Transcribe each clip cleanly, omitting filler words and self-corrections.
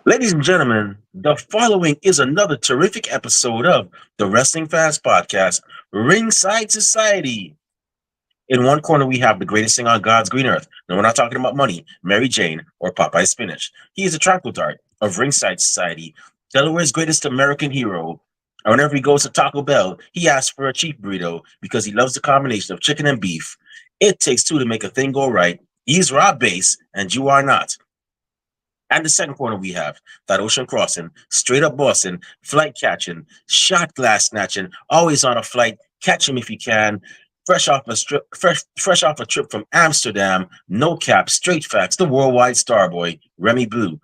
Ladies and gentlemen, the following is another terrific episode of the Wrestling Fans Podcast, Ringside Society. In one corner, we have the greatest thing on God's green earth. No, we're not talking about money, Mary Jane, or Popeye Spinach. He is a tranquil dart of Ringside Society, Delaware's greatest American hero. And whenever he goes to Taco Bell, he asks for a cheap burrito because he loves the combination of chicken and beef. It takes two to make a thing go right. He's Rob Bass, and you are not. And the second corner we have that ocean crossing, straight up Boston, flight catching, shot glass snatching, always on a flight, catch him if you can. Fresh off a trip from Amsterdam, no cap, straight facts, the worldwide star boy, Remy Blue.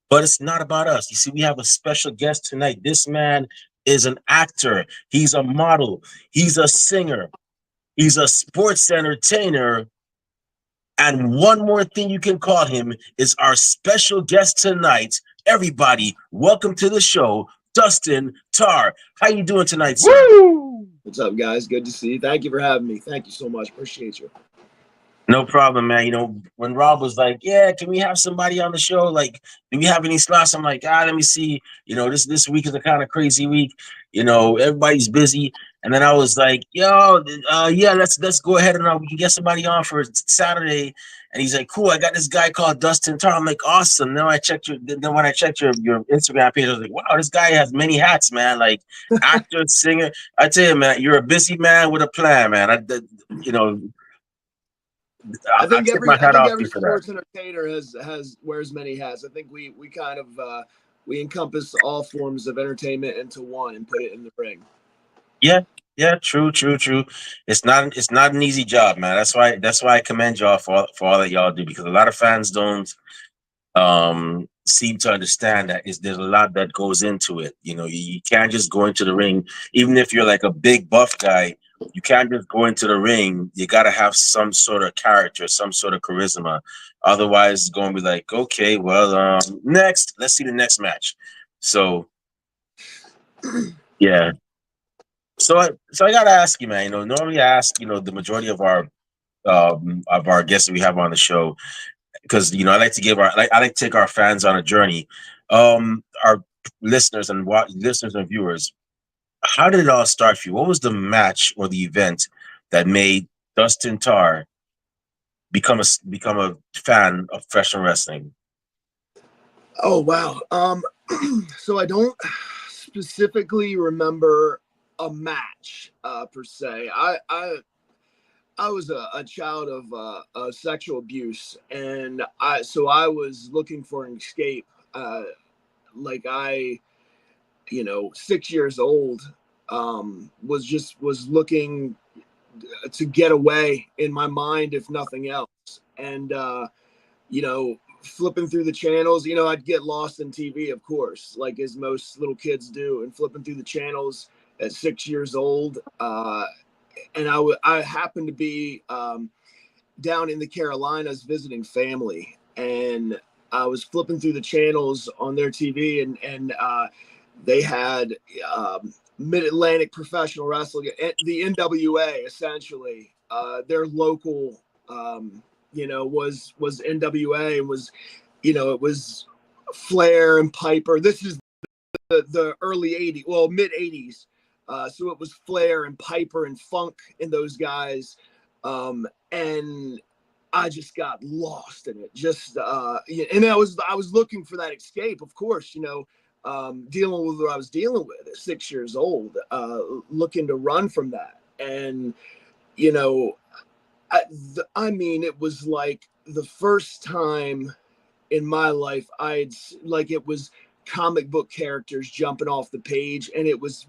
But it's not about us. You see, we have a special guest tonight. This man is an actor, he's a model, he's a singer, he's a sports entertainer, and one more thing you can call him is our special guest tonight. Everybody, welcome to the show, Dustin Tarr. How you doing tonight, sir? Woo! What's up, guys? Good to see you. Thank you for having me. Thank you so much. Appreciate you. No problem, man. You know, when Rob was like, "Yeah, can we have somebody on the show? Like, do we have any slots?" I'm like, let me see. You know, this week is a kind of crazy week. You know, everybody's busy. And then I was like, "Yo, yeah, let's go ahead and we can get somebody on for Saturday." And he's like, "Cool, I got this guy called Dustin Tarr." I'm like, "Awesome." Then when I checked your Instagram page, I was like, "Wow, this guy has many hats, man. Like actor, singer." I tell you, man, you're a busy man with a plan, man. You know. I tip my I hat think off to every you for that. sports entertainer has wears many hats. I think we kind of we encompass all forms of entertainment into one and put it in the ring. Yeah, yeah, true. It's not an easy job, man. That's why I commend y'all for all that y'all do, because a lot of fans don't seem to understand that there's a lot that goes into it. You know, you can't just go into the ring, even if you're like a big buff guy. You can't just go into the ring. You got to have some sort of character, some sort of charisma. Otherwise, it's going to be like, okay, well, next, let's see the next match. So, yeah. So I gotta ask you, man. You know, normally I ask, the majority of our guests that we have on the show, because I like to take our fans on a journey. Our listeners and viewers, how did it all start for you? What was the match or the event that made Dustin Tarr become a fan of professional wrestling? Oh wow. So I don't specifically remember a match per se. I was a child of sexual abuse, and I was looking for an escape. Like I, 6 years old, was looking to get away in my mind, if nothing else. And flipping through the channels, I'd get lost in TV, of course, like as most little kids do, and flipping through the channels at 6 years old. And I happened to be down in the Carolinas visiting family, and I was flipping through the channels on their TV, and they had Mid Atlantic Professional Wrestling, the NWA, essentially. Their local, was NWA, and was, it was Flair and Piper. This is the early '80s, well, mid '80s. So it was Flair and Piper and Funk and those guys. And I just got lost in it. And I was looking for that escape, of course, dealing with what I was dealing with at 6 years old, looking to run from that. And, I mean, it was like the first time in my life it was comic book characters jumping off the page, and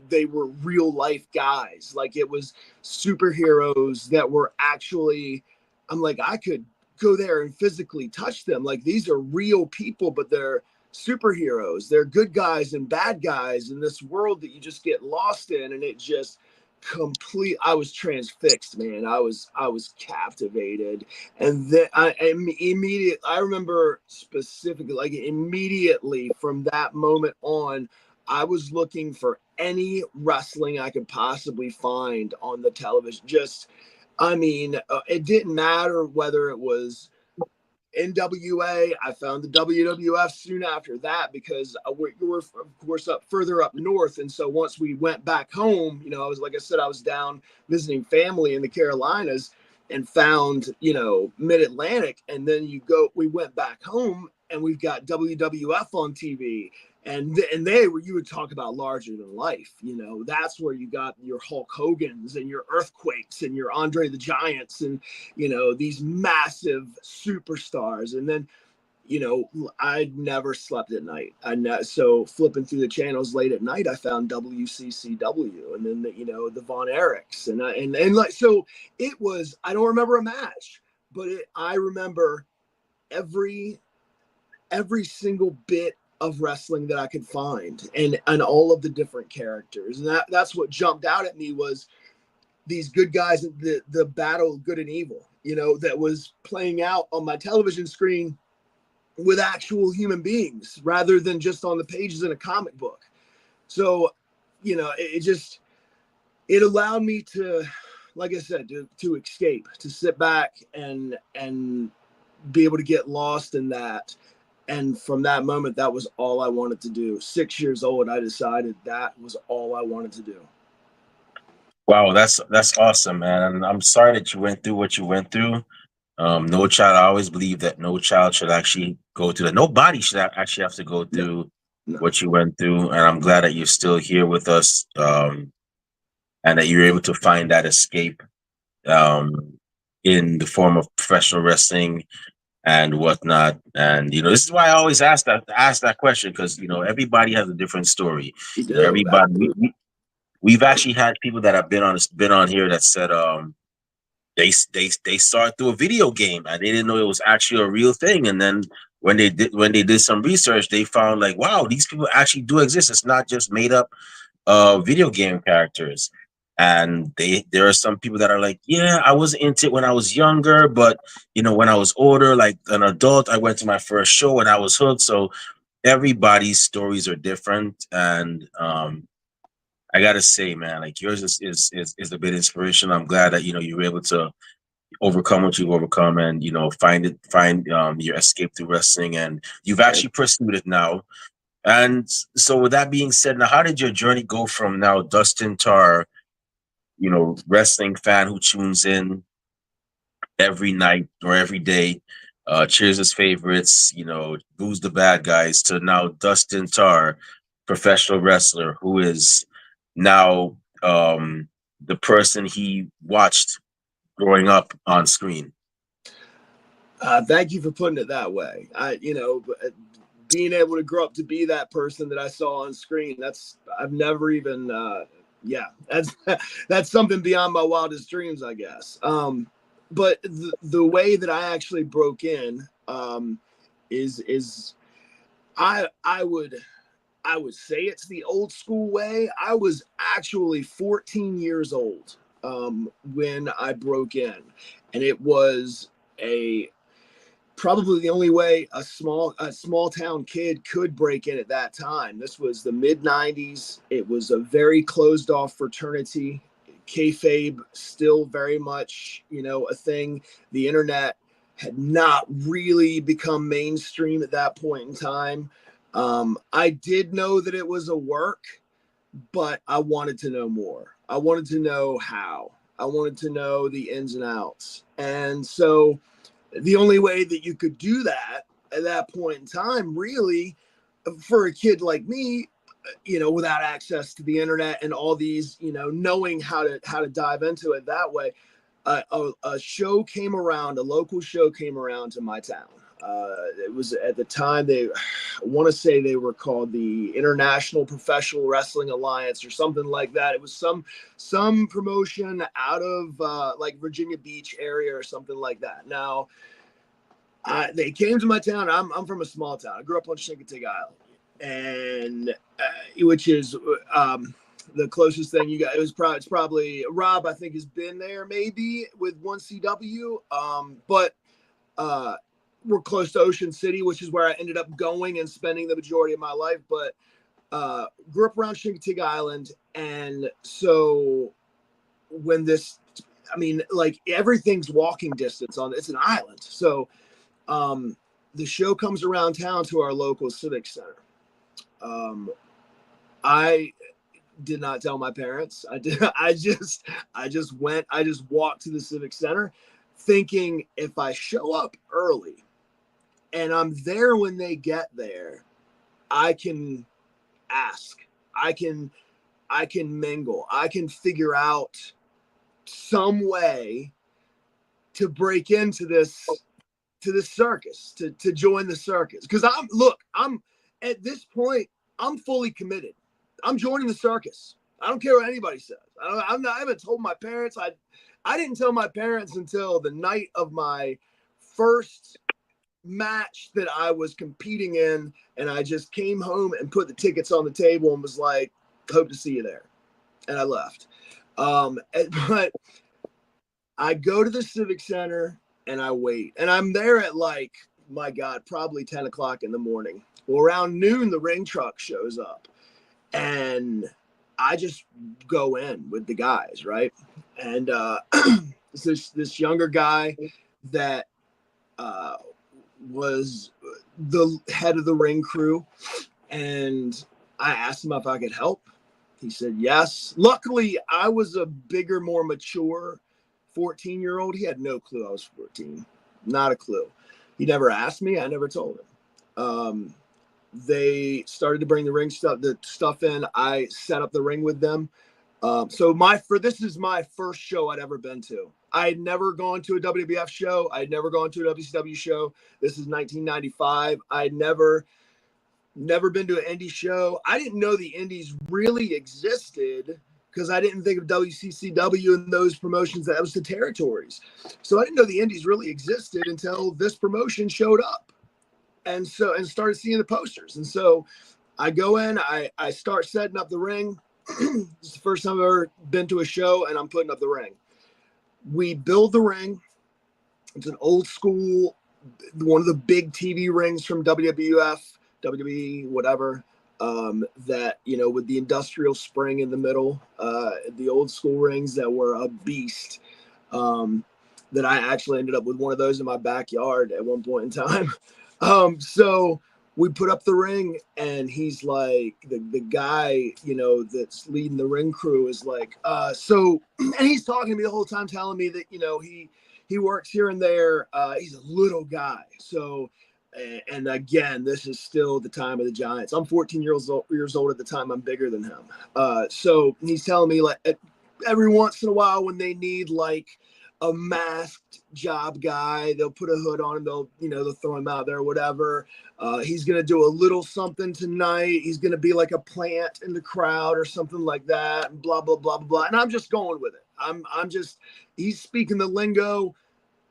they were real life guys. Like, it was superheroes that were actually, I'm like, I could go there and physically touch them. Like, these are real people, but they're superheroes. They're good guys and bad guys in this world that you just get lost in. And it just I was transfixed, man. I was captivated. And then I remember specifically, like, immediately from that moment on, I was looking for any wrestling I could possibly find on the television. It didn't matter whether it was NWA. I found the WWF soon after that because we were, of course, up further up north. And so once we went back home, you know, I was, like I said, I was down visiting family in the Carolinas and found, you know, Mid-Atlantic. And then we went back home and we've got WWF on TV. And they were, you would talk about larger than life, you know, that's where you got your Hulk Hogan's and your Earthquakes and your Andre the Giants and, you know, these massive superstars. And then, you know, I never slept at night. So flipping through the channels late at night, I found WCCW, and then you know, the Von Erichs, and like, so it was. I don't remember a match, but I remember every single bit of wrestling that I could find, and all of the different characters, and that's what jumped out at me was these good guys, the battle of good and evil, you know, that was playing out on my television screen with actual human beings rather than just on the pages in a comic book. So, you know, it allowed me to, like I said, to escape, to sit back and be able to get lost in that. And from that moment, that was all I wanted to do. 6 years old, I decided that was all I wanted to do. Wow, that's awesome, man. And I'm sorry that you went through what you went through. No child. I always believe that no child should actually go through that. Nobody should actually have to go No, through no. what you went through. And I'm glad that you're still here with us, and that you're able to find that escape, um, in the form of professional wrestling and whatnot. And you know, this is why I always ask that question, because you know everybody has a different story. You You know, do. everybody. We've actually had people that have been on here that said, they saw it through a video game and they didn't know it was actually a real thing. And then when they did some research, they found like, wow, these people actually do exist. It's not just made up video game characters. And there are some people that are like, yeah, I was into it when I was younger, but you know, when I was older, like an adult, I went to my first show and I was hooked. So everybody's stories are different. And I gotta say, man, like yours is a bit inspirational. I'm glad that you know you were able to overcome what you've overcome, and you know find your escape through wrestling, and you've actually pursued it now. And so, with that being said, now how did your journey go from now Dustin Tarr, you know, wrestling fan who tunes in every night or every day, cheers his favorites, you know, boos the bad guys, to now Dustin Tarr, professional wrestler who is now the person he watched growing up on screen? Thank you for putting it that way. You know, being able to grow up to be that person that I saw on screen, I've never even, yeah, that's, that's something beyond my wildest dreams, I guess. But the way that I actually broke in, is I would say it's the old school way. I was actually 14 years old, when I broke in, and it was a probably the only way a small town kid could break in at that time. This was the mid 90s. It was a very closed off fraternity. Kayfabe still very much, you know, a thing. The internet had not really become mainstream at that point in time. I did know that it was a work, but I wanted to know more. I wanted to know how. I wanted to know the ins and outs. And so the only way that you could do that at that point in time, really, for a kid like me, you know, without access to the internet and all these, you know, knowing how to dive into it that way, a show came around, a local show came around to my town. It was at the time I want to say they were called the International Professional Wrestling Alliance or something like that. It was some promotion out of like Virginia Beach area or something like that. Now, they came to my town. I'm from a small town. I grew up on Chincoteague Island, and which is the closest thing you got. It's probably Rob. I think has been there maybe with 1CW, but we're close to Ocean City, which is where I ended up going and spending the majority of my life. But grew up around Chincoteague Island, and so when this, I mean, like everything's walking distance on. It's an island, so The show comes around town to our local civic center. I did not tell my parents. I did. I just went. I just walked to the civic center, thinking if I show up early and I'm there when they get there, I can ask. I can mingle. I can figure out some way to break into this circus, to join the circus. Because I'm at this point, I'm fully committed. I'm joining the circus. I don't care what anybody says. I haven't told my parents. I didn't tell my parents until the night of my first match that I was competing in, and I just came home and put the tickets on the table and was like, hope to see you there. And I left. But I go to the Civic Center and I wait. And I'm there at like, my God, probably 10 o'clock in the morning. Well, around noon, the ring truck shows up. And I just go in with the guys, right? And this younger guy that was the head of the ring crew. And I asked him if I could help. He said yes. Luckily, I was a bigger, more mature 14-year-old. He had no clue I was 14. Not a clue. He never asked me. I never told him. They started to bring the stuff in. I set up the ring with them. This is my first show I'd ever been to. I had never gone to a WWF show. I had never gone to a WCW show. This is 1995. I'd never been to an indie show. I didn't know the indies really existed because I didn't think of WCCW and those promotions. That was the territories. So I didn't know the indies really existed until this promotion showed up. And started seeing the posters. And so I go in, I start setting up the ring. It's the first time I've ever been to a show, and I'm putting up the ring. We build the ring. It's an old school, one of the big TV rings from WWF, WWE, whatever, that, with the industrial spring in the middle, the old school rings that were a beast, that I actually ended up with one of those in my backyard at one point in time. So we put up the ring, and he's like, the guy, that's leading the ring crew is like, and he's talking to me the whole time, telling me that, he works here and there. He's a little guy. So, and again, this is still the time of the Giants. I'm 14 years old at the time. I'm bigger than him. So he's telling me, like, every once in a while when they need like a masked job guy, they'll put a hood on him, they'll throw him out there, whatever. He's gonna do a little something tonight. He's gonna be like a plant in the crowd or something like that, and blah blah blah blah blah. And I'm just going with it. He's speaking the lingo.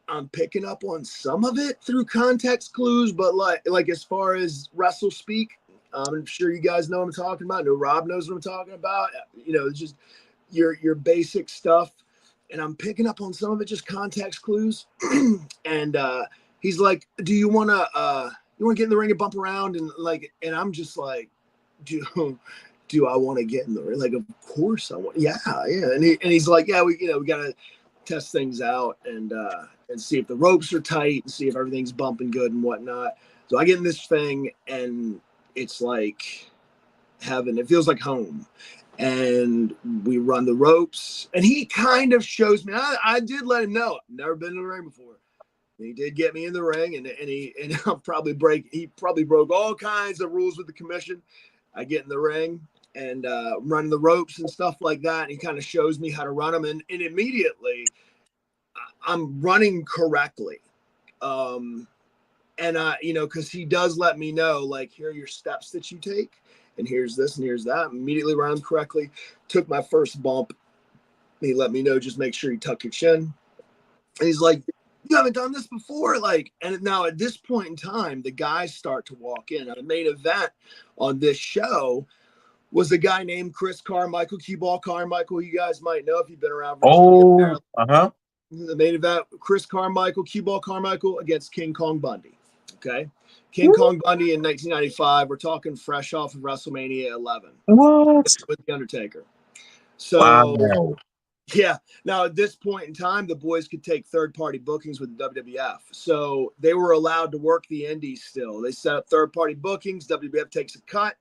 I'm picking up on some of it through context clues, but like as far as wrestle speak, I'm sure you guys know what I'm talking about. I know Rob knows what I'm talking about. It's just your basic stuff. And I'm picking up on some of it, just context clues. And he's like, "Do you want to get in the ring and bump around?" And I'm just like, "Do I want to get in the ring?" Like, of course I want. Yeah. And he's like, "Yeah, we got to test things out and see if the ropes are tight and see if everything's bumping good and whatnot." So I get in this thing, and it's like heaven. It feels like home. And we run the ropes, and he kind of shows me. I did let him know I've never been in the ring before. And he did get me in the ring, and he probably broke all kinds of rules with the commission. I get in the ring and run the ropes and stuff like that, and he kind of shows me how to run them, and immediately I'm running correctly. And because he does let me know, like, here are your steps that you take. And here's this and here's that. Immediately ran them correctly. Took my first bump. He let me know, just make sure you tuck your chin. And he's like, "You haven't done this before?" Like, and now at this point in time, the guys start to walk in. The main event on this show was a guy named Chris Carmichael, Cue Ball Carmichael. You guys might know if you've been around. Oh, The main event, Chris Carmichael, Cue Ball Carmichael against King Kong Bundy. Okay. King Kong Bundy in 1995. We're talking fresh off of WrestleMania 11. What? With The Undertaker. So Wow. Yeah. Now, at this point in time, the boys could take third-party bookings with the WWF. So they were allowed to work the indies still. They set up third-party bookings. WWF takes a cut,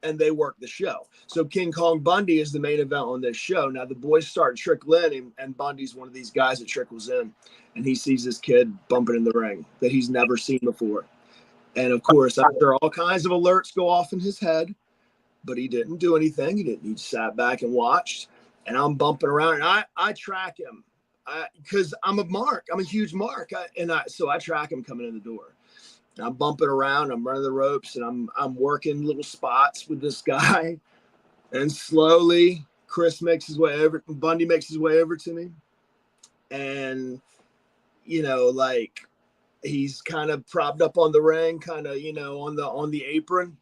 and they work the show. So King Kong Bundy is the main event on this show. Now, the boys start trickling, and Bundy's one of these guys that trickles in, and he sees this kid bumping in the ring that he's never seen before. And, of course, I'm sure all kinds of alerts go off in his head, but he didn't do anything. He didn't. He sat back and watched. And I'm bumping around, and I track him because I'm a mark. I'm a huge mark, so I track him coming in the door. And I'm bumping around. I'm running the ropes, and I'm working little spots with this guy. And slowly, Bundy makes his way over to me, and like he's kind of propped up on the ring, kind of on the apron.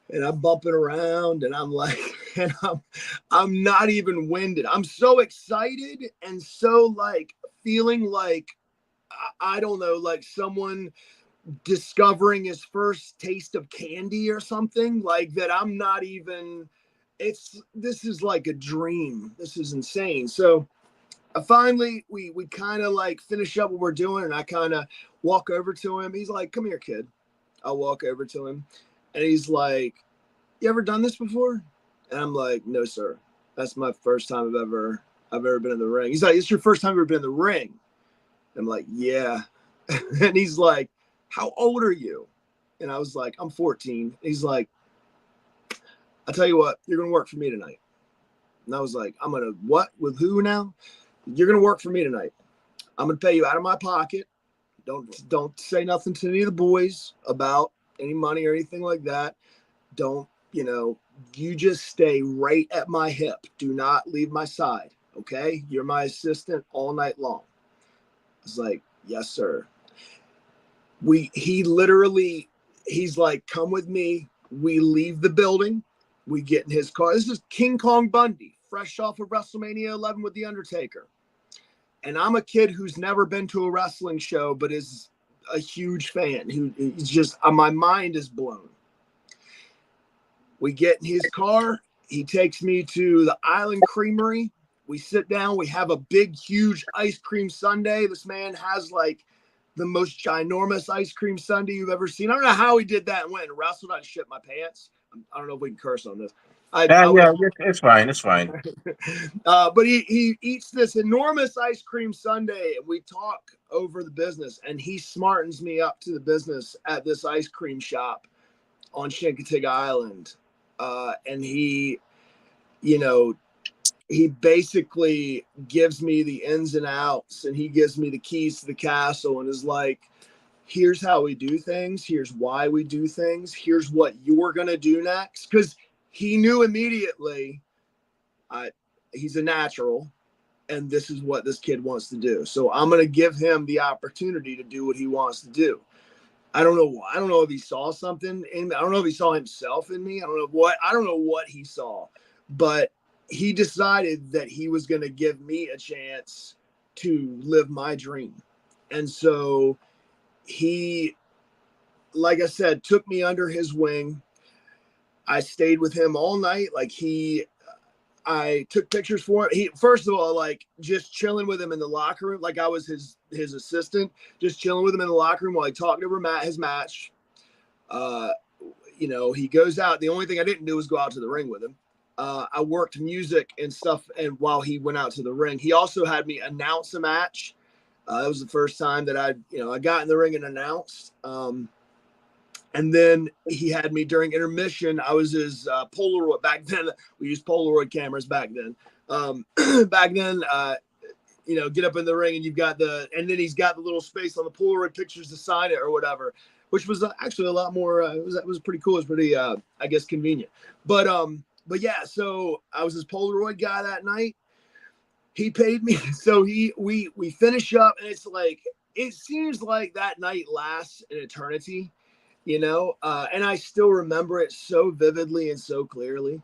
And I'm bumping around, and I'm like, and I'm not even winded. I'm so excited and so like feeling like I don't know, like someone discovering his first taste of candy or something like that. I'm not even. This is like a dream. This is insane. So finally, we kind of like finish up what we're doing, and I kind of walk over to him. He's like, "Come here, kid." I walk over to him, and he's like, "You ever done this before?" And I'm like, "No, sir. That's my first time I've ever been in the ring." He's like, "It's your first time you've ever been in the ring?" I'm like, "Yeah." And he's like, "How old are you?" And I was like, "I'm 14." He's like, "I'll tell you what, you're gonna work for me tonight." And I was like, "I'm gonna what? With who now?" "You're gonna work for me tonight. I'm gonna pay you out of my pocket. Don't say nothing to any of the boys about any money or anything like that. Don't, you just stay right at my hip. Do not leave my side. Okay. You're my assistant all night long." I was like, "Yes, sir." He's like, "Come with me." We leave the building. We get in his car. This is King Kong Bundy, fresh off of WrestleMania 11 with The Undertaker. And I'm a kid who's never been to a wrestling show, but is a huge fan who's just, my mind is blown. We get in his car. He takes me to the Island Creamery. We sit down. We have a big, huge ice cream sundae. This man has like the most ginormous ice cream sundae you've ever seen. I don't know how he did that and went and wrestled. I shit my pants. I don't know if we can curse on this. I was, Yeah, it's fine. It's fine. but he eats this enormous ice cream sundae, and we talk over the business, and he smartens me up to the business at this ice cream shop on Chincoteague Island. And you know, he basically gives me the ins and outs, and he gives me the keys to the castle, and is like, "Here's how we do things. Here's why we do things. Here's what you're going to do next." Because he knew immediately he's a natural, and this is what this kid wants to do. So I'm going to give him the opportunity to do what he wants to do. I don't know. I don't know if he saw something in me. I don't know if he saw himself in me. I don't know what he saw, but he decided that he was going to give me a chance to live my dream. And so he, like I said, took me under his wing. I stayed with him all night. I took pictures for him. He, first of all, like just chilling with him in the locker room, like I was his assistant, just chilling with him in the locker room while he talked over his match. Uh, he goes out. The only thing I didn't do was go out to the ring with him. I worked music and stuff, and while he went out to the ring, he also had me announce a match. That was the first time that I got in the ring and announced. And then he had me during intermission. I was his Polaroid back then. We used Polaroid cameras back then. Back then, get up in the ring and and then he's got the little space on the Polaroid pictures to sign it or whatever, which was actually a lot more. It was pretty cool. It was pretty, I guess, convenient. But yeah. So I was his Polaroid guy that night. He paid me. So we finish up, and it's like it seems like that night lasts an eternity. And I still remember it so vividly and so clearly.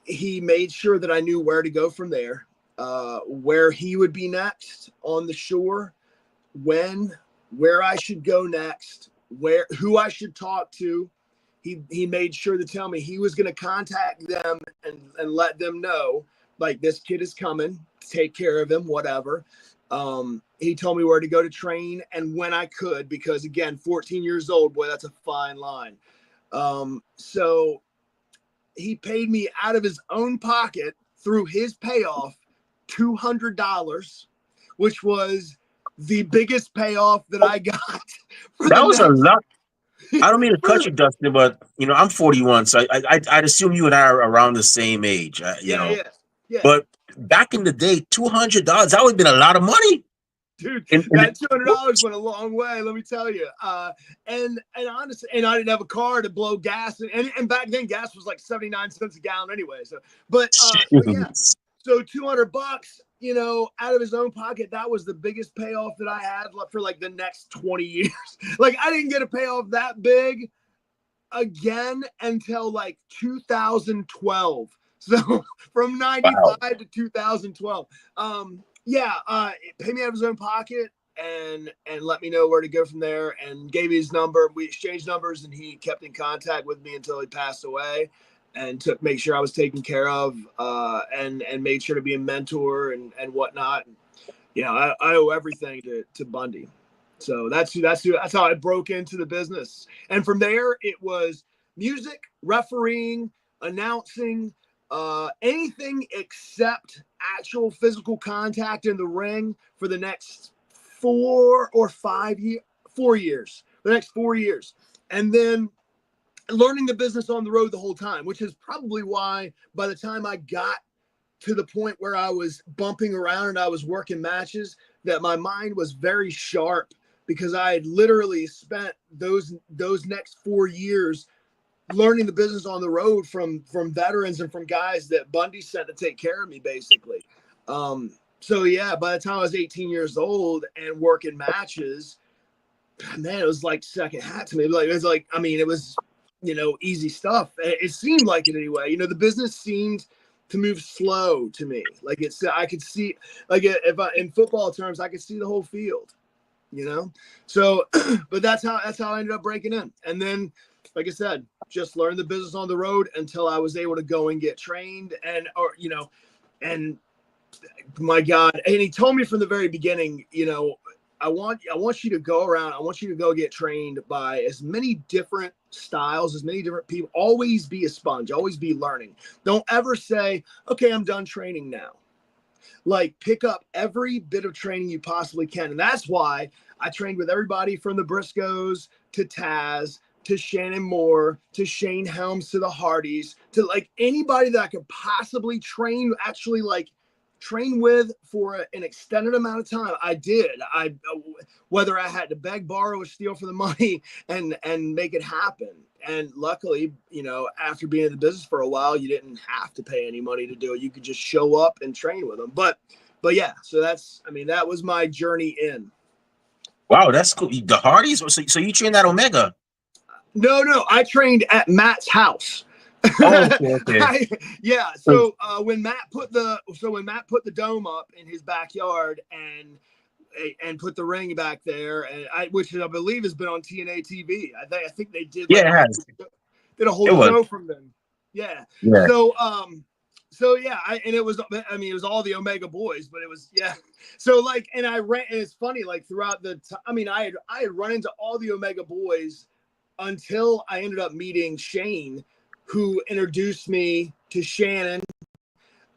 He made sure that I knew where to go from there, where he would be next on the shore, where I should go next, who I should talk to. He made sure to tell me he was going to contact them and let them know like this kid is coming, take care of him, whatever. He told me where to go to train and when I could, because again, 14 years old, boy, that's a fine line. So he paid me out of his own pocket through his payoff $200, which was the biggest payoff that I got for the That was a next. lot. I don't mean to cut you, Dustin, but I'm 41, so I'd assume you and I are around the same age. Yeah, yeah, yeah. But back in the day, $200 that would have been a lot of money. Dude, And that $200 went a long way, let me tell you. And honestly, and I didn't have a car to blow gas, and back then gas was like 79 cents a gallon anyway. But yeah, so $200, out of his own pocket, that was the biggest payoff that I had for like the next 20 years. Like I didn't get a payoff that big again until like 2012. So from 95 wow. to 2012. Paid me out of his own pocket and let me know where to go from there, and gave me his number. We exchanged numbers, and he kept in contact with me until he passed away, and make sure I was taken care of, and made sure to be a mentor and whatnot. I owe everything to Bundy. So that's how I broke into the business. And from there, it was music, refereeing, announcing, anything except actual physical contact in the ring for the next 4 years, the next 4 years. And then learning the business on the road the whole time, which is probably why by the time I got to the point where I was bumping around and I was working matches, that my mind was very sharp, because I had literally spent those next 4 years learning the business on the road from veterans and from guys that Bundy sent to take care of me, basically. So yeah, by the time I was 18 years old and working matches, man, it was like second hat to me. It was easy stuff. It seemed like it anyway. The business seemed to move slow to me. Like I could see, like in football terms, I could see the whole field. So but that's how I ended up breaking in. And then, like I said, just learned the business on the road until I was able to go and get trained, and my God. And he told me from the very beginning, I want you to go around. I want you to go get trained by as many different styles, as many different people. Always be a sponge, always be learning. Don't ever say, okay, I'm done training now. Like, pick up every bit of training you possibly can. And that's why I trained with everybody from the Briscoes to Taz to Shannon Moore to Shane Helms to the Hardys, to like anybody that I could possibly train with for an extended amount of time. I did. Whether I had to beg, borrow, or steal for the money and make it happen. And luckily, after being in the business for a while, you didn't have to pay any money to do it. You could just show up and train with them. But yeah, so that was my journey in. Wow, that's cool. The Hardys. So you trained at Omega? No, I trained at Matt's house. Oh, okay. So when Matt put the dome up in his backyard and put the ring back there, which I believe has been on TNA TV. I think they did Yeah, it has. did a whole It was. show from them. Yeah. Yeah. So yeah, it was all the Omega boys, but it was, yeah. So and it's funny, like throughout the time, I had run into all the Omega boys until I ended up meeting Shane, who introduced me to Shannon.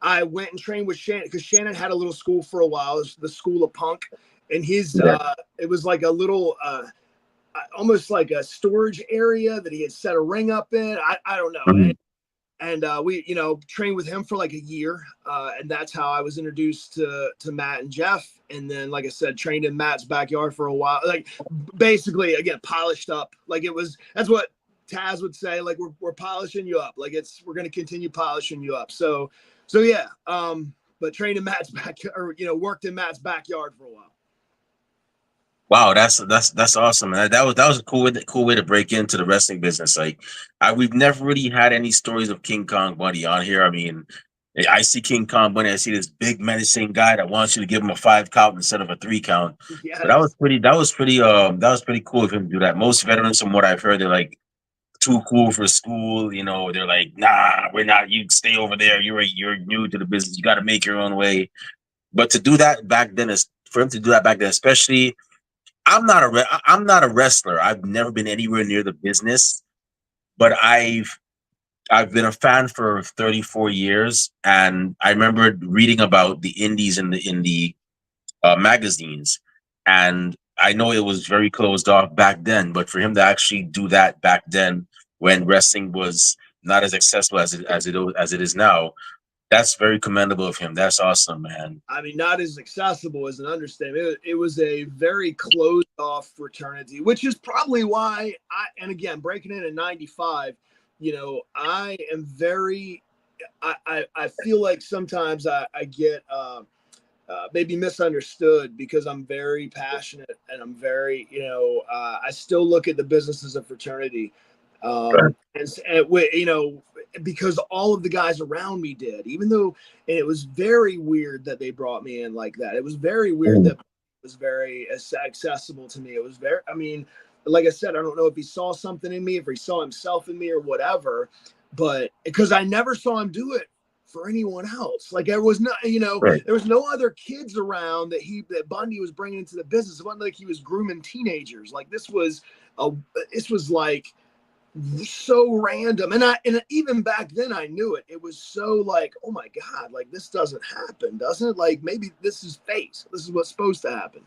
I went and trained with Shannon because Shannon had a little school for a while. It was the School of Punk, and it was like a little, almost like a storage area that he had set a ring up in. I don't know. Mhm. And we, trained with him for like a year. And that's how I was introduced to Matt and Jeff. And then, like I said, trained in Matt's backyard for a while. Like, basically, again, polished up. Like, that's what Taz would say. Like, we're polishing you up. Like, we're going to continue polishing you up. So yeah. But trained in Matt's backyard, or, worked in Matt's backyard for a while. Wow, that's awesome. That was a cool way to break into the wrestling business. Like, we've never really had any stories of King Kong Bundy on here. I mean, I see King Kong Bundy, I see this big menacing guy that wants you to give him a 5 count instead of a 3 count. Yes. But that was pretty cool of him to do that. Most veterans, from what I've heard, they're like too cool for school. You know, they're like, nah, we're not. You stay over there. You're new to the business. You got to make your own way. But to do that back then is for him to do that back then, especially. I'm not a wrestler. I've never been anywhere near the business, but I've been a fan for 34 years, and I remember reading about the indies in the magazines, and I know it was very closed off back then. But for him to actually do that back then, when wrestling was not as accessible as it is now, that's very commendable of him. That's awesome, man. I mean, not as accessible as an understatement. It was a very closed off fraternity, which is probably why and again, breaking in 95, I am very, I feel like sometimes I get maybe misunderstood because I'm very passionate and I'm very, I still look at the business as a fraternity. Because all of the guys around me did, even though, and it was very weird that they brought me in like that. It was very weird that it was very accessible to me. It was very, I mean, like I said, I don't know if he saw something in me, if he saw himself in me or whatever, but because I never saw him do it for anyone else. Like there was not, Right. there was no other kids around that Bundy was bringing into the business. It wasn't like he was grooming teenagers. Like this was like so random. And even back then I knew it. It was so like, oh my God, like this doesn't happen, doesn't it? Like maybe this is fate. This is what's supposed to happen.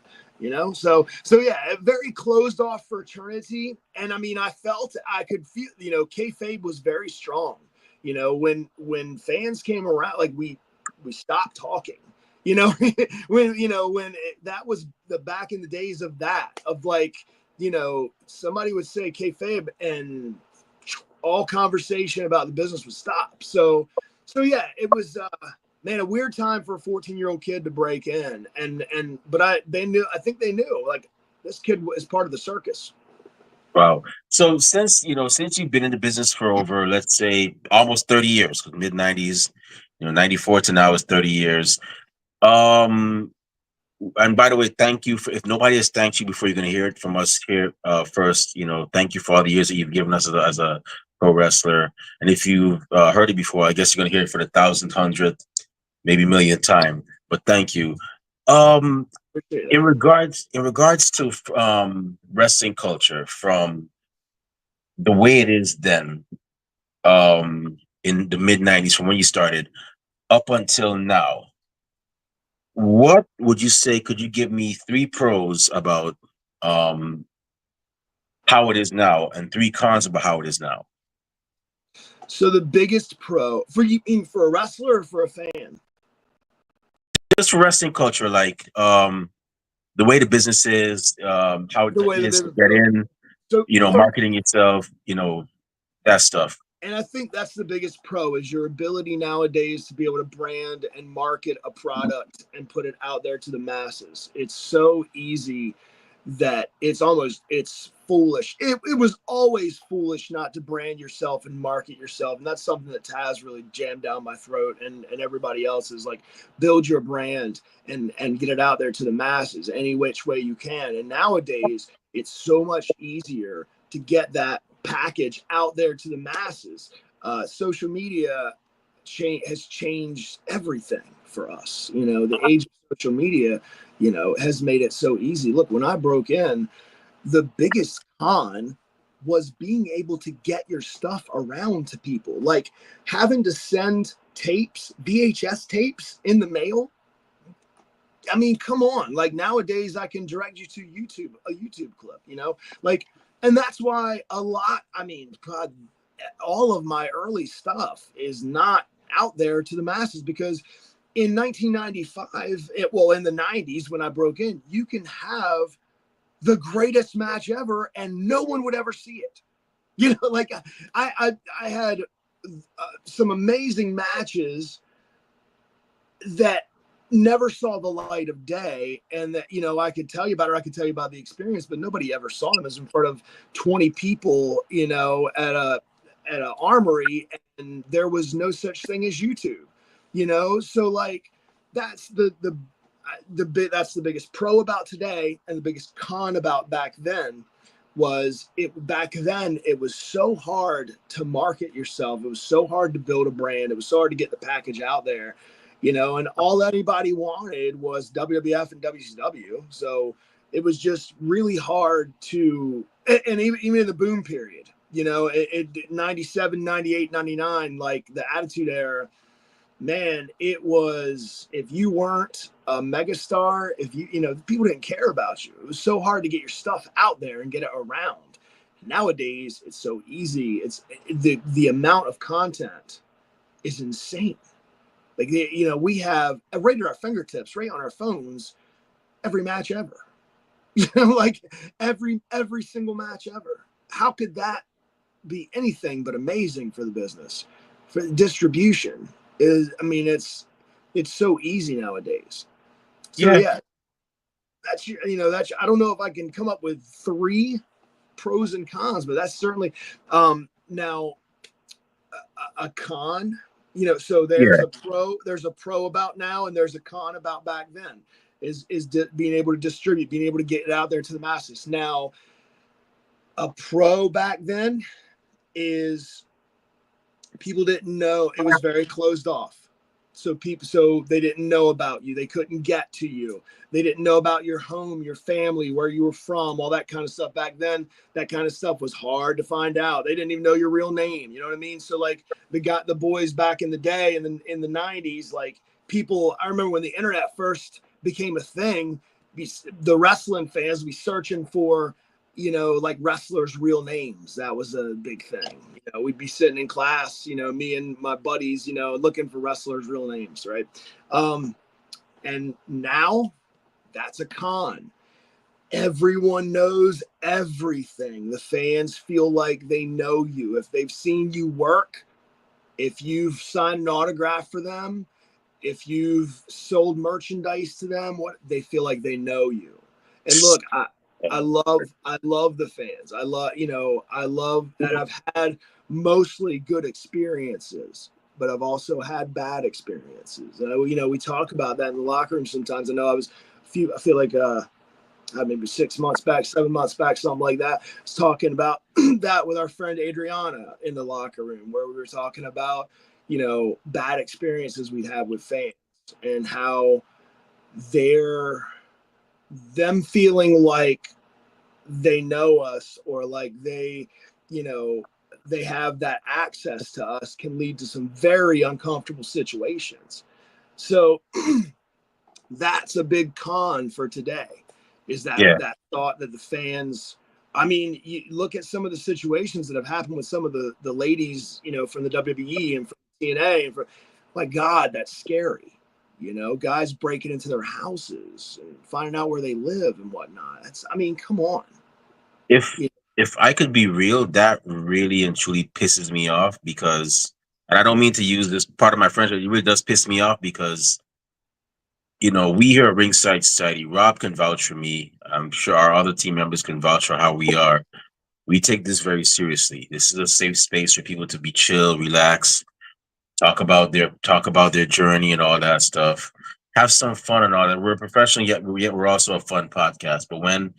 So yeah, a very closed off fraternity. And I mean, I could feel, kayfabe was very strong. When fans came around, like we stopped talking. That was the back in the days of that, of like, somebody would say kayfabe and all conversation about the business would stop. So yeah, it was man, a weird time for a 14-year-old kid to break in. But I think they knew like this kid is part of the circus. Wow. So since you've been in the business for over, let's say, almost 30 years, mid 90s, 94 to now is 30 years. Um, and by the way, thank you for, if nobody has thanked you before, you're going to hear it from us here first. Thank you for all the years that you've given us as a pro wrestler. And if you've heard it before, I guess you're going to hear it for the thousandth, hundredth, maybe millionth time. But thank you. Um, in regards to wrestling culture from the way it is then, in the mid 90s, from when you started up until now, what would you say? Could you give me three pros about um how it is now and three cons about how it is now? So the biggest pro for you mean for a wrestler or for a fan? Just for wrestling culture, like the way the business is, how it The way the is to business get goes. in, So marketing yourself, that stuff. and I think that's the biggest pro is your ability nowadays to be able to brand and market a product and put it out there to the masses. It's so easy that it's foolish. It was always foolish not to brand yourself and market yourself. And that's something that Taz really jammed down my throat and everybody else is like, build your brand and get it out there to the masses any which way you can. And nowadays it's so much easier to get that package out there to the masses. Social media has changed everything for us. The age of social media, has made it so easy. Look, when I broke in, the biggest con was being able to get your stuff around to people, like having to send tapes, VHS tapes in the mail. I mean, come on. Like nowadays I can direct you to a YouTube clip, like, and that's why I mean, God, all of my early stuff is not out there to the masses because in 1995, in the 90s when I broke in, you can have the greatest match ever and no one would ever see it. Like I had some amazing matches that never saw the light of day and that I could tell you about, or I could tell you about the experience, but nobody ever saw them as in front of 20 people at a armory, and there was no such thing as YouTube. So like that's that's the biggest pro about today and the biggest con about back then. was it back then. It was so hard to market yourself. It was so hard to build a brand. It was so hard to get the package out there, and all anybody wanted was WWF and WCW. So it was just really hard to, and even in the boom period, 97, 98, 99, like the Attitude Era, man, it was, if you weren't a megastar, if people didn't care about you. It was so hard to get your stuff out there and get it around. Nowadays, it's so easy. It's the amount of content is insane. Like, we have right at our fingertips, right on our phones, every match ever. Like every single match ever. How could that be anything but amazing for the business? For distribution is, I mean, it's so easy nowadays. So Yeah, yeah, that's I don't know if I can come up with three pros and cons, but that's certainly now a con. So yeah, there's a pro about now, and there's a con about back then. Being able to distribute, being able to get it out there to the masses. Now, a pro back then is people didn't know, it was very closed off. So they didn't know about you, they couldn't get to you, they didn't know about your home, your family, where you were from, all that kind of stuff. Back then, that kind of stuff was hard to find out. They didn't even know your real name, you know what I mean? So like the boys back in the day, in the 90s, like, people, I remember when the internet first became a thing, the wrestling fans be searching for, like, wrestlers' real names. That was a big thing. We'd be sitting in class, me and my buddies, looking for wrestlers' real names, right? And now that's a con. Everyone knows everything. The fans feel like they know you. If they've seen you work, if you've signed an autograph for them, if you've sold merchandise to them, what they feel like they know you. And look, I love the fans. And I've had mostly good experiences, but I've also had bad experiences. And we talk about that in the locker room sometimes. I feel like maybe 6 months back, 7 months back, something like that. I was talking about that with our friend Adriana in the locker room, where we were talking about, bad experiences we'd had with fans, and how they're them feeling like they know us, or like you know they have that access to us, can lead to some very uncomfortable situations. So that's a big con for today, is that yeah. thought that the fans, I mean, you look at some of the situations that have happened with some of the ladies, from the WWE and from TNA, and for, my God, that's scary. Guys breaking into their houses and finding out where they live and whatnot. I mean, come on. If You if I could be real, that really and truly pisses me off because, and I don't mean to use this part of my friendship, it really does piss me off because we here at Ringside Society, Rob can vouch for me. I'm sure our other team members can vouch for how we are. We take this very seriously. This is a safe space for people to be chill, relax, talk about their journey and all that stuff. Have some fun and all that. We're professional, yet we're also a fun podcast. But when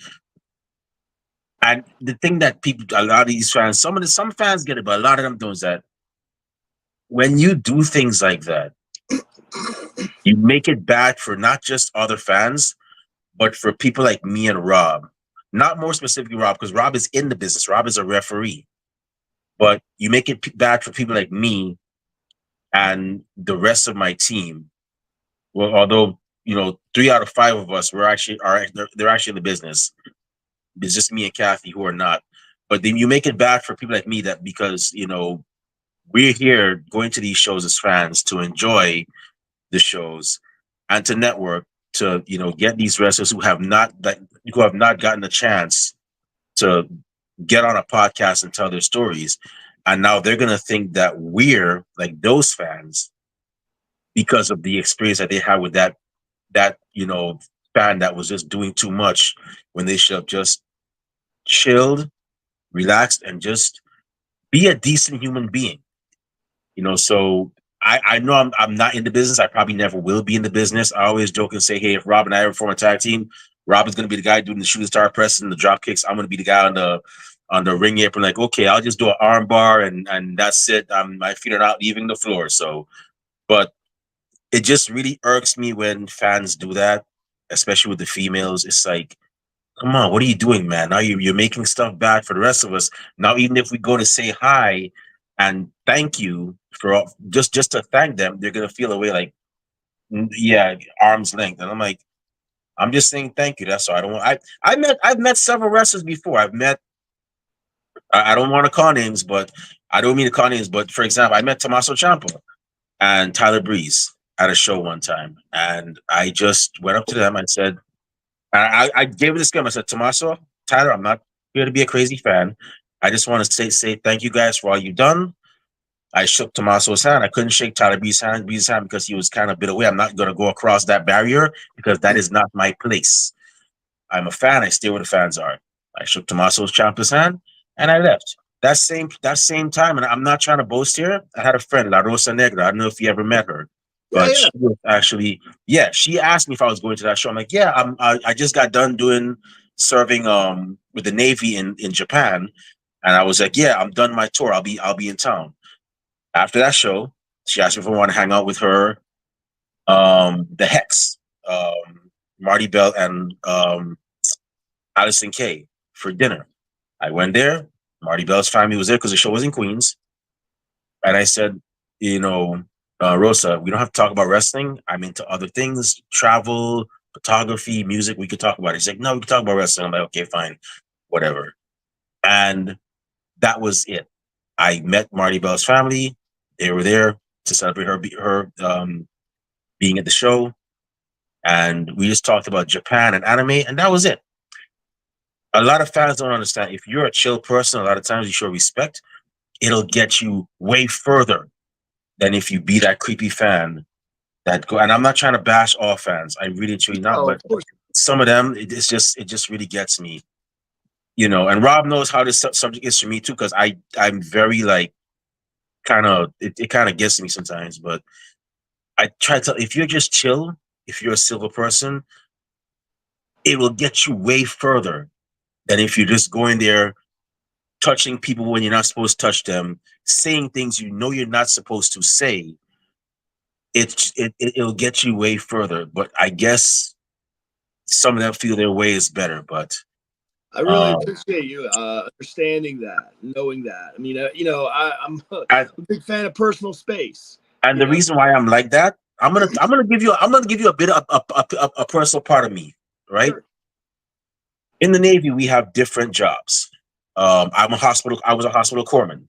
and the thing that people, a lot of these fans, some fans get it, but a lot of them don't. Is that when you do things like that, you make it bad for not just other fans, but for people like me and Rob. Not more specifically Rob, because Rob is in the business. Rob is a referee, but you make it bad for people like me and the rest of my team. Well, although 3 out of 5 of us they're actually in the business. It's just me and Kathy who are not. But then you make it bad for people like me, that because we're here going to these shows as fans to enjoy the shows and to network, to get these wrestlers who have not gotten a chance to get on a podcast and tell their stories, and now they're gonna think that we're like those fans because of the experience that they had with that fan that was just doing too much, when they should have just chilled, relaxed, and just be a decent human being. So I know I'm not in the business. I probably never will be in the business. I always joke and say, hey, if Rob and I ever form a tag team, Rob is going to be the guy doing the shooting star presses and the drop kicks. I'm going to be the guy on the ring apron. Like, okay, I'll just do an arm bar and that's it. My feet are not leaving the floor. So, but it just really irks me when fans do that, especially with the females. It's like, come on, what are you doing, man? Now you're making stuff bad for the rest of us. Now, even if we go to say hi and thank you for just to thank them, they're gonna feel away like, yeah, arm's length. And I'm like, I'm just saying thank you. That's all. I don't want. I've met several wrestlers before. I don't want to call names, but I don't mean to call names. But for example, I met Tommaso Ciampa and Tyler Breeze at a show one time, and I just went up to them and said, I gave it this game. I said, Tommaso, Tyler, I'm not here to be a crazy fan. I just want to say thank you guys for all you've done. I shook Tommaso's hand. I couldn't shake Tyler Breeze's hand because he was kind of a bit away. I'm not going to go across that barrier because that is not my place. I'm a fan. I stay where the fans are. I shook Tommaso's Ciampa's hand and I left. That same time, and I'm not trying to boast here. I had a friend, La Rosa Negra. I don't know if you ever met her, Yeah, but yeah. she was actually, yeah. She asked me if I was going to that show. I'm like, yeah. I just got done doing serving with the Navy in Japan, and I was like, yeah, I'm done my tour. I'll be in town after that show. She asked me if I want to hang out with her, the Hex, Marty Bell, and Allison Kay for dinner. I went there. Marty Bell's family was there because the show was in Queens. And I said, you know, Rosa, we don't have to talk about wrestling. I'm into other things, travel, photography, music. We could talk about it. She's like, no, we can talk about wrestling. I'm like, okay, fine, whatever. And that was it. I met Marty Bell's family. They were there to celebrate her being at the show. And we just talked about Japan and anime, and that was it. A lot of fans don't understand. If you're a chill person, a lot of times you show respect. It'll get you way further than if you be that creepy fan that go. And I'm not trying to bash all fans. I really truly not, Oh, but of course. some of them, it just really gets me. And Rob knows how this subject is for me too, because I'm very like kind of it kind of gets me sometimes. But I try to if you're just chill, if you're a civil person, it will get you way further than if you're just going there touching people when you're not supposed to touch them, saying things you know you're not supposed to say. It'll get you way further. But I guess some of them feel their way is better. But I really um, appreciate you understanding that, knowing that. I mean, I'm a I, big fan of personal space. and You the know, reason why I'm like that, I'm gonna give you a bit of a personal part of me, right? sure. In the Navy, we have different jobs. I was a hospital corpsman,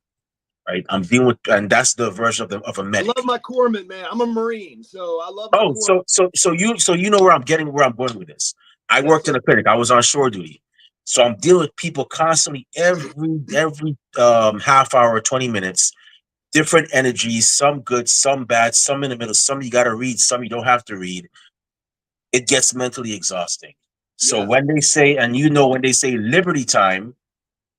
right? I'm dealing with, and that's the version of a I love medic. my corpsman, man. I'm a Marine, so I love my Oh, corpsman. so you know where I'm going with this. I Yes, worked in sir. a clinic. I was on shore duty, so I'm dealing with people constantly every half hour, 20 minutes. Different energies, some good, some bad, some in the middle. Some you got to read, some you don't have to read. It gets mentally exhausting. So Yes, when they say, and when they say Liberty Time,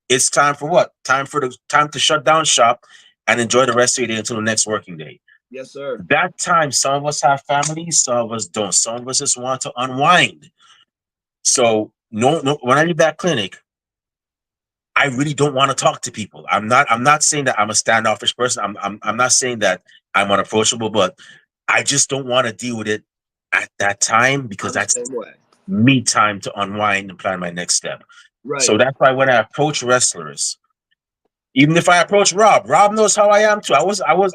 it's time for what? Time to shut down shop and enjoy the rest of your day until the next working day. yes, sir. That time, some of us have families, some of us don't. Some of us just want to unwind. So no, no. When I leave that clinic, I really don't want to talk to people. I'm not saying that I'm a standoffish person. I'm not saying that I'm unapproachable, but I just don't want to deal with it at that time because I'm the that's same way. me time to unwind and plan my next step. So Right. that's why when I approach wrestlers, even if I approach Rob knows how I am too. I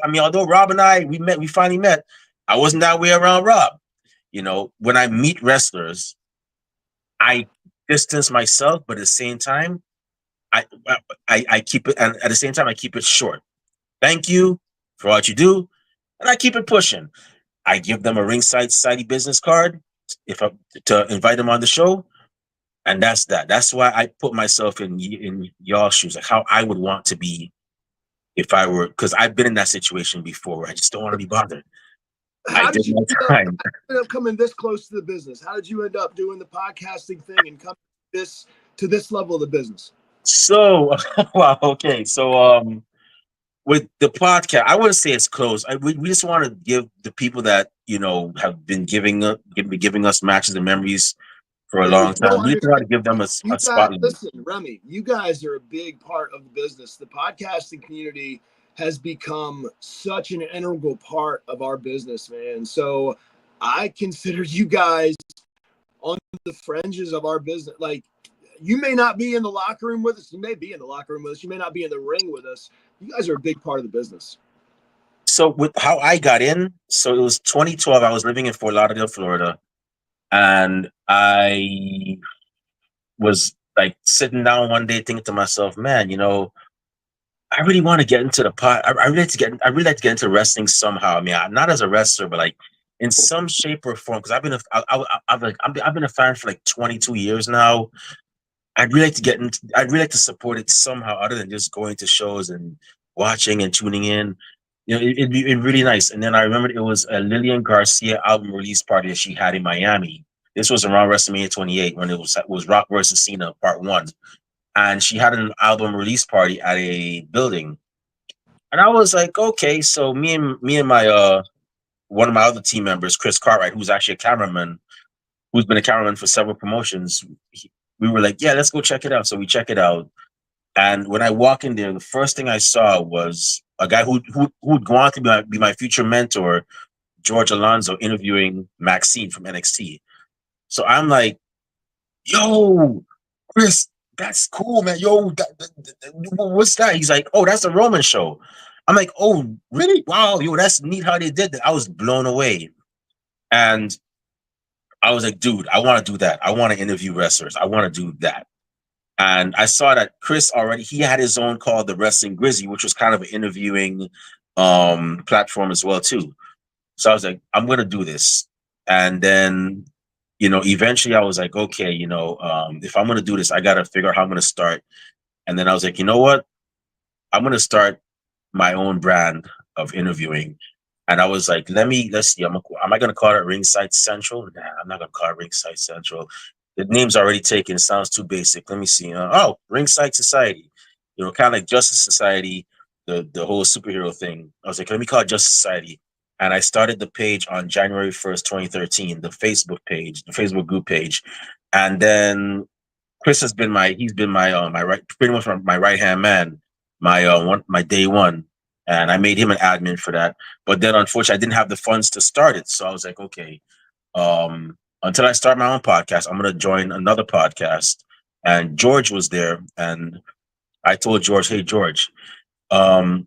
mean, although Rob and we finally met, I wasn't that way around Rob. When I meet wrestlers, I distance myself, but at the same time, I keep it, and at the same time, I keep it short. Thank you for what you do, and I keep it pushing. I give them a ringside society business card if I, to invite them on the show, and that's that. That's why I put myself in y'all shoes, like how I would want to be if I were, because I've been in that situation before where I just don't want to be bothered. I How did did you my end up, time. coming this close to the business? How did you end up doing the podcasting thing and come this to this level of the business? So, wow, okay. So, with the podcast, I wouldn't say it's close. We just want to give the people that have been giving us matches and memories. for a There's long no time. We need to try understanding. to give them You a guys, spotlight. listen, Remy, you guys are a big part of the business. The podcasting community has become such an integral part of our business, man. So I consider you guys on the fringes of our business. Like, you may not be in the locker room with us. You may be in the locker room with us. You may not be in the ring with us. You guys are a big part of the business. So with how I got in, so it was 2012. I was living in Fort Lauderdale, Florida, and I was like sitting down one day thinking to myself, man, I really want to get into the pot. I really like to get into wrestling somehow. I mean, not as a wrestler, but like in some shape or form. Because I've been I've been a fan for like 22 years now. I'd really like to get into. I'd really like to support it somehow, other than just going to shows and watching and tuning in. It'd be really nice. And then I remember it was a Lillian Garcia album release party that she had in Miami. This was around WrestleMania 28 when it was Rock versus Cena Part One, and she had an album release party at a building. And I was like, okay, so me and my one of my other team members, Chris Cartwright, who's actually a cameraman, who's been a cameraman for several promotions, we were like, yeah, let's go check it out. So we check it out. And when I walk in there, the first thing I saw was a guy who'd go on to be my future mentor, George Alonso, interviewing Maxine from NXT. So I'm like, yo, Chris, that's cool, man. Yo, what's that? He's like, oh, that's a Roman show. I'm like, oh, really? Wow, yo, that's neat how they did that. I was blown away. And I was like, dude, I want to do that. I want to interview wrestlers. I want to do that. And I saw that Chris already, he had his own called the Wrestling Grizzly, which was kind of an interviewing platform as well, too. So I was like, I'm gonna do this. And then, eventually I was like, okay, if I'm gonna do this, I gotta figure out how I'm gonna start. And then I was like, you know what? I'm gonna start my own brand of interviewing. And I was like, let's see, am I gonna call it Ringside Central? Nah, I'm not gonna call it Ringside Central. The name's already taken, it sounds too basic. Let me see. Ringside Society. Kind of like Justice Society, the whole superhero thing. I was like, let me call it Justice Society. And I started the page on January 1st, 2013, the Facebook page, the Facebook group page. And then Chris he's been my right, pretty much my right hand man, my day one, and I made him an admin for that. But then unfortunately, I didn't have the funds to start it, so I was like, okay, until I start my own podcast, I'm gonna join another podcast. And George was there, and I told George, hey George, um,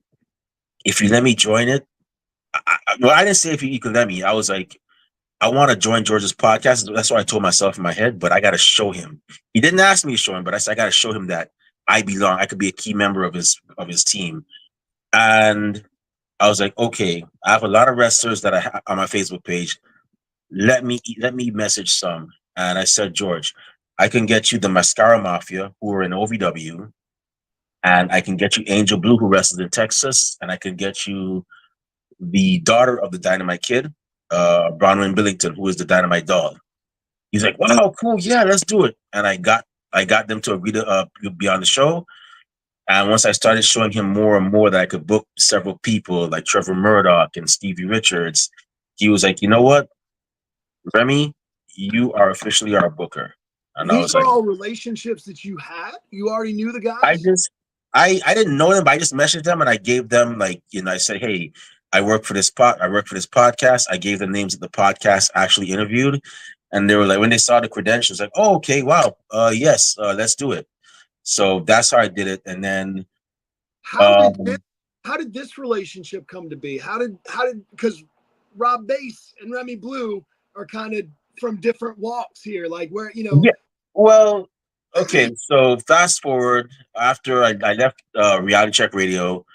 if you let me join it, well, I didn't say if you could let me. I was like, I want to join George's podcast. That's what I told myself in my head, but I got to show him. He didn't ask me to show him, but I said I got to show him that I belong. I could be a key member of his team. And I was like, okay, I have a lot of wrestlers that I have on my Facebook page. Let me message some. And I said, George, I can get you the Mascara Mafia, who are in OVW, and I can get you Angel Blue, who wrestles in Texas, and I can get you the daughter of the Dynamite Kid, Bronwyn Billington, who is the Dynamite doll. He's like, wow, cool, yeah, let's do it. And I got them to agree to be on the show. And once I started showing him more and more that I could book several people like Trevor Murdoch and Stevie Richards, he was like, you know what, Remy, you are officially our booker. And I These was are like, all relationships that you had. You already knew the I guys. just I didn't know them, but I just messaged them and I gave them like, I said, hey, I work for this podcast. I gave them names of the podcast actually interviewed. And they were like, when they saw the credentials, like, oh, okay, wow. Yes, let's do it. So that's how I did it. And then How did this, um how did this relationship come to be? How did because Rob Bass and Remy Blue are kind of from different walks here. Like where yeah. Well, okay, so fast forward after I left Reality Check Radio,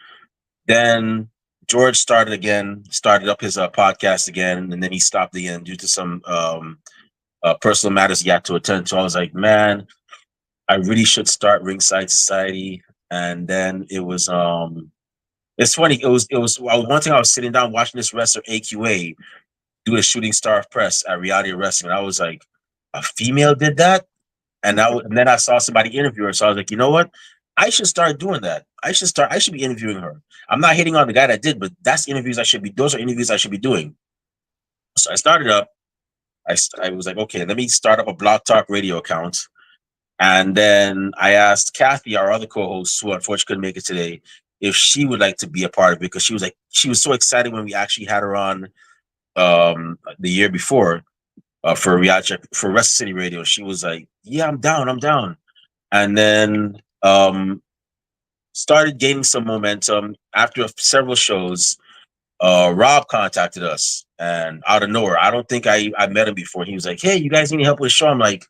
then George started up his podcast again, and then he stopped again due to some personal matters he had to attend to. I was like, man, I really should start Ringside Society. And then it's funny. One thing I was sitting down watching this wrestler AQA do a shooting star of press at Reality Wrestling. And I was like, a female did that? And then I saw somebody interview her. So I was like, you know what? I should start doing that. I should be interviewing her. I'm not hitting on the guy that did, but those are interviews I should be doing. So I started up. I was like, okay, let me start up a Blog Talk Radio account. And then I asked Kathy, our other co-host, who unfortunately couldn't make it today, if she would like to be a part of it, because she was so excited when we actually had her on the year before for for Rest City Radio. She was like, yeah, I'm down. And then started gaining some momentum after several shows. Rob contacted us, and out of nowhere, I don't think I met him before. He was like, hey, you guys need help with the show? I'm like,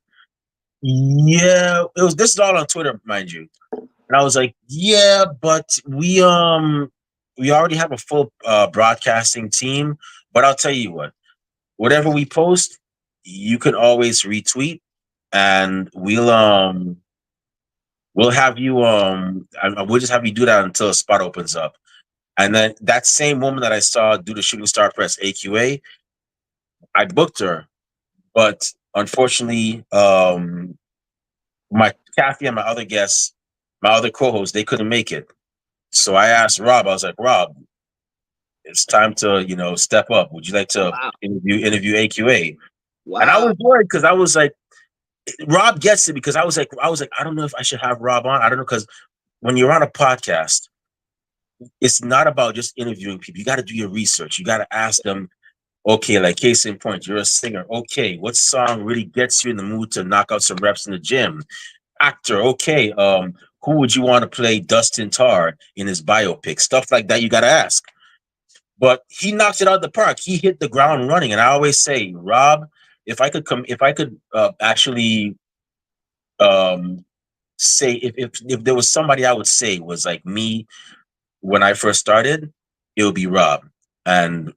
yeah, this is all on Twitter, mind you. And I was like, yeah, but we already have a full broadcasting team. But I'll tell you what, whatever we post, you can always retweet, and we'll have you we'll just have you do that until a spot opens up. And then that same woman that I saw do the Shooting Star Press AQA, I booked her, but unfortunately, my Kathy and my other guests, my other co-hosts, they couldn't make it. So I asked Rob. I was like, Rob, it's time to step up. Would you like to Wow. interview AQA? And I Wow. was worried because I was like, Rob gets it, because I was like, I don't know if I should have Rob on. I don't know, because when you're on a podcast, it's not about just interviewing people. You got to do your research. You got to ask them. Okay, like case in point, you're a singer. Okay, what song really gets you in the mood to knock out some reps in the gym? Actor. Okay, who would you want to play Dustin Tarr in his biopic? Stuff like that. You got to ask. But he knocked it out of the park. He hit the ground running. And I always say, Rob, if I could actually say, if there was somebody I would say was like me when I first started, it would be Rob. And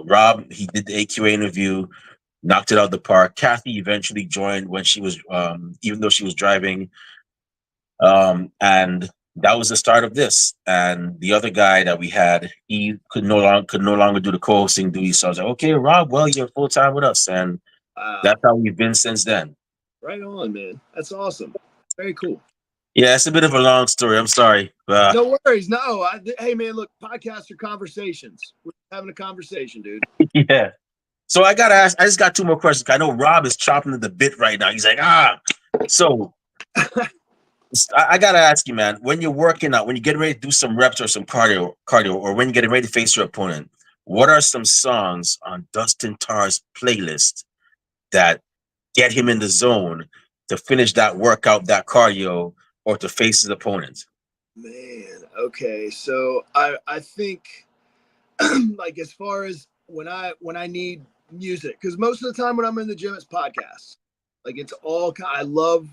Rob, he did the AQA interview, knocked it out of the park. Kathy eventually joined when she was, even though she was driving, and that was the start of this. And the other guy that we had, he could no longer do the co-hosting duty. So I was like, okay, Rob, well, you're full time with us, and Wow. that's how we've been since then. Right on, man. That's awesome. Very cool. Yeah, it's a bit of a long story. I'm sorry. No worries. No. Hey, man, look, podcasts are conversations. We're having a conversation, dude. Yeah. So I gotta ask. I just got two more questions. I know Rob is chopping at the bit right now. He's like, ah. So I gotta ask you, man. When you're working out, when you're getting ready to do some reps or some cardio, or when you're getting ready to face your opponent, what are some songs on Dustin Tarr's playlist that get him in the zone to finish that workout, that cardio, or to face his opponent? Man, okay. So I think like as far as when I need music, because most of the time when I'm in the gym, it's podcasts. Like it's all I love.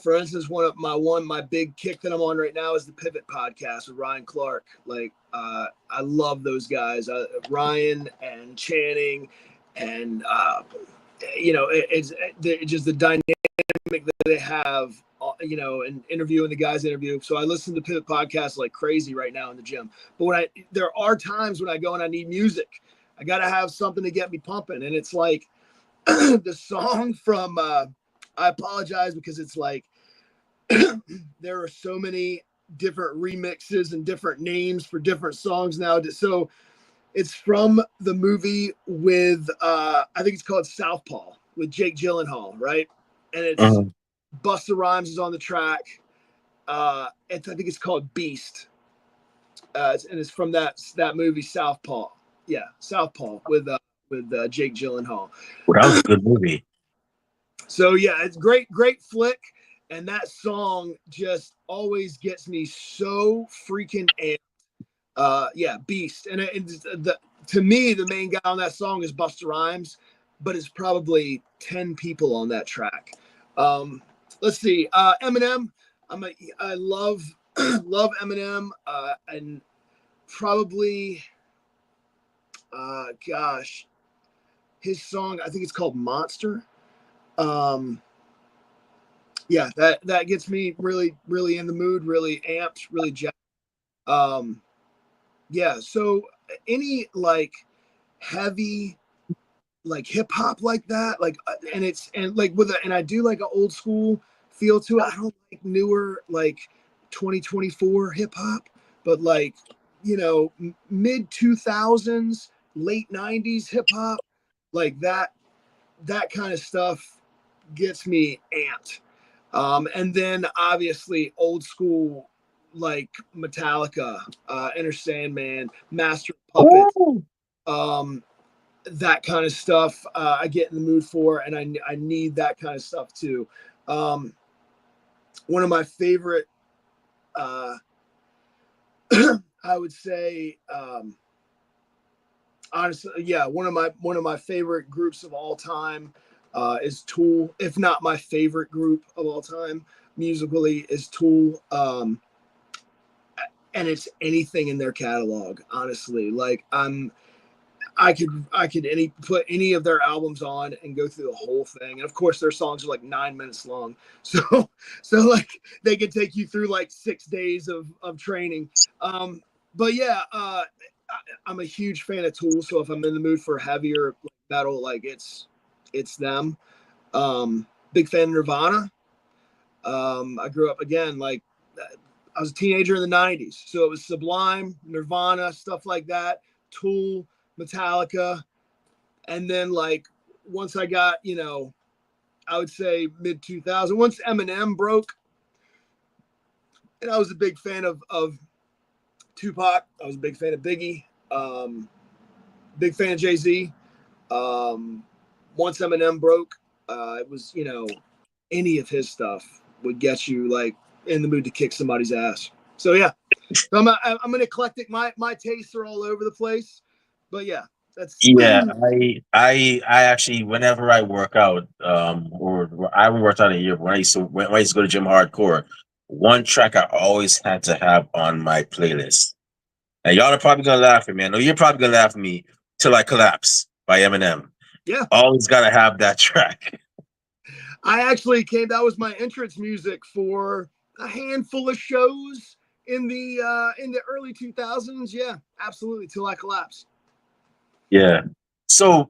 For instance, my big kick that I'm on right now is the Pivot podcast with Ryan Clark. Like I love those guys, Ryan and Channing, and it's just the dynamic that they have. And interviewing the guys interview. So I listen to Pivot podcasts like crazy right now in the gym. But there are times when I go and I need music. I got to have something to get me pumping, and it's like the song from. I apologize because it's like there are so many different remixes and different names for different songs now. So it's from the movie with I think it's called Southpaw with Jake Gyllenhaal, right? And it's Mhm. Busta Rhymes is on the track. I think it's called Beast, and it's from that movie Southpaw. Yeah, Southpaw with Jake Gyllenhaal. Well, that was a good movie. So yeah, it's great flick, and that song just always gets me so freaking amped. Yeah, Beast, to me the main guy on that song is Busta Rhymes, but it's probably 10 people on that track. Let's see, Eminem. I love love Eminem, and probably gosh, his song I think it's called Monster. Um, yeah, that gets me really in the mood, really amped, really jacked. Um, yeah, so any like heavy like hip hop like that, like and like and I do like an old school feel to it. I don't like newer like 2024 hip hop, but like mid 2000s, late 90s hip hop like that. that kind of stuff gets me amped. And then obviously old school like Metallica, Enter Sandman, Master of Puppets, Ooh. um, that kind of stuff. I get in the mood for, and I need that kind of stuff too. Um, one of my favorite, uh, I would say, honestly, yeah, one of my favorite groups of all time is Tool. If not my favorite group of all time musically, is Tool. And it's anything in their catalog, honestly. Like I could any put any of their albums on and go through the whole thing. And of course their songs are like 9 minutes long. So so like they could take you through like 6 days of training. But yeah, I'm a huge fan of Tool. So if I'm in the mood for heavier metal, like it's them. Big fan of Nirvana. I grew up again like I was a teenager in the 90s. So it was Sublime, Nirvana, stuff like that, Tool, Metallica. And then like once I got, I would say mid 2000, once Eminem broke, and I was a big fan of Tupac. I was a big fan of Biggie, big fan of Jay-Z. Um, Once Eminem broke, it was, any of his stuff would get you like in the mood to kick somebody's ass. So yeah, so I'm an eclectic. My tastes are all over the place, but yeah, that's Yeah, I actually whenever I work out, or I haven't worked out in a year, but when I used to go to gym hardcore, one track I always had to have on my playlist. And y'all are probably gonna laugh at me. I know you're probably gonna laugh at me till I collapse by Eminem. yeah. Always gotta have that track. I actually came. That was my entrance music for a handful of shows in the early 2000s. Yeah, absolutely. Till I collapse. Yeah. So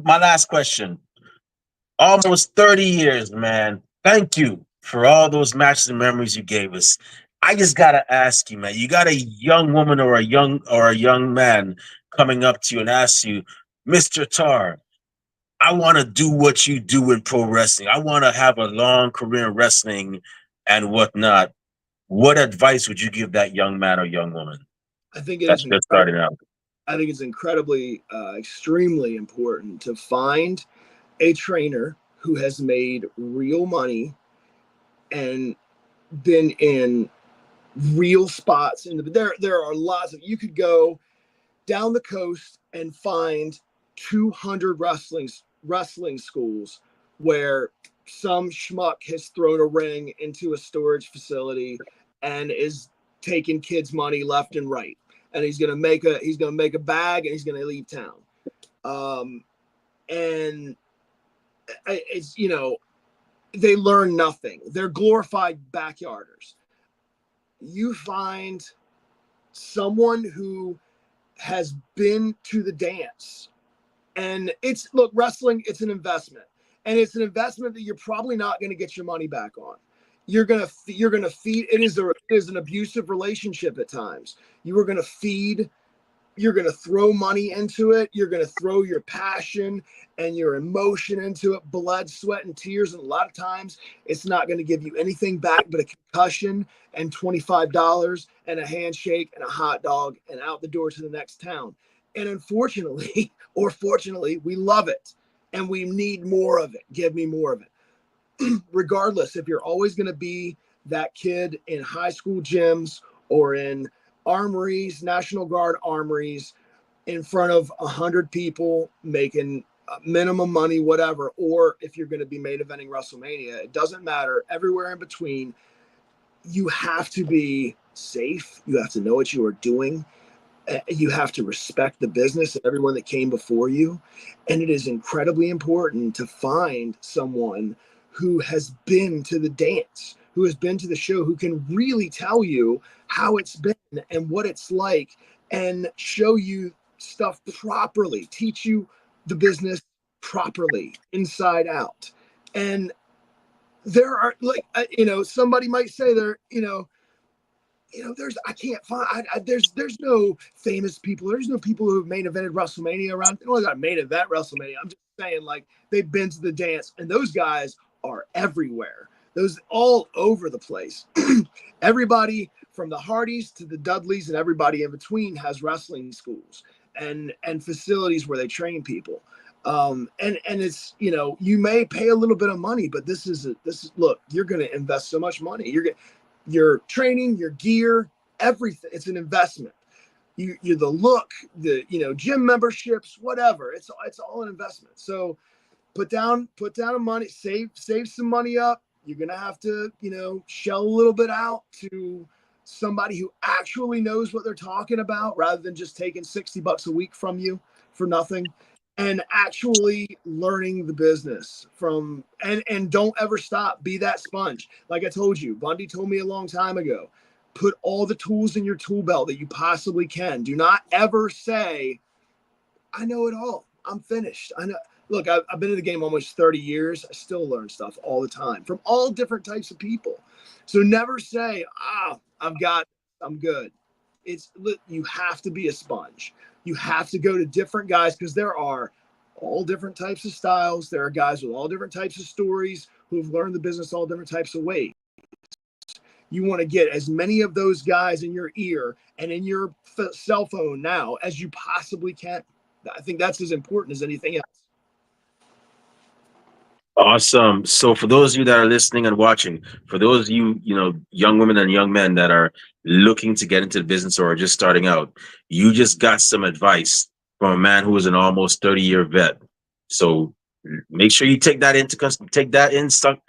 my last question. Almost 30 years, man. Thank you for all those matches and memories you gave us. I just gotta ask you, man. You got a young woman or a young man coming up to you and ask you, Mr. Tarr, I want to do what you do in pro wrestling. I want to have a long career in wrestling and whatnot. What advice would you give that young man or young woman I think it that's is just incredible. starting out? I think it's incredibly, extremely important to find a trainer who has made real money and been in real spots. There are lots of, you could go down the coast and find 200 wrestling schools where some schmuck has thrown a ring into a storage facility and is taking kids' money left and right. And he's gonna make a bag and he's gonna leave town. Um, and it's they learn nothing. They're glorified backyarders. You find someone who has been to the dance. And it's look, wrestling, it's an investment. And it's an investment that you're probably not going to get your money back on. You're gonna feed it is an abusive relationship at times. You are gonna feed, you're gonna throw money into it, you're gonna throw your passion and your emotion into it, blood, sweat, and tears. And a lot of times it's not gonna give you anything back but a concussion and $25 and a handshake and a hot dog and out the door to the next town. And unfortunately, or fortunately, we love it and we need more of it. Give me more of it. Regardless, if you're always going to be that kid in high school gyms or in armories, National Guard armories, in front of 100 people making minimum money, whatever, or if you're going to be main eventing WrestleMania, it doesn't matter. Everywhere in between, you have to be safe. You have to know what you are doing. You have to respect the business and everyone that came before you. And it is incredibly important to find someone who has been to the dance, who has been to the show, who can really tell you how it's been and what it's like and show you stuff properly, teach you the business properly, inside out. And there are like, somebody might say there, there's I can't find there's no famous people. There's no people who have main evented WrestleMania around. They don't got main event WrestleMania. I'm just saying, like, they've been to the dance, and those guys are everywhere. Those all over the place. Everybody from the Hardys to the Dudleys and everybody in between has wrestling schools and facilities where they train people. And it's, you may pay a little bit of money, but this is look, you're going to invest so much money. Your training, your gear, everything. It's an investment. You're the look, the gym memberships, whatever. It's all an investment. So put down a money, save some money up. You're gonna have to shell a little bit out to somebody who actually knows what they're talking about, rather than just taking $60 a week from you for nothing, and actually learning the business from and don't ever stop. Be that sponge. Like I told you, Bundy told me a long time ago, put all the tools in your tool belt that you possibly can. Do not ever say, I know it all, I'm finished. I know. Look, I've been in the game almost 30 years. I still learn stuff all the time from all different types of people. So never say, I'm good. You have to be a sponge. You have to go to different guys, because there are all different types of styles. There are guys with all different types of stories who have learned the business all different types of ways. You want to get as many of those guys in your ear and in your cell phone now as you possibly can. I think that's as important as anything else. Awesome. So for those of you that are listening and watching, for those of you, young women and young men that are looking to get into the business or are just starting out, you just got some advice from a man who is an almost 30-year vet. So make sure you take that take that in stuff,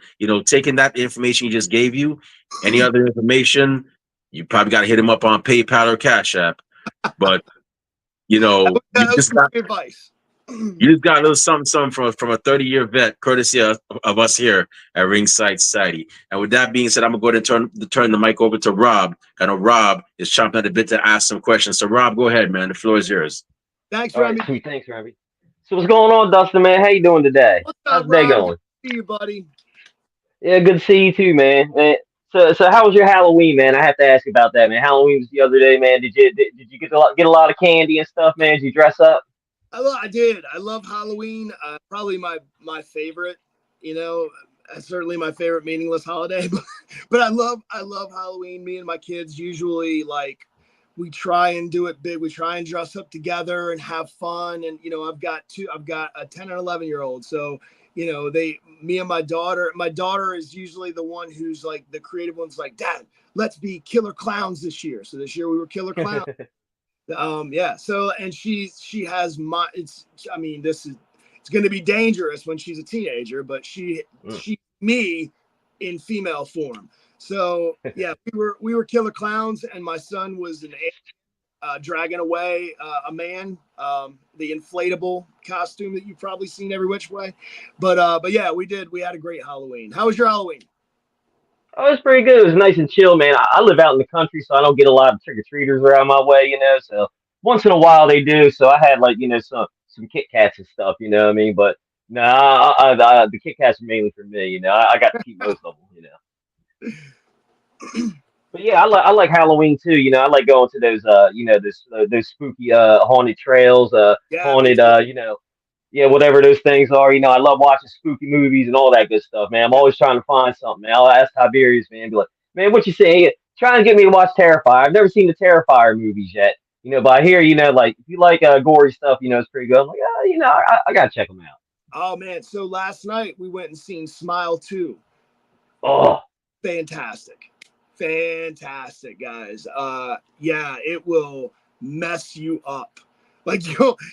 taking that information he just gave you, any other information, you probably got to hit him up on PayPal or Cash App. But you That was just got my advice. you just got a little something from a 30-year vet, courtesy of us here at Ringside Society. And with that being said, I'm gonna go ahead and turn the mic over to Rob. I know Rob is chomping at the bit to ask some questions. So Rob, go ahead, man. The floor is yours. Thanks, All right, Remy. sweet. Thanks, Ravi. So what's going on, Dustin, man? How you doing today? What's How's up, the day Rob? Good going? to see you, buddy. Yeah, good to see you too, man. So how was your Halloween, man? I have to ask about that, man. Halloween was the other day, man. Did you get a lot of candy and stuff, man? Did you dress up? I did. I love Halloween. Probably my favorite. Certainly my favorite meaningless holiday. But I love Halloween. Me and my kids usually, like, we try and do it big. We try and dress up together and have fun. And I've got a 10 and 11-year-old. So me and my daughter. My daughter is usually the one who's like the creative one's like, Dad, let's be killer clowns this year. So this year we were killer clowns. Yeah. So, and she has this is, it's going to be dangerous when she's a teenager, but Mm. she me in female form. So yeah, we were killer clowns, and my son was dragging away a man, the inflatable costume that you've probably seen every which way. But yeah, we had a great Halloween. How was your Halloween? Oh, it was pretty good. It was nice and chill, man. I live out in the country, so I don't get a lot of trick or treaters around my way, So once in a while they do. So I had, like, some Kit Kats and stuff, you know what I mean? But no, the Kit Kats are mainly for me, I got to keep most of them. But yeah, I like Halloween too. I like going to those those spooky haunted trails, Yeah, me haunted too. yeah, whatever those things are. I love watching spooky movies and all that good stuff, man. I'm Yeah. always trying to find something, man. I'll ask Tiberius, man, be like, man, what you say? Try and get me to watch Terrifier. I've never seen the Terrifier movies yet. But I hear, like, if you like gory stuff, it's pretty good. I'm like, I gotta check them out. Oh man, so last night we went and seen Smile 2. Oh, Fantastic. Fantastic, guys. Yeah, it will mess you up. Like,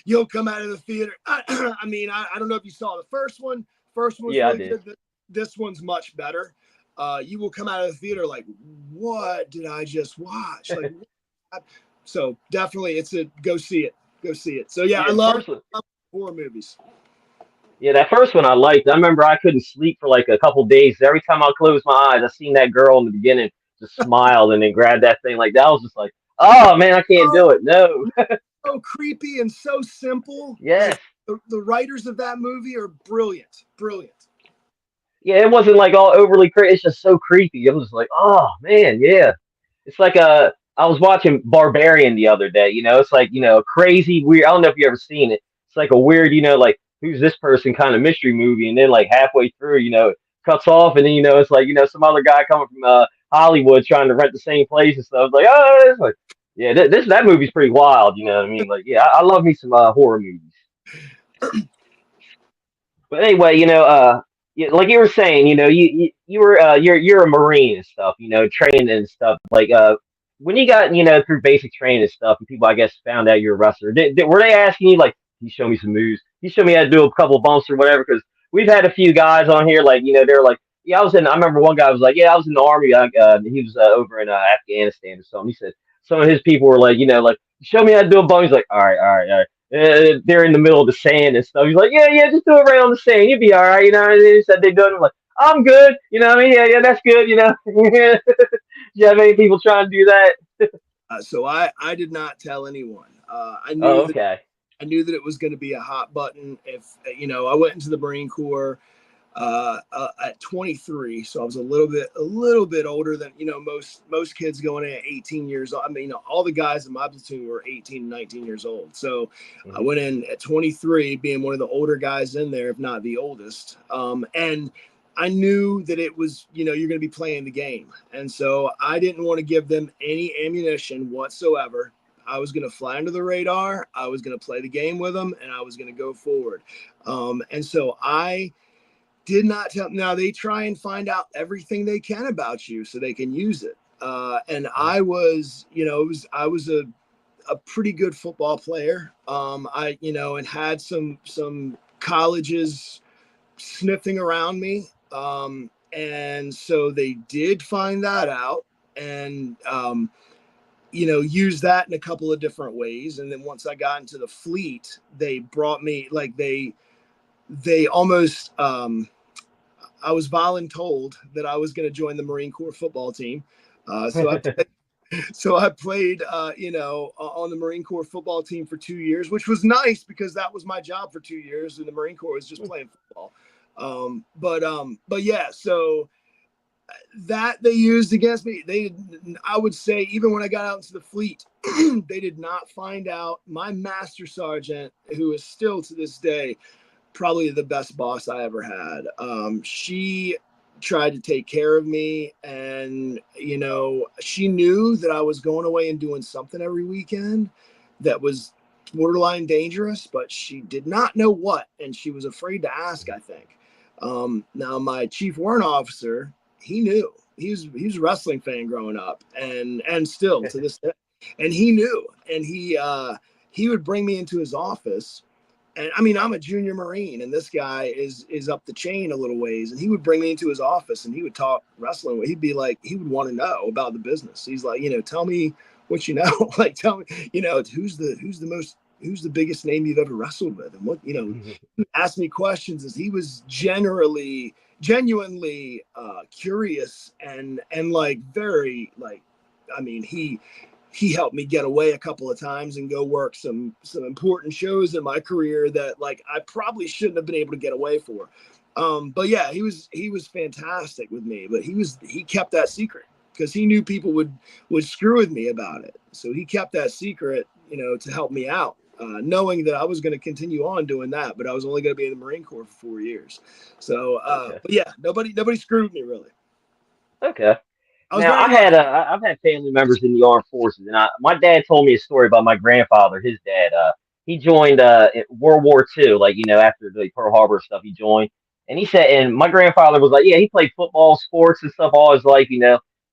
you'll come out of the theater. I don't know if you saw the first one. First one was yeah, I really did. good. This one's much better. You will come out of the theater like, what did I just watch? Like, what? So definitely, it's a go see it. Go see it. So yeah, Yeah, the first one. love horror movies. Yeah, that first one I liked. I remember I couldn't sleep for like a couple days. Every time I closed my eyes, I seen that girl in the beginning just smile and then grab that thing like that. I was just like, oh man, I can't Oh, do it. No. so creepy and so simple. Like, Yes. the writers of that movie are brilliant. Brilliant. Yeah, it wasn't like all overly crazy. It's just so creepy. I was just like, oh man, yeah. it's like I was watching Barbarian the other day. It's like crazy weird. I don't know if you ever seen it. It's like a weird, like who's this person kind of mystery movie, and then like halfway through, it cuts off, and then it's like some other guy coming from Hollywood trying to rent the same place and stuff. It's like it's like yeah, that movie's pretty wild. You know what I mean? Like yeah, I love me some horror movies. But anyway, like you were saying, you were you're a Marine and stuff, training and stuff. Like when you got through basic training and stuff, and people I guess found out you're a wrestler, were they asking you like, "Can you show me some moves? Can you show me how to do a couple bumps or whatever?" Because we've had a few guys on here, like they're like, "Yeah, I was in." I remember one guy was like, "Yeah, I was in the army. He was over in Afghanistan or something." He said some of his people were like, like, "Show me how to do a bump." He's like, "All right, all right, all right." They're in the middle of the sand and stuff. He's like, yeah, yeah, just do it right on the sand. You'll be all right. And they said they done it. I'm like, I'm good. You know what I mean? Yeah, yeah, that's good. You have any people trying to do that? So I did not tell anyone. Oh, okay. I knew that it was going to be a hot button. If I went into the Marine Corps at 23, so I was a little bit older than most kids going in at 18 years old. I mean, all the guys in my platoon were 18, 19 years old. So I went in at 23, being one of the older guys in there, if not the oldest. And I knew that it was, you're going to be playing the game, and so I didn't want to give them any ammunition whatsoever. I was going to fly under the radar. I was going to play the game with them, and I was going to go forward. And so I did not tell. Now they try and find out everything they can about you so they can use it. And I was, I was a pretty good football player. And had some colleges sniffing around me. And so they did find that out and, use that in a couple of different ways. And then once I got into the fleet, they brought me like they almost, I was voluntold that I was going to join the Marine Corps football team. So I played, on the Marine Corps football team for 2 years, which was nice because that was my job for 2 years. And the Marine Corps was just playing football. But yeah, so that they used against me. I would say, even when I got out into the fleet, they did not find out. My master sergeant, who is still to this day probably the best boss I ever had. She tried to take care of me, and she knew that I was going away and doing something every weekend that was borderline dangerous, but she did not know what, and she was afraid to ask, I think. Now my chief warrant officer, he knew. He was a wrestling fan growing up, and still to this day, and he knew, and he would bring me into his office. And I mean, I'm a junior Marine, and this guy is up the chain a little ways. And he would bring me into his office, and he would talk wrestling. He'd be like, he would want to know about the business. He's like, tell me what you know. Like, tell me, who's the biggest name you've ever wrestled with, and what ask me questions. As he was genuinely curious and like very like, I mean, he helped me get away a couple of times and go work some important shows in my career that like I probably shouldn't have been able to get away for. But yeah, he was fantastic with me, but he kept that secret because he knew people would screw with me about it. So he kept that secret, to help me out, knowing that I was going to continue on doing that, but I was only going to be in the Marine Corps for 4 years. So, Okay. but yeah, nobody screwed me really. Okay. I was Now very lucky. I've had family members in the armed forces, and my dad told me a story about my grandfather. His dad, he joined in World War II, like after the Pearl Harbor stuff, he joined, and he said, and my grandfather was like, yeah, he played football, sports, and stuff all his life. He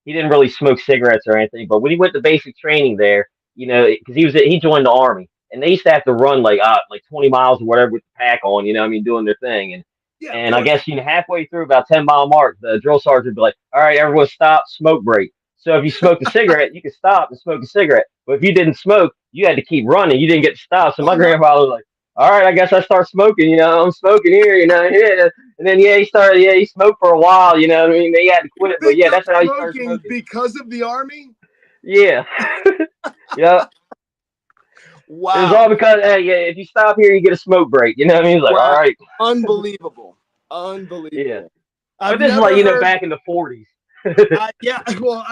didn't really smoke cigarettes or anything, but when he went to basic training there, because he joined the army, and they used to have to run like 20 miles or whatever with the pack on, I mean, doing their thing, and. Yeah, of And I course. guess halfway through about 10 mile mark, the drill sergeant would be like, "All right, everyone, stop, smoke break." So if you smoked a cigarette, you could stop and smoke a cigarette. But if you didn't smoke, you had to keep running. You didn't get to stop. So my Oh no. grandfather was like, "All right, I guess I start smoking. I'm smoking here. Yeah." And then he started. Yeah, he smoked for a while. I mean, he had to You quit, but picked yeah, up that's how he started smoking smoking. because of the army? Yeah, yeah. It was all Wow. because hey, yeah, if you stop here, you get a smoke break. You know what I mean? He's like, all Wow. right, Unbelievable. yeah. Unbelievable. But I've this is like never heard back in the 40s. Yeah, well,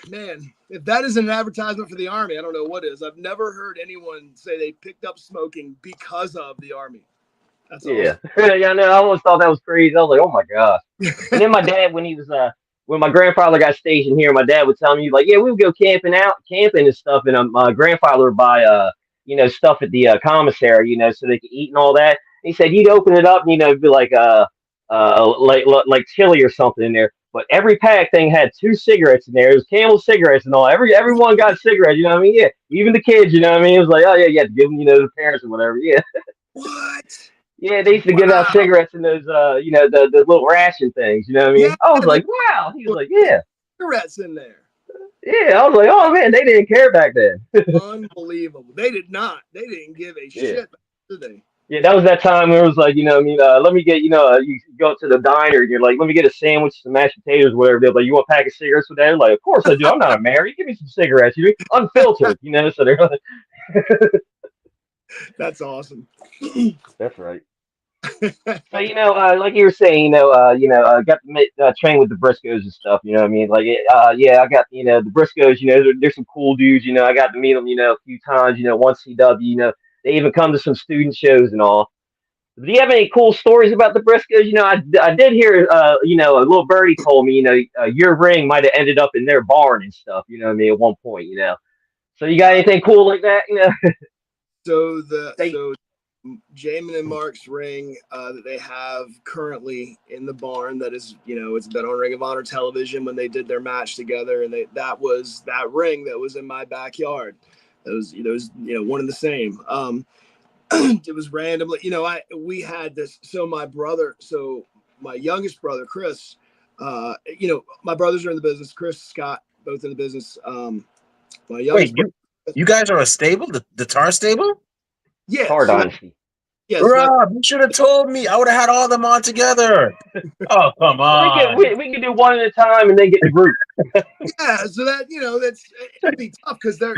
man, if that isn't an advertisement for the Army, I don't know what is. I've never heard anyone say they picked up smoking because of the Army. That's Yeah, awesome. yeah, no, I always thought that was crazy. I was like, oh my gosh. And then my dad, when he was when my grandfather got stationed here, my dad would tell me like, yeah, we would go camping and stuff, and my grandfather would buy stuff at the commissary, so they could eat and all that. And he said he'd open it up, and it'd be like like chili or something in there. But every pack thing had two cigarettes in there. It was Camel cigarettes and all. Everyone got cigarettes. You know what I mean? Yeah, even the kids. You know what I mean? It was like, oh yeah, you had to give them, the parents or whatever. Yeah. What? Yeah, they used to give out Wow. cigarettes in those, the little ration things. You know what I Yeah, mean? I was they like, wow. He was put like, yeah, cigarettes in there. yeah. I was like, oh man, they didn't care back then. Unbelievable. They did not. They didn't give a Yeah, shit, did they? yeah. That was that time where it was like, let me get, you go to the diner and you're like, let me get a sandwich, some mashed potatoes, whatever. They're like, you want a pack of cigarettes with that? They're like, of course I do. I'm not a married. Give me some cigarettes. You unfiltered, So they're like, That's awesome. that's right. So like you were saying, got to train with the Briscoes and stuff. You know what I mean? Like, yeah, I got the Briscoes. They're some cool dudes. I got to meet them. A few times. Once CW. They even come to some student shows and all. Do you have any cool stories about the Briscoes? I did hear. A little birdie told me. Your ring might have ended up in their barn and stuff. You know what I mean? At one point. So you got uh, anything cool like that? They so Jamin and Mark's ring that they have currently in the barn that is, it's been on Ring of Honor television when they did their match together, and that was that ring that was in my backyard. Those one and the same. It was randomly, we had this. So my youngest brother Chris, my brothers are in the business. Chris, Scott, both in the business. My Wait, youngest brother, you guys are a stable, the Tar stable? yeah. Tar So that Dynasty. yeah, so that Rob, you should have told me. I would have had all of them on together. Oh, come Well, we can on. we can do one at a time and then get the group. Yeah, so that that's it'd be tough because they're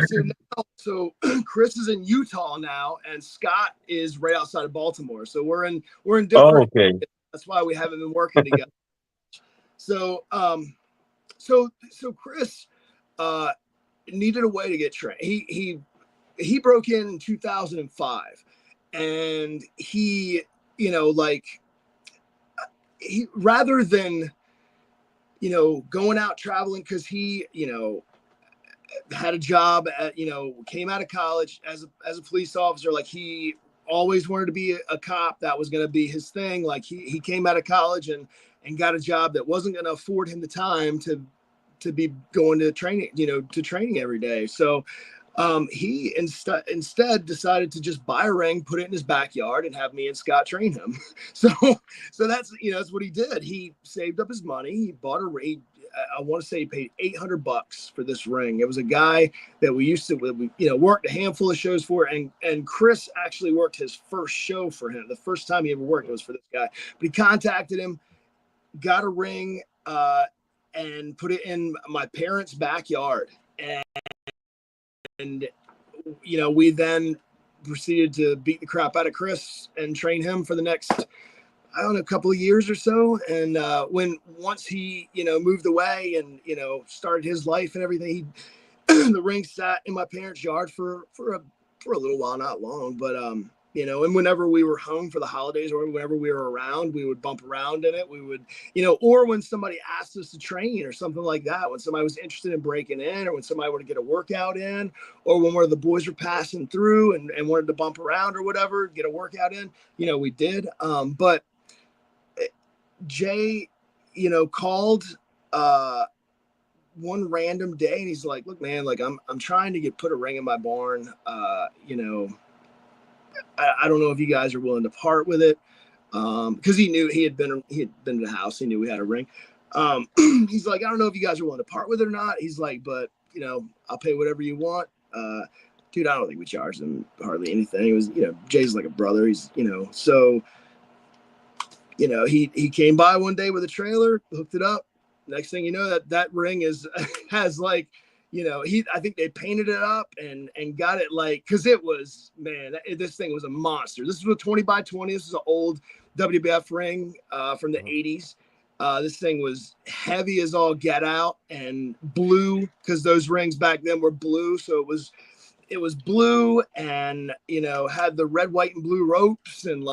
so Chris is in Utah now, and Scott is right outside of Baltimore. So we're in Oh, different. okay. That's why we haven't been working together. So so Chris needed a way to get trained. He broke in 2005, and he like he rather than going out traveling because he had a job at came out of college as a police officer. Like, he always wanted to be a cop. That was going to be his thing. Like, he came out of college and got a job that wasn't going to afford him the time to be going to training to training every day. So he instead decided to just buy a ring, put it in his backyard, and have me and Scott train him. So that's what he did. He saved up his money. He bought a ring. I want to say he paid $800 for this ring. It was a guy that we used to worked a handful of shows for, and Chris actually worked his first show for him. The first time he ever worked was for this guy. But he contacted him, got a ring, and put it in my parents' backyard. And we then proceeded to beat the crap out of Chris and train him for the next, I don't know, a couple of years or so. And once he moved away and started his life and everything, the ring sat in my parents' yard for a little while, not long, but and whenever we were home for the holidays or whenever we were around, we would bump around in it. We would, or when somebody asked us to train or something like that, when somebody was interested in breaking in, or when somebody wanted to get a workout in, or when one of the boys were passing through and wanted to bump around or whatever, get a workout in, we did. But Jay, called one random day, and he's like, "Look, man, like I'm trying to put a ring in my barn. I don't know if you guys are willing to part with it." Because he knew he had been to the house. He knew we had a ring. He's like, "I don't know if you guys are willing to part with it or not." He's like, "But I'll pay whatever you want." Dude, I don't think we charged him hardly anything. It was, Jay's like a brother. He's, so he came by one day with a trailer, hooked it up. Next thing you know, that ring has like, I think they painted it up and got it like, because it was, man, this thing was a monster. This was a 20 by 20. This is an old WBF ring from the 80s. This thing was heavy as all get out and blue, because those rings back then were blue. So it was blue, and had the red, white, and blue ropes, and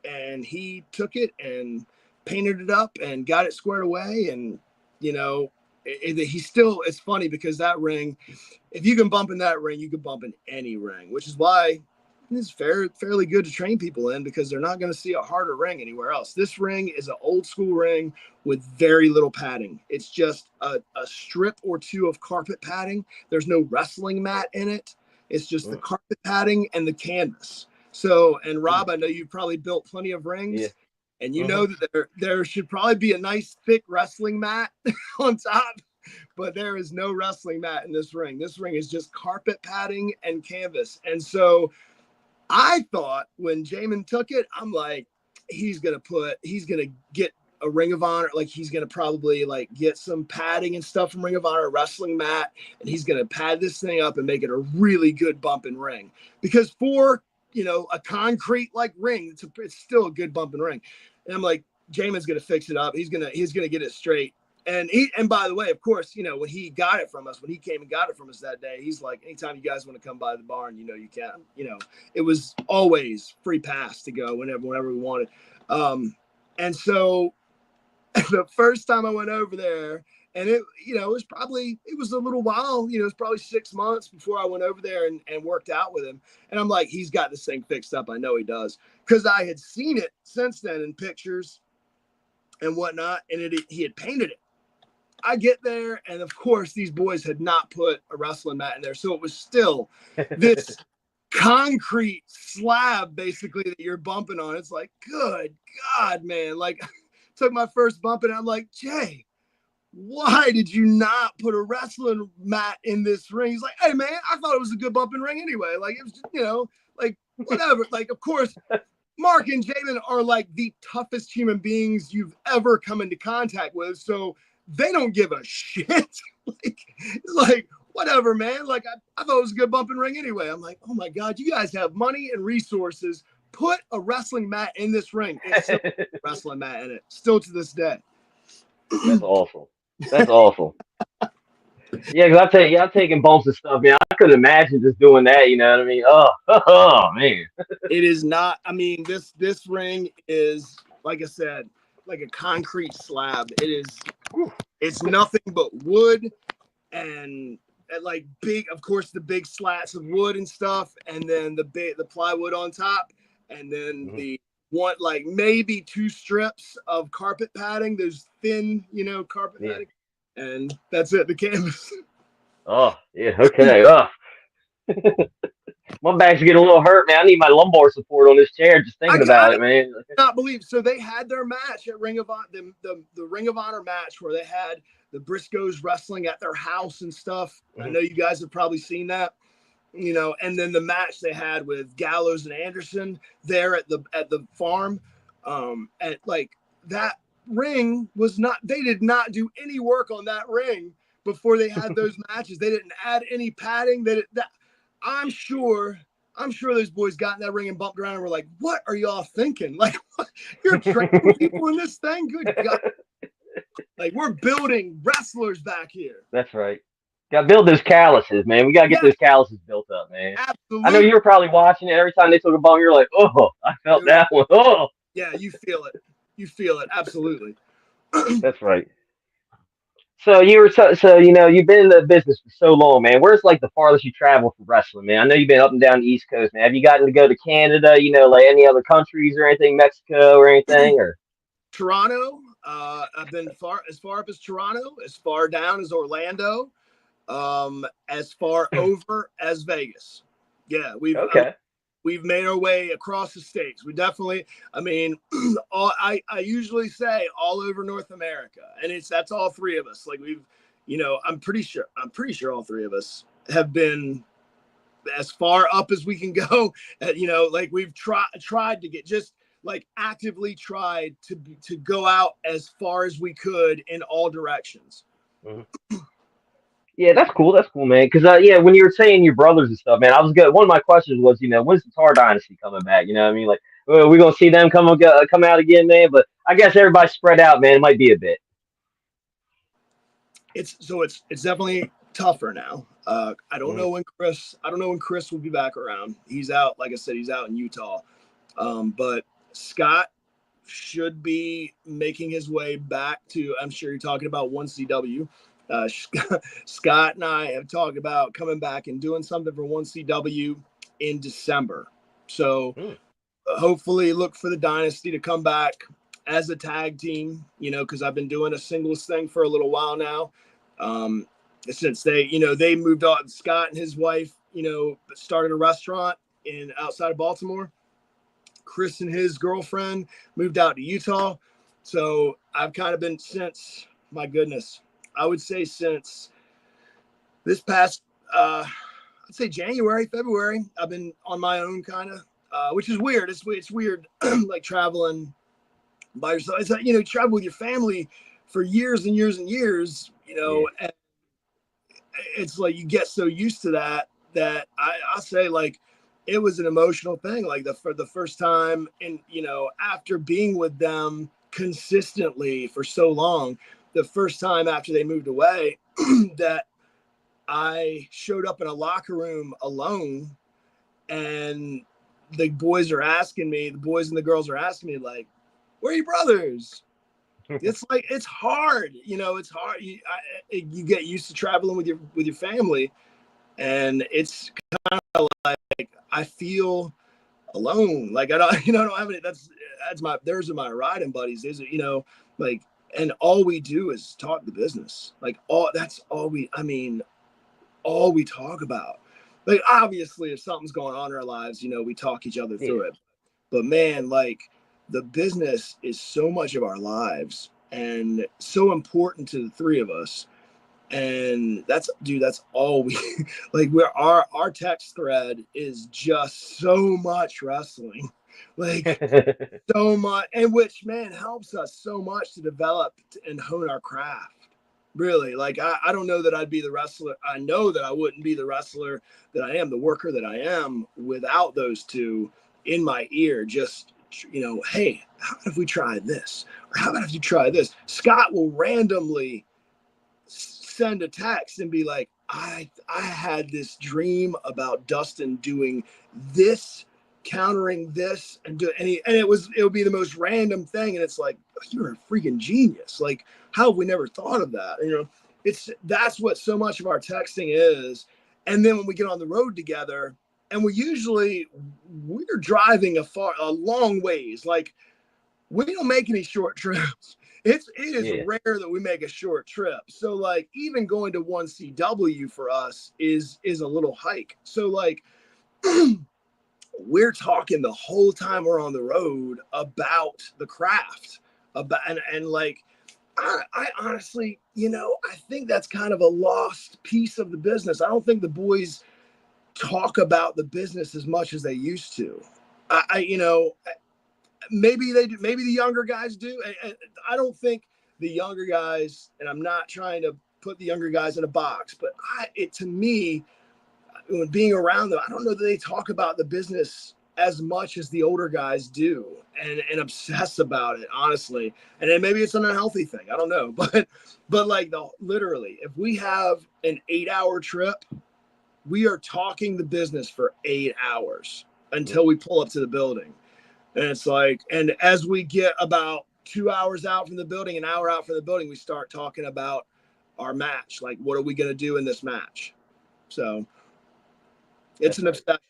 and he took it and painted it up and got it squared away. And he still, it's funny because that ring, if you can bump in that ring, you can bump in any ring, which is why it's fairly good to train people in, because they're not going to see a harder ring anywhere else. This ring is an old school ring with very little padding. It's just a strip or two of carpet padding. There's no wrestling mat in it. It's just the carpet padding and the canvas. So, and Rob, I know you've probably built plenty of rings, and know that there should probably be a nice thick wrestling mat on top. But there is no wrestling mat in this ring. This ring is just carpet padding and canvas. And so I thought when Jamin took it, I'm like, he's going to get a Ring of Honor. Like, he's going to probably get some padding and stuff from Ring of Honor, wrestling mat, and he's going to pad this thing up and make it a really good bumping ring. Because for, a concrete ring, it's still a good bumping ring. And I'm like, Jamin's going to fix it up. He's going to get it straight. And by the way, of course, when he got it from us, when he came and got it from us that day, he's like, anytime you guys want to come by the barn, you can. It was always free pass to go whenever we wanted. And so the first time I went over there, and it was a little while, it was probably 6 months before I went over there and worked out with him. And I'm like, he's got this thing fixed up. I know he does, because I had seen it since then in pictures and whatnot, and he had painted it. I get there, and of course, these boys had not put a wrestling mat in there. So it was still this concrete slab, basically, that you're bumping on. It's like, good God, man. Took my first bump, and I'm like, Jay, why did you not put a wrestling mat in this ring? He's like, hey, man, I thought it was a good bumping ring anyway. It was just, whatever. Of course, Mark and Jamin are the toughest human beings you've ever come into contact with. So they don't give a shit. It's whatever, man. I thought it was a good bumping ring anyway. I'm like, oh my God, you guys have money and resources. Put a wrestling mat in this ring. It's still a wrestling mat in it, still to this day. That's awful. That's awful. Yeah, because I'm taking bumps and stuff, man. I could imagine just doing that. You know what I mean? Oh man. It is not. I mean, this ring is, like I said, like a concrete slab. It's nothing but wood and big, of course, the big slats of wood and stuff, and then the plywood on top, and then the one maybe 2 strips of carpet padding. Those thin, carpet padding, and that's it. The canvas. Oh yeah. Okay. Oh. My back's getting a little hurt, man. I need my lumbar support on this chair just thinking about it, man. Not believe. So they had their match at Ring of Honor, the Ring of Honor match where they had the Briscoes wrestling at their house and stuff. I know you guys have probably seen that, and then the match they had with Gallows and Anderson there at the farm. And that ring was not, they did not do any work on that ring before they had those matches. They didn't add any padding. I'm sure those boys got in that ring and bumped around and were like, what are y'all thinking? What? You're training people in this thing? Good God. We're building wrestlers back here. That's right. Got to build those calluses, man. We got to get those calluses built up, man. Absolutely. I know you were probably watching it. Every time they took a bump, you're like, oh, I felt that one. Oh. Yeah, you feel it. You feel it. Absolutely. That's right. So you've been in the business for so long, man. Where's the farthest you travel for wrestling, man? I know you've been up and down the East Coast, man. Have you gotten to go to Canada, any other countries or anything, Mexico or anything, or Toronto? I've been as far up as Toronto, as far down as Orlando, as far over as Vegas. Yeah, we've made our way across the states. We definitely, I mean, I usually say all over North America, and that's all 3 of us. I'm pretty sure all 3 of us have been as far up as we can go. We've tried to get actively tried to go out as far as we could in all directions. Yeah, that's cool. That's cool, man. Because yeah, when you were saying your brothers and stuff, man, I was good. One of my questions was, when's the Tar Dynasty coming back? You know what I mean? Like, we gonna see them come out again, man. But I guess everybody's spread out, man. It might be a bit. It's definitely tougher now. I don't Mhm. know when Chris will be back around. He's out, like I said, he's out in Utah. But Scott should be making his way back to. I'm sure you're talking about 1CW. Uh, Scott and I have talked about coming back and doing something for 1CW in December. So Mm. hopefully, look for the Dynasty to come back as a tag team. Because I've been doing a singles thing for a little while now. Um, since they moved on. Scott and his wife, started a restaurant in outside of Baltimore. Chris and his girlfriend moved out to Utah. So I've kind of been since, my goodness, I would say since this past, I'd say January, February, I've been on my own kind of, which is weird. It's weird, like traveling by yourself. It's like, you travel with your family for years and years and years, Yeah. and it's like you get so used to that I'll say like it was an emotional thing. Like for the first time, and after being with them consistently for so long, the first time after they moved away, that I showed up in a locker room alone, and the boys and the girls are asking me like, "Where are your brothers?" It's like it's hard, It's hard. You get used to traveling with your family, and it's like I feel alone. Like I don't, I don't have any. That's my. Those are my riding buddies. Is like, and all we do is talk the business. Like all that's all we. I mean, all we talk about. Like obviously, if something's going on in our lives, we talk each other Yeah. through it. But man, like the business is so much of our lives and so important to the three of us. And that's all we like. Where our text thread is just so much wrestling, like so much, and which man helps us so much to develop and hone our craft. Really, like I don't know that I'd be the wrestler. I know that I wouldn't be the wrestler that I am, the worker that I am, without those two in my ear. Just hey, how about if we try this, or how about if you try this? Scott will randomly send a text and be like, I had this dream about Dustin doing this, countering this, and it would be the most random thing, and it's like, you're a freaking genius. Like, how have we never thought of that? That's what so much of our texting is. And then when we get on the road together, and we're driving a long ways, like we don't make any short trips. It is Yeah. rare that we make a short trip. So like even going to 1CW for us is a little hike. So like we're talking the whole time we're on the road about the craft, about and like I honestly, I think that's kind of a lost piece of the business. I don't think the boys talk about the business as much as they used to. Maybe they do, maybe the younger guys do. I don't think the younger guys, and I'm not trying to put the younger guys in a box, but to me, when being around them, I don't know that they talk about the business as much as the older guys do, and obsess about it, honestly. And then maybe it's an unhealthy thing. I don't know, but like literally, if we have an 8-hour trip, we are talking the business for 8 hours until we pull up to the building. And it's like, and as we get about 2 hours out from the building, an hour out from the building, we start talking about our match. Like, what are we going to do in this match? So it's That's an right. obsession.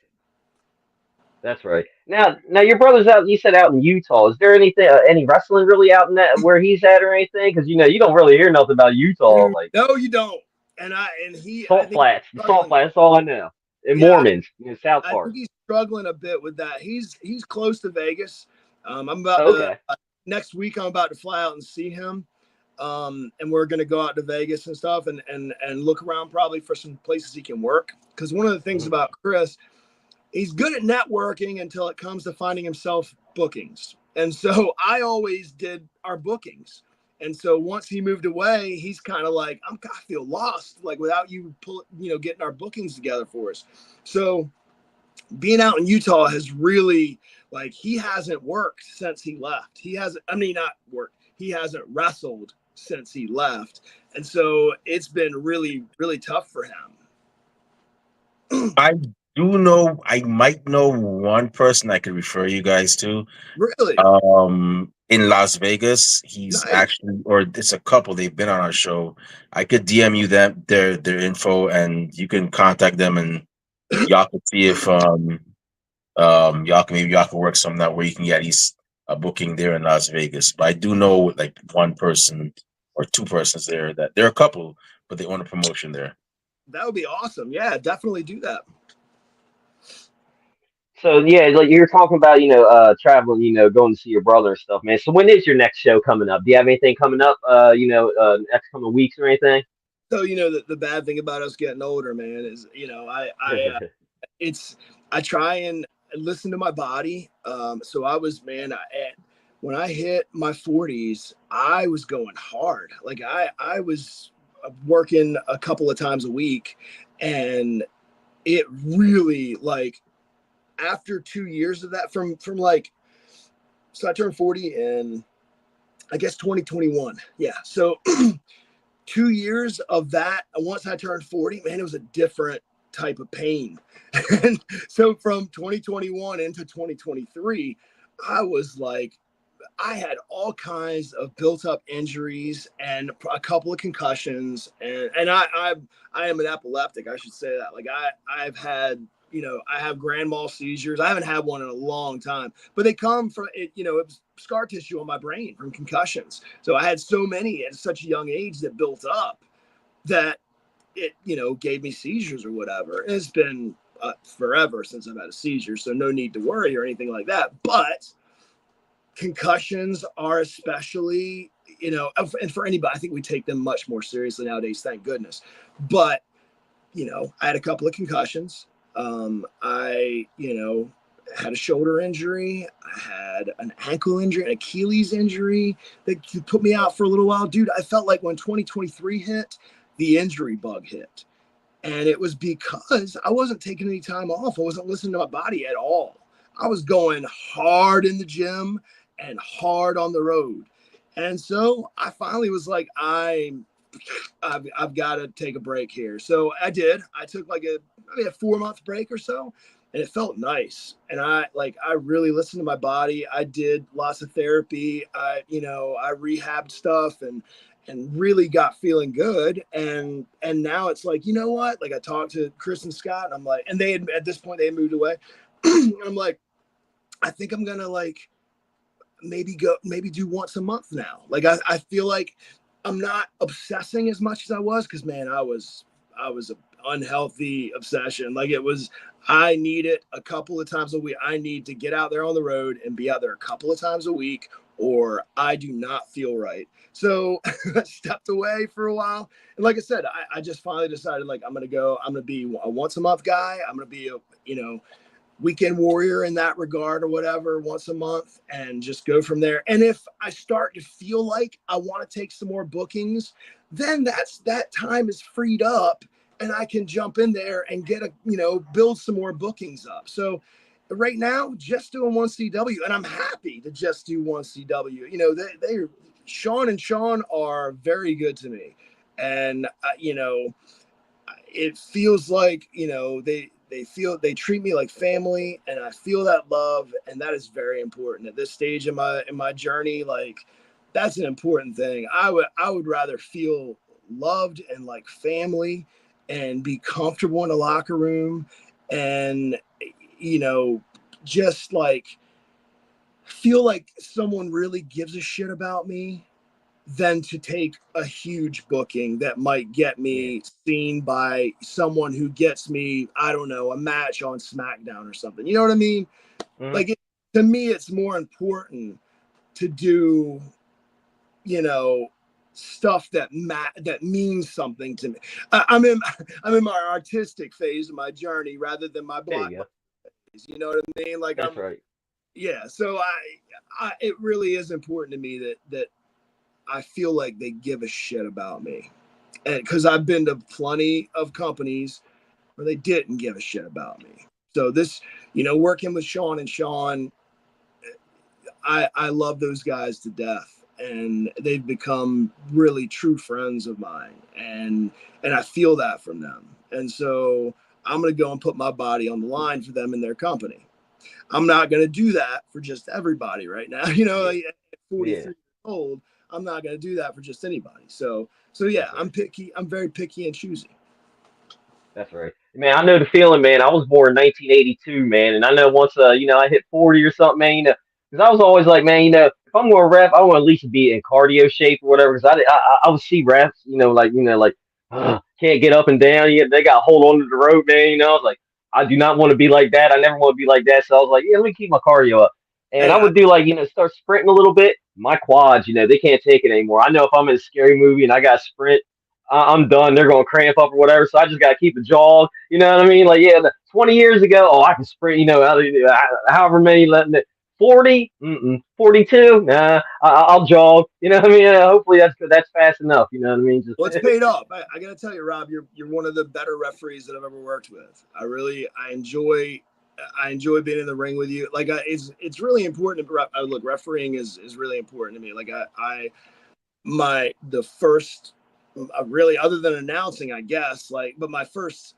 That's right. Now your brother's out. You said out in Utah. Is there anything, any wrestling really out in that where he's at or anything? Because you don't really hear nothing about Utah, Dude, like no, you don't. I Salt think he's Flats. Salt struggling. Flats. That's all I know. And Yeah, Mormons, South I Park. think he's struggling a bit with that. He's close to Vegas. I'm about Oh, to okay. next week. I'm about to fly out and see him. And we're gonna go out to Vegas and stuff, and look around probably for some places he can work. Because one of the things Mhm. about Chris, he's good at networking until it comes to finding himself bookings. And so I always did our bookings. And so once he moved away, he's kind of like, I feel lost, like without you getting our bookings together for us. So being out in Utah has really, like, he hasn't worked since he left. He hasn't, I mean, not worked. He hasn't wrestled since he left. And so it's been really, really tough for him. I do know, I might know one person I could refer you guys to. Really? In Las Vegas, he's Nice. actually, or it's a couple. They've been on our show. I could DM you their info, and you can contact them, and y'all can see if y'all can work something out where you can get at least a booking there in Las Vegas. But I do know like one person or two persons there that they're a couple, but they own a promotion there. That would be awesome. Yeah, definitely do that. So yeah, like you're talking about, traveling, going to see your brother and stuff, man. So when is your next show coming up? Do you have anything coming up, next coming weeks or anything? So, the bad thing about us getting older, man, is, it's, I try and listen to my body. So I was, man, when I hit my 40s, I was going hard. Like I was working a couple of times a week, and it really, like, after 2 years of that, from like, so I turned 40 in, I guess, 2021. Yeah. So 2 years of that, once I turned 40, man, it was a different type of pain. And so from 2021 into 2023, I was like, I had all kinds of built up injuries and a couple of concussions, and I am an epileptic. I should say that. Like I've had, I have grand mal seizures. I haven't had one in a long time, but they come from it. It was scar tissue on my brain from concussions. So I had so many at such a young age that built up that it, gave me seizures or whatever. And it's been forever since I've had a seizure, so no need to worry or anything like that. But concussions are especially, and for anybody, I think we take them much more seriously nowadays, thank goodness. But, I had a couple of concussions. I, had a shoulder injury. I had an ankle injury, an Achilles injury that put me out for a little while. Dude, I felt like when 2023 hit, the injury bug hit. And it was because I wasn't taking any time off. I wasn't listening to my body at all. I was going hard in the gym and hard on the road. And so I finally was like, I've got to take a break here. So I did. I took like maybe a 4-month break or so, and it felt nice. And I really listened to my body. I did lots of therapy. I rehabbed stuff and really got feeling good. And now it's like, you know what? Like I talked to Chris and Scott, and I'm like, and they had, at this point they had moved away. I'm like, I think I'm gonna like maybe do once a month now. Like I feel like I'm not obsessing as much as I was, because man, I was an unhealthy obsession. Like it was, I need it a couple of times a week. I need to get out there on the road and be out there a couple of times a week, or I do not feel right. So I stepped away for a while. And like I said, I just finally decided, like, I'm going to be a once a month guy. I'm going to be weekend warrior in that regard or whatever, once a month, and just go from there. And if I start to feel like I want to take some more bookings, then that time is freed up, and I can jump in there and get build some more bookings up. So right now, just doing one CW, and I'm happy to just do one CW. They Sean and Sean are very good to me, and it feels like, they treat me like family, and I feel that love, and that is very important at this stage in my journey. Like, that's an important thing. I would rather feel loved and like family, and be comfortable in the locker room, and just like feel like someone really gives a shit about me, than to take a huge booking that might get Yeah. me seen by someone who gets me, I don't know, a match on SmackDown or something. You know what I mean? Mhm. Like, to me, it's more important to do, stuff that means something to me. I'm in my artistic phase of my journey rather than my There block you go. phase. You know what I mean? Like, That's right. yeah. So it really is important to me that I feel like they give a shit about me. And because I've been to plenty of companies where they didn't give a shit about me. So this, working with Sean and Sean, I love those guys to death, and they've become really true friends of mine, and I feel that from them. And so I'm going to go and put my body on the line for them in their company. I'm not going to do that for just everybody right now. Like at 43 years old, I'm not going to do that for just anybody. So yeah, right. I'm picky. I'm very picky and choosy. That's right, man. I know the feeling, man. I was born in 1982, man, and I know once, I hit 40 or something, man. Because I was always like, man, if I'm going to ref, I want to at least be in cardio shape or whatever. Because I would see refs, can't get up and down. They got to hold on to the rope, man. I was like, I do not want to be like that. I never want to be like that. So I was like, yeah, let me keep my cardio up. And I would do start sprinting a little bit. My quads, they can't take it anymore. I know if I'm in a scary movie and I got to sprint, I'm done. They're going to cramp up or whatever. So I just got to keep a jog. You know what I mean? Like, 20 years ago, I can sprint, however many, 40, 42, nah, I'll jog. You know what I mean? Hopefully that's fast enough. You know what I mean? Well, it's paid off. I got to tell you, Rob, you're one of the better referees that I've ever worked with. I enjoy being in the ring with you. Like, it's really important to look. Refereeing is really important to me. Like, the first, really, other than announcing, I guess, but my first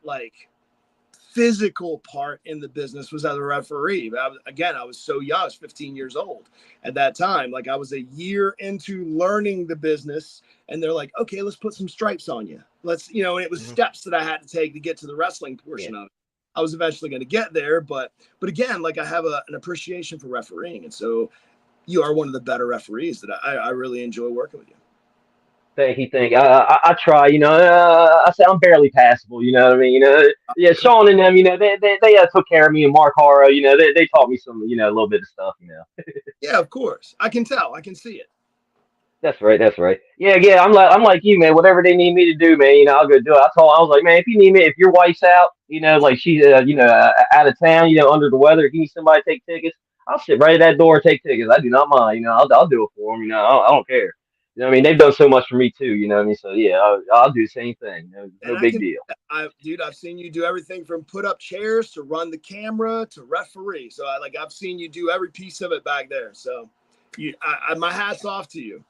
physical part in the business was as a referee. But I was so young. I was 15 years old at that time. Like, I was a year into learning the business, and they're like, okay, let's put some stripes on you. Let's, and it was steps that I had to take to get to the wrestling portion of it. I was eventually going to get there, but again, I have an appreciation for refereeing. And so you are one of the better referees that I really enjoy working with you. Thank you. I try, I say I'm barely passable, you know what I mean? Yeah, Sean and them, they took care of me, and Mark Haro, they taught me some, a little bit of stuff, Yeah, of course. I can tell. I can see it. That's right. That's right. Yeah. I'm like you, man. Whatever they need me to do, man, I'll go do it. I was like, man, if you need me, if your wife's out, like she's, out of town, under the weather, if you need somebody to take tickets, I'll sit right at that door and take tickets. I do not mind, I'll do it for them, I don't care. You know what I mean? They've done so much for me too, you know what I mean? So yeah, I'll do the same thing. No big deal. I've seen you do everything from put up chairs to run the camera to referee. So I've seen you do every piece of it back there. So my hat's off to you.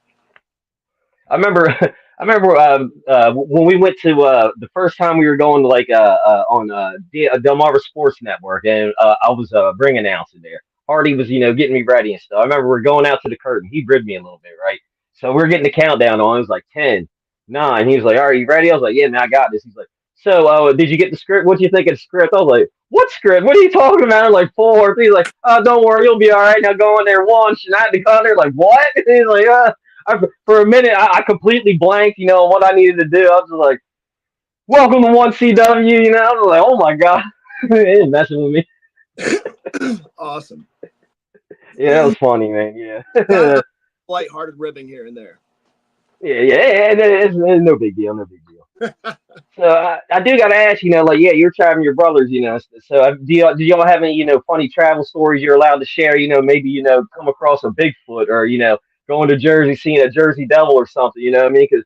I remember, when we went to the first time we were going to on Delmarva Sports Network, and I was ring announcing there. Hardy was getting me ready and stuff. I remember we're going out to the curtain. He ribbed me a little bit, right? So we're getting the countdown on. It was like 10, 9. He was like, "All right, you ready?" I was like, "Yeah, man, I got this." He's like, "So, did you get the script? What do you think of the script?" I was like, "What script? What are you talking about?" I'm like, 4. He's like, "Oh, don't worry, you'll be all right. Now go in there once." And I had to go in there like, "What?" He's like, for a minute, I completely blanked, what I needed to do. I was just like, "Welcome to 1CW," I was like, "Oh my God." They ain't messing with me. Awesome. Yeah, that was funny, man. Yeah. Lighthearted ribbing here and there. Yeah. It's no big deal. No big deal. So I do got to ask, you're traveling your brothers, So do y'all have any, funny travel stories you're allowed to share? Maybe come across a Bigfoot, or going to Jersey, seeing a Jersey Devil or something. You know what I mean? Because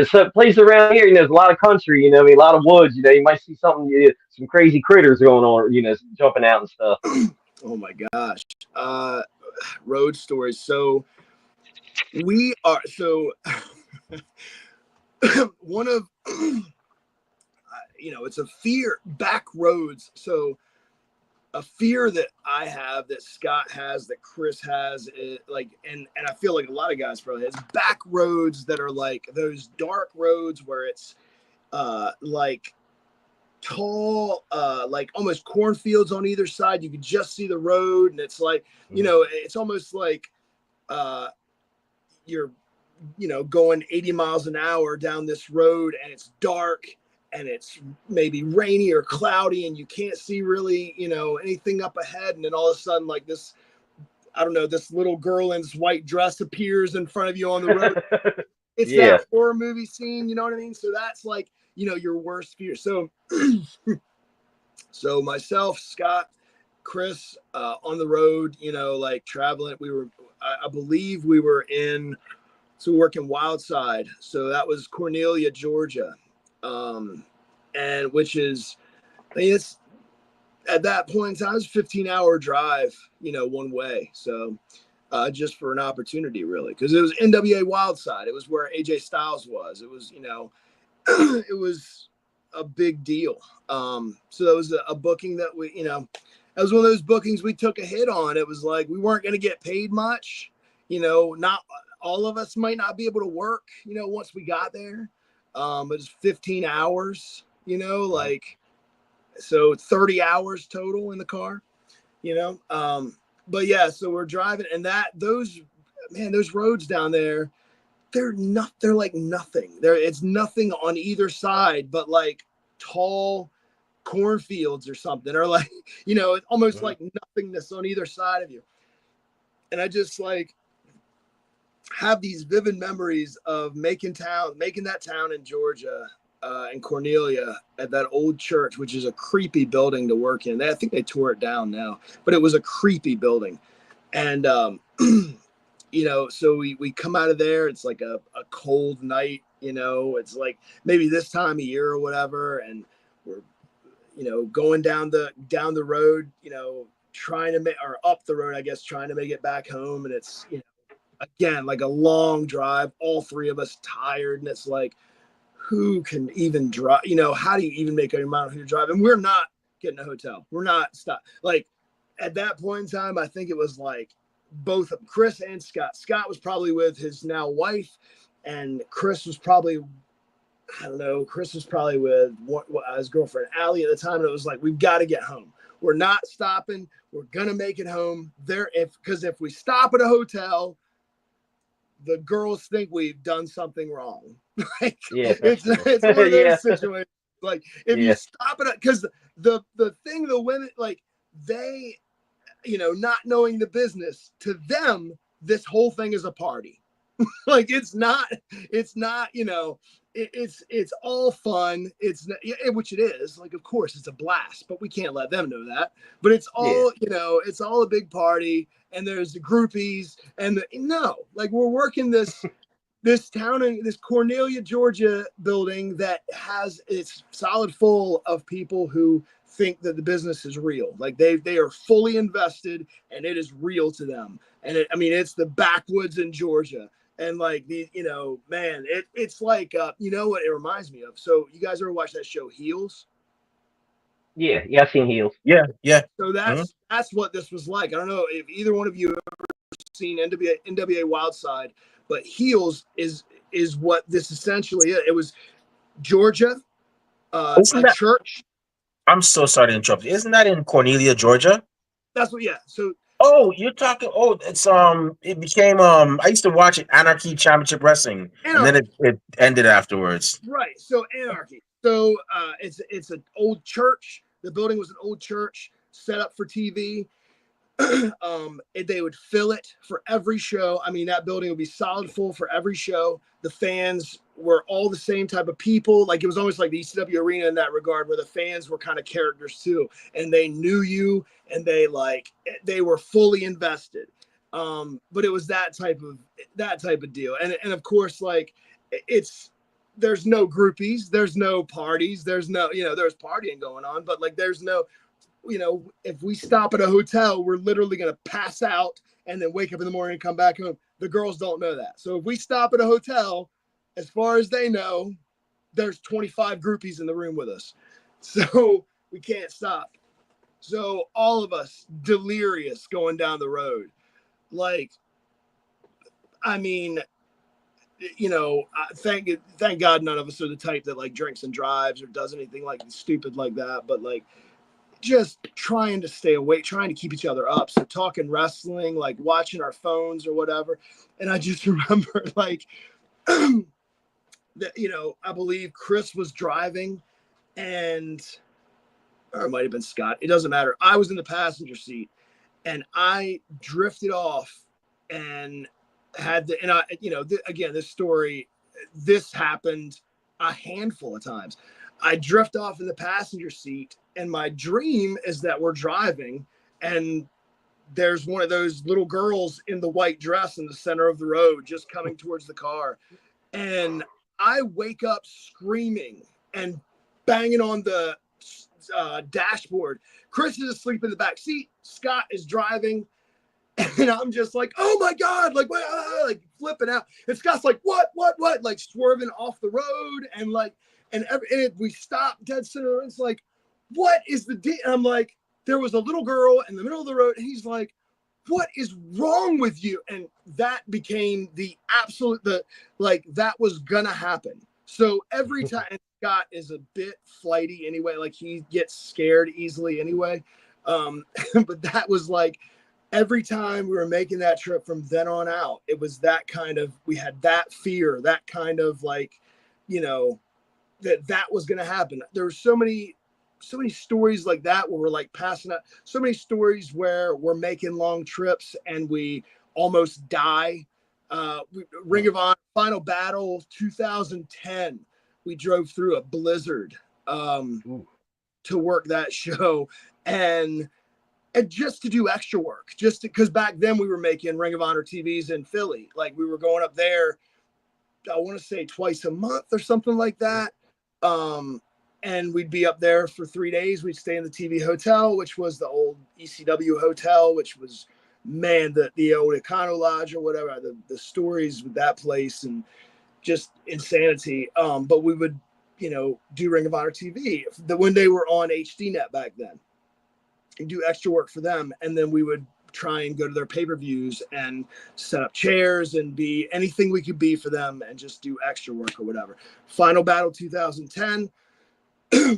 some place around here, there's a lot of country. A lot of woods. You might see something, some crazy critters going on, jumping out and stuff. Oh my gosh, road stories. So we are one of it's a fear, back roads. So a fear that I have, that Scott has, that Chris has, and I feel like a lot of guys probably has, back roads that are like those dark roads where it's tall, almost cornfields on either side. You can just see the road, and it's like, it's almost like you're going 80 miles an hour down this road, and it's dark, and it's maybe rainy or cloudy, and you can't see really, anything up ahead. And then all of a sudden, like this, I don't know, this little girl in this white dress appears in front of you on the road. It's that horror movie scene, you know what I mean? So that's like, your worst fear. So, so myself, Scott, Chris, on the road, traveling, I believe we were in So we work in Wildside. So that was Cornelia, Georgia. And which is, I mean, it's at that point in time, it was a 15-hour drive, one way. So just for an opportunity, really, because it was NWA Wildside. It was where AJ Styles was. It was, it was a big deal. So that was a booking that that was one of those bookings we took a hit on. It was like we weren't going to get paid much. Not all of us might not be able to work, once we got there. But it's 15 hours, like, so 30 hours total in the car, but yeah, so we're driving, and those roads down there, they're like nothing. It's nothing on either side but like tall cornfields or something, or like, it's almost like nothingness on either side of you. And I just like have these vivid memories of making that town in Georgia, in Cornelia, at that old church, which is a creepy building to work in. I think they tore it down now, but it was a creepy building. And, so we come out of there. It's like a cold night, it's like maybe this time of year or whatever. And we're, going down the road, trying to make, or up the road, I guess, trying to make it back home. And it's, again, like a long drive, all three of us tired. And it's like, who can even drive? How do you even make a amount of who drive? And we're not getting a hotel. We're not stop. Like at that point in time, I think it was like both of Chris and Scott. Scott was probably with his now wife, and Chris was probably, I don't know, Chris was probably with his girlfriend Allie at the time. And it was like, we've got to get home. We're not stopping. We're gonna make it home there. Because if we stop at a hotel, the girls think we've done something wrong. Like it's one of those situations. Like if you stop it, because the thing, the women, like they, not knowing the business, to them, this whole thing is a party. Like it's not, it's all fun. It's not, which it is. Like, of course it's a blast, but we can't let them know that. But it's all, it's all a big party, and there's the groupies and like we're working this town in this Cornelia, Georgia building that it's solid full of people who think that the business is real. Like they are fully invested, and it is real to them. And it's the backwoods in Georgia. And like man, it's like, what it reminds me of. So you guys ever watch that show Heels? Yeah, I've seen Heels. Yeah. So that's what this was like. I don't know if either one of you have ever seen NWA Wildside, but Heels is what this essentially is. It was Georgia, a church. I'm so sorry to interrupt. Isn't that in Cornelia, Georgia? That's what. Yeah. So. Oh, you're talking. Oh, it's it became I used to watch it, Anarchy Championship Wrestling, and then it ended afterwards. Right. So Anarchy. So it's an old church. The building was an old church set up for TV. They would fill it for every show. I mean, that building would be solid full for every show. The fans were all the same type of people. Like it was almost like the ECW arena in that regard, where the fans were kind of characters too, and they knew you, and they were fully invested. But it was that type of deal, and of course, like there's no groupies, there's no parties, there's no there's partying going on, but like there's no. If we stop at a hotel, we're literally going to pass out and then wake up in the morning and come back home. The girls don't know that. So if we stop at a hotel, as far as they know, there's 25 groupies in the room with us. So we can't stop. So all of us delirious going down the road. Like, I mean, thank God none of us are the type that like drinks and drives or does anything like stupid like that. But like, just trying to stay awake, trying to keep each other up. So talking wrestling, like watching our phones or whatever. And I just remember like, that, I believe Chris was driving, or it might've been Scott. It doesn't matter. I was in the passenger seat, and I drifted off and again, this happened a handful of times. I drift off in the passenger seat, and my dream is that we're driving, and there's one of those little girls in the white dress in the center of the road just coming towards the car. And I wake up screaming and banging on the dashboard. Chris is asleep in the back seat. Scott is driving. And I'm just like, oh my God, like, like flipping out. And Scott's like, what, like swerving off the road. And like, and we stop dead center. It's like, what is the deal? And I'm like, there was a little girl in the middle of the road. And he's like, what is wrong with you? And that became the absolute, that was gonna happen. So every time, and Scott is a bit flighty anyway, like he gets scared easily anyway. But that was like, every time we were making that trip from then on out, it was that kind of, we had that fear, that kind of like, that was going to happen. There were so many stories like that where we're like passing out, so many stories where we're making long trips and we almost die. Ring of Honor Final Battle 2010, we drove through a blizzard to work that show, and just to do extra work, just because back then we were making Ring of Honor TVs in Philly. Like we were going up there, I want to say twice a month or something like that. And we'd be up there for 3 days. We'd stay in the TV hotel, which was the old ECW hotel, which was, man, the old Econo Lodge or whatever, the stories with that place and just insanity. But we would, do Ring of Honor TV when they were on HDNet back then. And do extra work for them, and then we would try and go to their pay-per-views and set up chairs and be anything we could be for them and just do extra work or whatever. Final Battle 2010,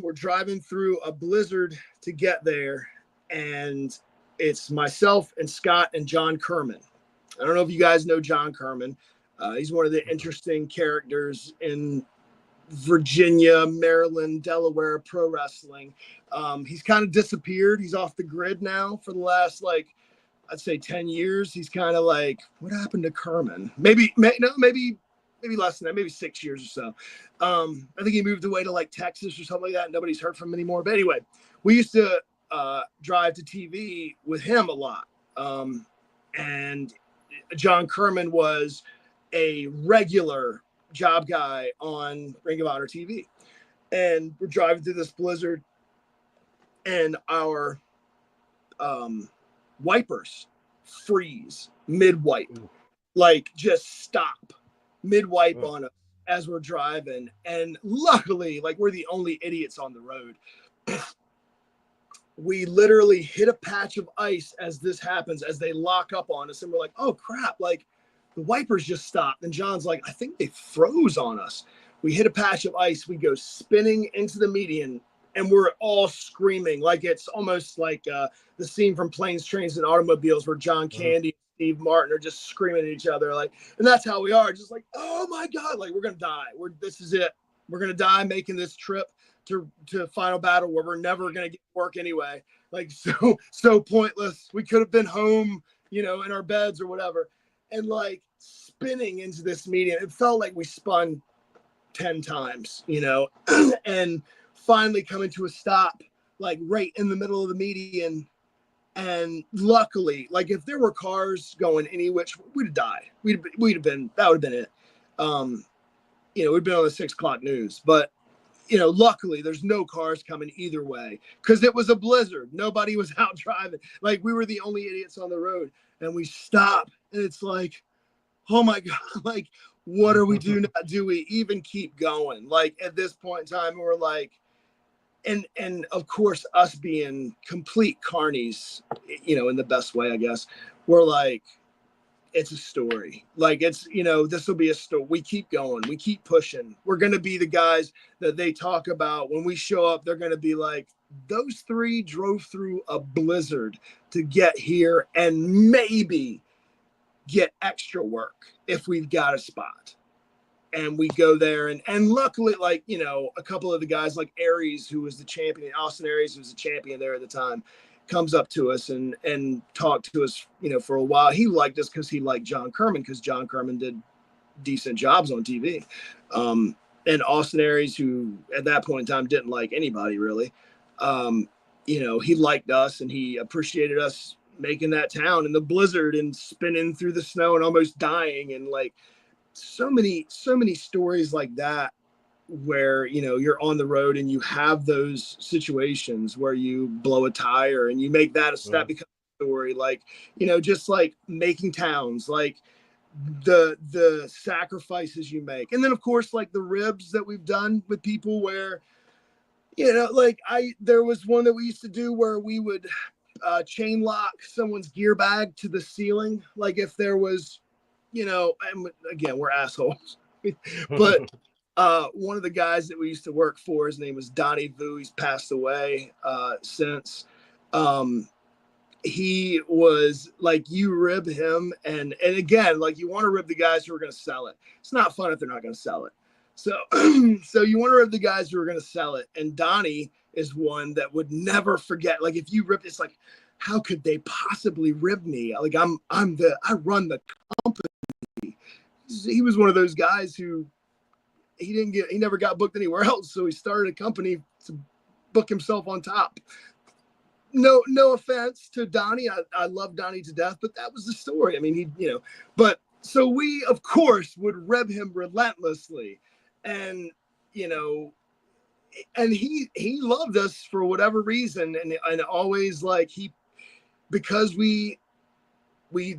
we're driving through a blizzard to get there, and it's myself and Scott and John Kerman. I don't know if you guys know John Kerman. He's one of the interesting characters in Virginia, Maryland, Delaware pro wrestling. He's kind of disappeared. He's off the grid now for the last, I'd say 10 years. He's kind of like, what happened to Kerman? Maybe less than that, maybe 6 years or so. I think he moved away to Texas or something like that. Nobody's heard from him anymore. But anyway, we used to drive to TV with him a lot. And John Kerman was a regular job guy on Ring of Honor TV, and we're driving through this blizzard, and our wipers freeze mid-wipe, just stop mid-wipe on us as we're driving. And luckily, we're the only idiots on the road. We literally hit a patch of ice as this happens, as they lock up on us, and we're like, oh crap, the wipers just stopped. And John's like, I think they froze on us. We hit a patch of ice. We go spinning into the median, and we're all screaming. It's almost like the scene from Planes, Trains, and Automobiles where John Candy and Steve Martin are just screaming at each other. And that's how we are. Just oh my God, we're going to die. This is it. We're going to die making this trip to Final Battle where we're never going to get work anyway. So pointless. We could have been home, in our beds or whatever. And spinning into this median, it felt like we spun 10 times, and finally coming to a stop, right in the middle of the median. And luckily, if there were cars going any which, we'd have died. That would have been it. We'd been on the 6 o'clock news, but luckily there's no cars coming either way because it was a blizzard. Nobody was out driving. We were the only idiots on the road, and we stop, and it's oh my God, what do we do now? Do we even keep going? At this point in time, we're and of course, us being complete carnies, in the best way, I guess, we're it's a story. It's, this will be a story. We keep going. We keep pushing. We're going to be the guys that they talk about. When we show up, they're going to be those 3 drove through a blizzard to get here and maybe get extra work if we've got a spot. And we go there, and luckily, a couple of the guys Aries, who was the champion, Austin Aries, who was the champion there at the time, comes up to us and talked to us, for a while. He liked us because he liked John Kerman, because John Kerman did decent jobs on TV. And Austin Aries, who at that point in time didn't like anybody really, he liked us and he appreciated us, making that town in the blizzard and spinning through the snow and almost dying, and like so many stories like that, where you're on the road and you have those situations where you blow a tire and you make that becomes a story, like just like making towns, like the sacrifices you make. And then of course like the ribs that we've done with people where like there was one that we used to do where we would chain lock someone's gear bag to the ceiling, like if there was and again, we're assholes. But one of the guys that we used to work for, his name was Donnie Vu. He's passed away since. He was like, you rib him, and again, like you want to rib the guys who are going to sell it. It's not fun if they're not going to sell it. So so you want to rib the guys who are going to sell it. And Donnie is one that would never forget. Like if you rip, it's like, how could they possibly rib me? Like I run the company. He was one of those guys who he never got booked anywhere else. So he started a company to book himself on top. No offense to Donnie. I love Donnie to death, but that was the story. I mean, but so we of course would rib him relentlessly, and and he loved us for whatever reason. And always like because we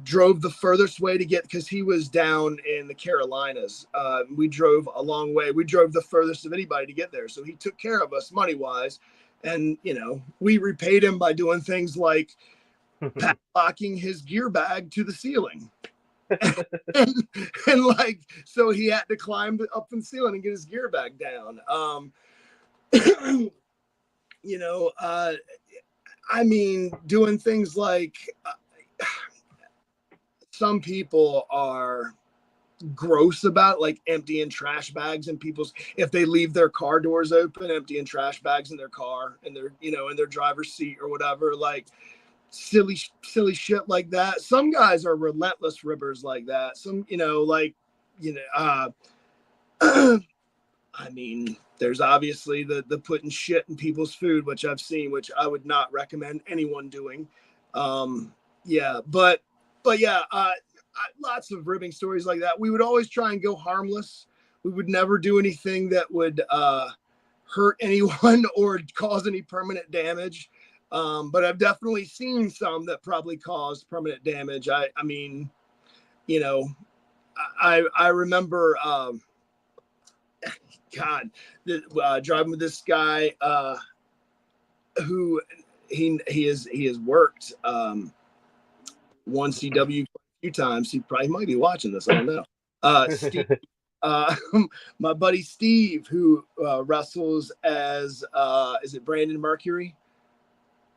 drove the furthest way to get, because he was down in the Carolinas. We drove a long way. We drove the furthest of anybody to get there. So he took care of us money wise. And, we repaid him by doing things like padlocking his gear bag to the ceiling. and like, so he had to climb up in the ceiling and get his gear bag down. I mean, doing things like, some people are gross about like emptying trash bags in people's, if they leave their car doors open, emptying trash bags in their car and their in their driver's seat or whatever, like silly shit like that. Some guys are relentless ribbers like that. Some I mean, there's obviously the putting shit in people's food, which I've seen, which I would not recommend anyone doing. But yeah, lots of ribbing stories like that. We would always try and go harmless. We would never do anything that would hurt anyone or cause any permanent damage. But I've definitely seen some that probably caused permanent damage. I mean, I remember, driving with this guy who he has worked one CW a few times. He probably might be watching this. I don't know. Steve, my buddy Steve, who wrestles as is it Brandon Mercury?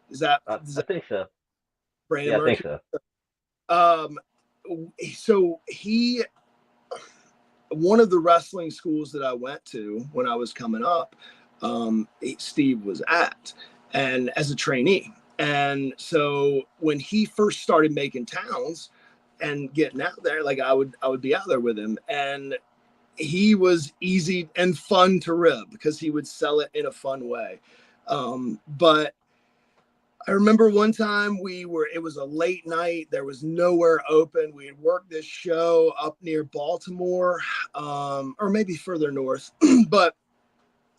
Is that I think so. Brandon Yeah, I Mercury? think so. So he, one of the wrestling schools that I went to when I was coming up, Steve was at, and as a trainee. And so when he first started making towns and getting out there, like I would be out there with him, and he was easy and fun to rib because he would sell it in a fun way. But I remember one time it was a late night. There was nowhere open. We had worked this show up near Baltimore, or maybe further north, but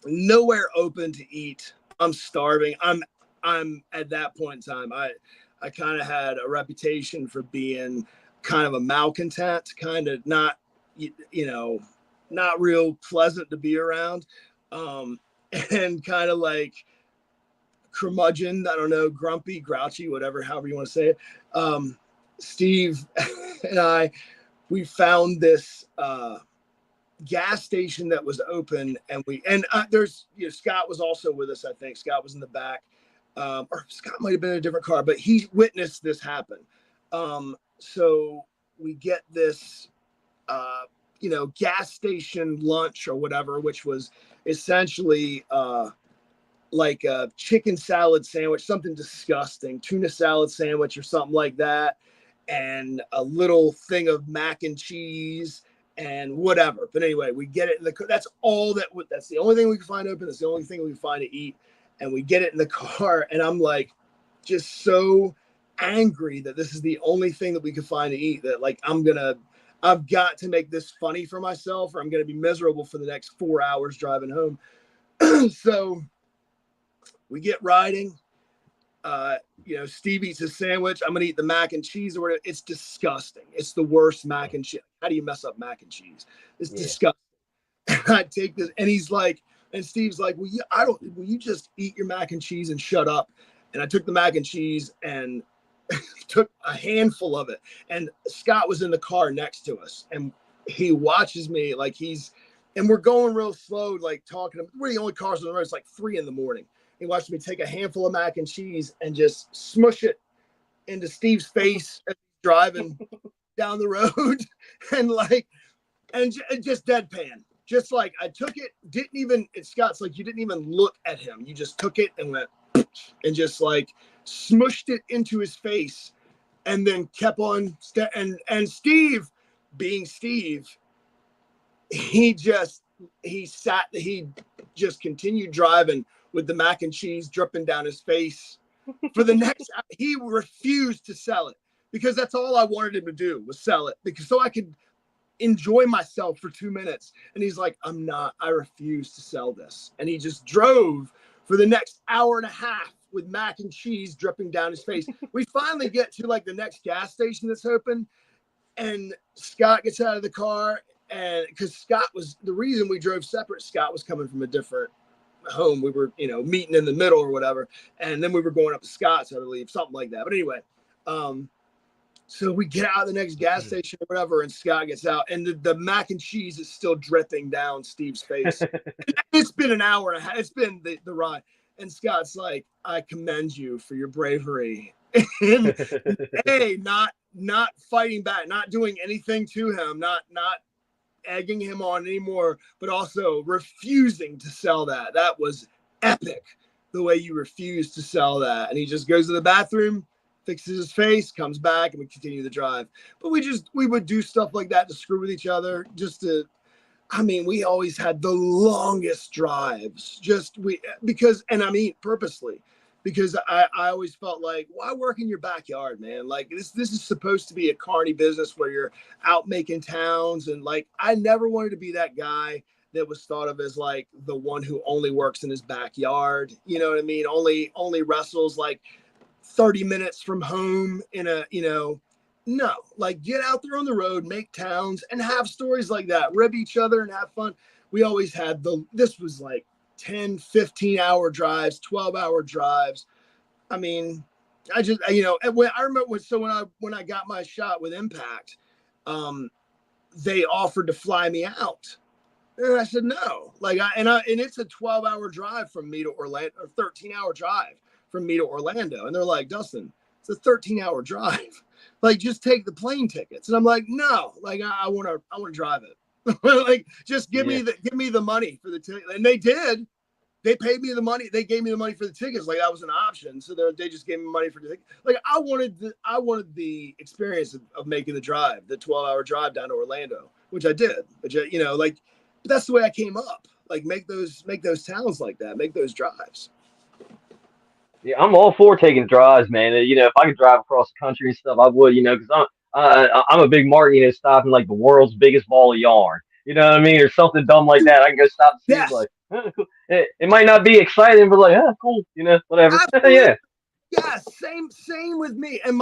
nowhere open to eat. I'm starving. I'm at that point in time, I kind of had a reputation for being kind of a malcontent, kind of not real pleasant to be around, and kind of like curmudgeon, I don't know, grumpy, grouchy, whatever, however you want to say it. Steve and we found this gas station that was open, and there's Scott was also with us. I think Scott was in the back, or Scott might have been in a different car, but he witnessed this happen. So we get this gas station lunch or whatever, which was essentially like a chicken salad sandwich, something disgusting, tuna salad sandwich or something like that, and a little thing of mac and cheese and whatever. But anyway, we get it in the, that's the only thing we can find open. That's the only thing we can find to eat. And we get it in the car, and I'm like just so angry that this is the only thing that we could find to eat. That like I've got to make this funny for myself, or I'm gonna be miserable for the next 4 hours driving home. So we get riding. Steve eats his sandwich. I'm gonna eat the mac and cheese or whatever. It's disgusting. It's the worst mac and cheese. How do you mess up mac and cheese? It's Yeah. disgusting. And I take this, and he's like, and Steve's like, will you just eat your mac and cheese and shut up? And I took the mac and cheese and took a handful of it. And Scott was in the car next to us, and he watches me like and we're going real slow, like talking. We're the only cars on the road. It's like 3 a.m. He watched me take a handful of mac and cheese and just smush it into Steve's face as he's driving down the road, and just deadpan. Just like I took it, didn't even. And Scott's like, you didn't even look at him. You just took it and went and just like smushed it into his face, and then kept on. And Steve, being Steve, he just continued driving with the mac and cheese dripping down his face for the next. He refused to sell it because that's all I wanted him to do was sell it, because so I could enjoy myself for 2 minutes. And he's like, I refuse to sell this. And he just drove for the next hour and a half with mac and cheese dripping down his face. We finally get to like the next gas station that's open, and Scott gets out of the car. And because Scott was the reason we drove separate, Scott was coming from a different home. We were, meeting in the middle or whatever. And then we were going up to Scott's, I believe, something like that. But anyway, so we get out of the next gas station or whatever, and Scott gets out, and the mac and cheese is still dripping down Steve's face. It's been an hour and a half. It's been the ride. And Scott's like, I commend you for your bravery. And hey, not fighting back, not doing anything to him, not egging him on anymore, but also refusing to sell that. That was epic, the way you refused to sell that. And he just goes to the bathroom, fixes his face, comes back, and we continue the drive. But we would do stuff like that to screw with each other, we always had the longest drives, purposely, because I always felt like, why work in your backyard, man? Like this is supposed to be a carny business where you're out making towns. And like, I never wanted to be that guy that was thought of as like the one who only works in his backyard. You know what I mean? Only wrestles like 30 minutes from home no, like get out there on the road, make towns, and have stories like that, rib each other and have fun. We always had this was like 10, 15-hour drives, 12-hour drives. I mean, when I remember when I got my shot with Impact, they offered to fly me out. And I said no. And it's a 12-hour drive from me to Orlando, or 13-hour drive from me to Orlando. And they're like, Dustin, it's a 13-hour drive. Like, just take the plane tickets. And I'm like, no, like I want to drive it. Like, just give me the money for the ticket. And they did. They paid me the money. They gave me the money for the tickets. Like, that was an option. So they just gave me money for the ticket. Like, I wanted the experience of making the drive, the 12-hour drive down to Orlando, which I did. But that's the way I came up. Like, make those towns like that, make those drives. Yeah, I'm all for taking drives, man. If I could drive across the country and stuff, I would. Because I'm a big mark. Stopping like the world's biggest ball of yarn. You know what I mean, or something dumb like that. I can go stop and see. It's Yes, like, cool. It might not be exciting, but like, cool. Whatever. absolutely. Yeah. Yeah, same with me. And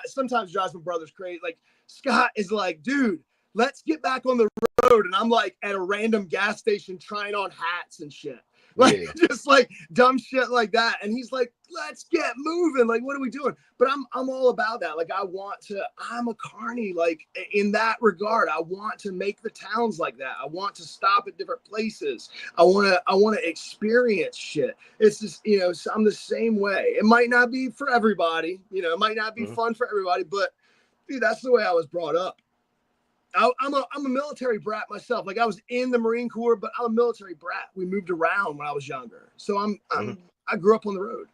sometimes drives my brother's crazy. Like, Scott is like, dude, let's get back on the road. And I'm like at a random gas station trying on hats and shit. Like, Yeah. just like dumb shit like that. And he's like, let's get moving. Like, what are we doing? But I'm all about that. Like, I'm a carny, like in that regard. I want to make the towns like that. I want to stop at different places. I want to experience shit. It's just, so I'm the same way. It might not be for everybody, it might not be Mhm. fun for everybody, but dude, that's the way I was brought up. I'm a military brat myself. Like, I was in the Marine Corps, but I'm a military brat. We moved around when I was younger, so Mhm. I grew up on the road.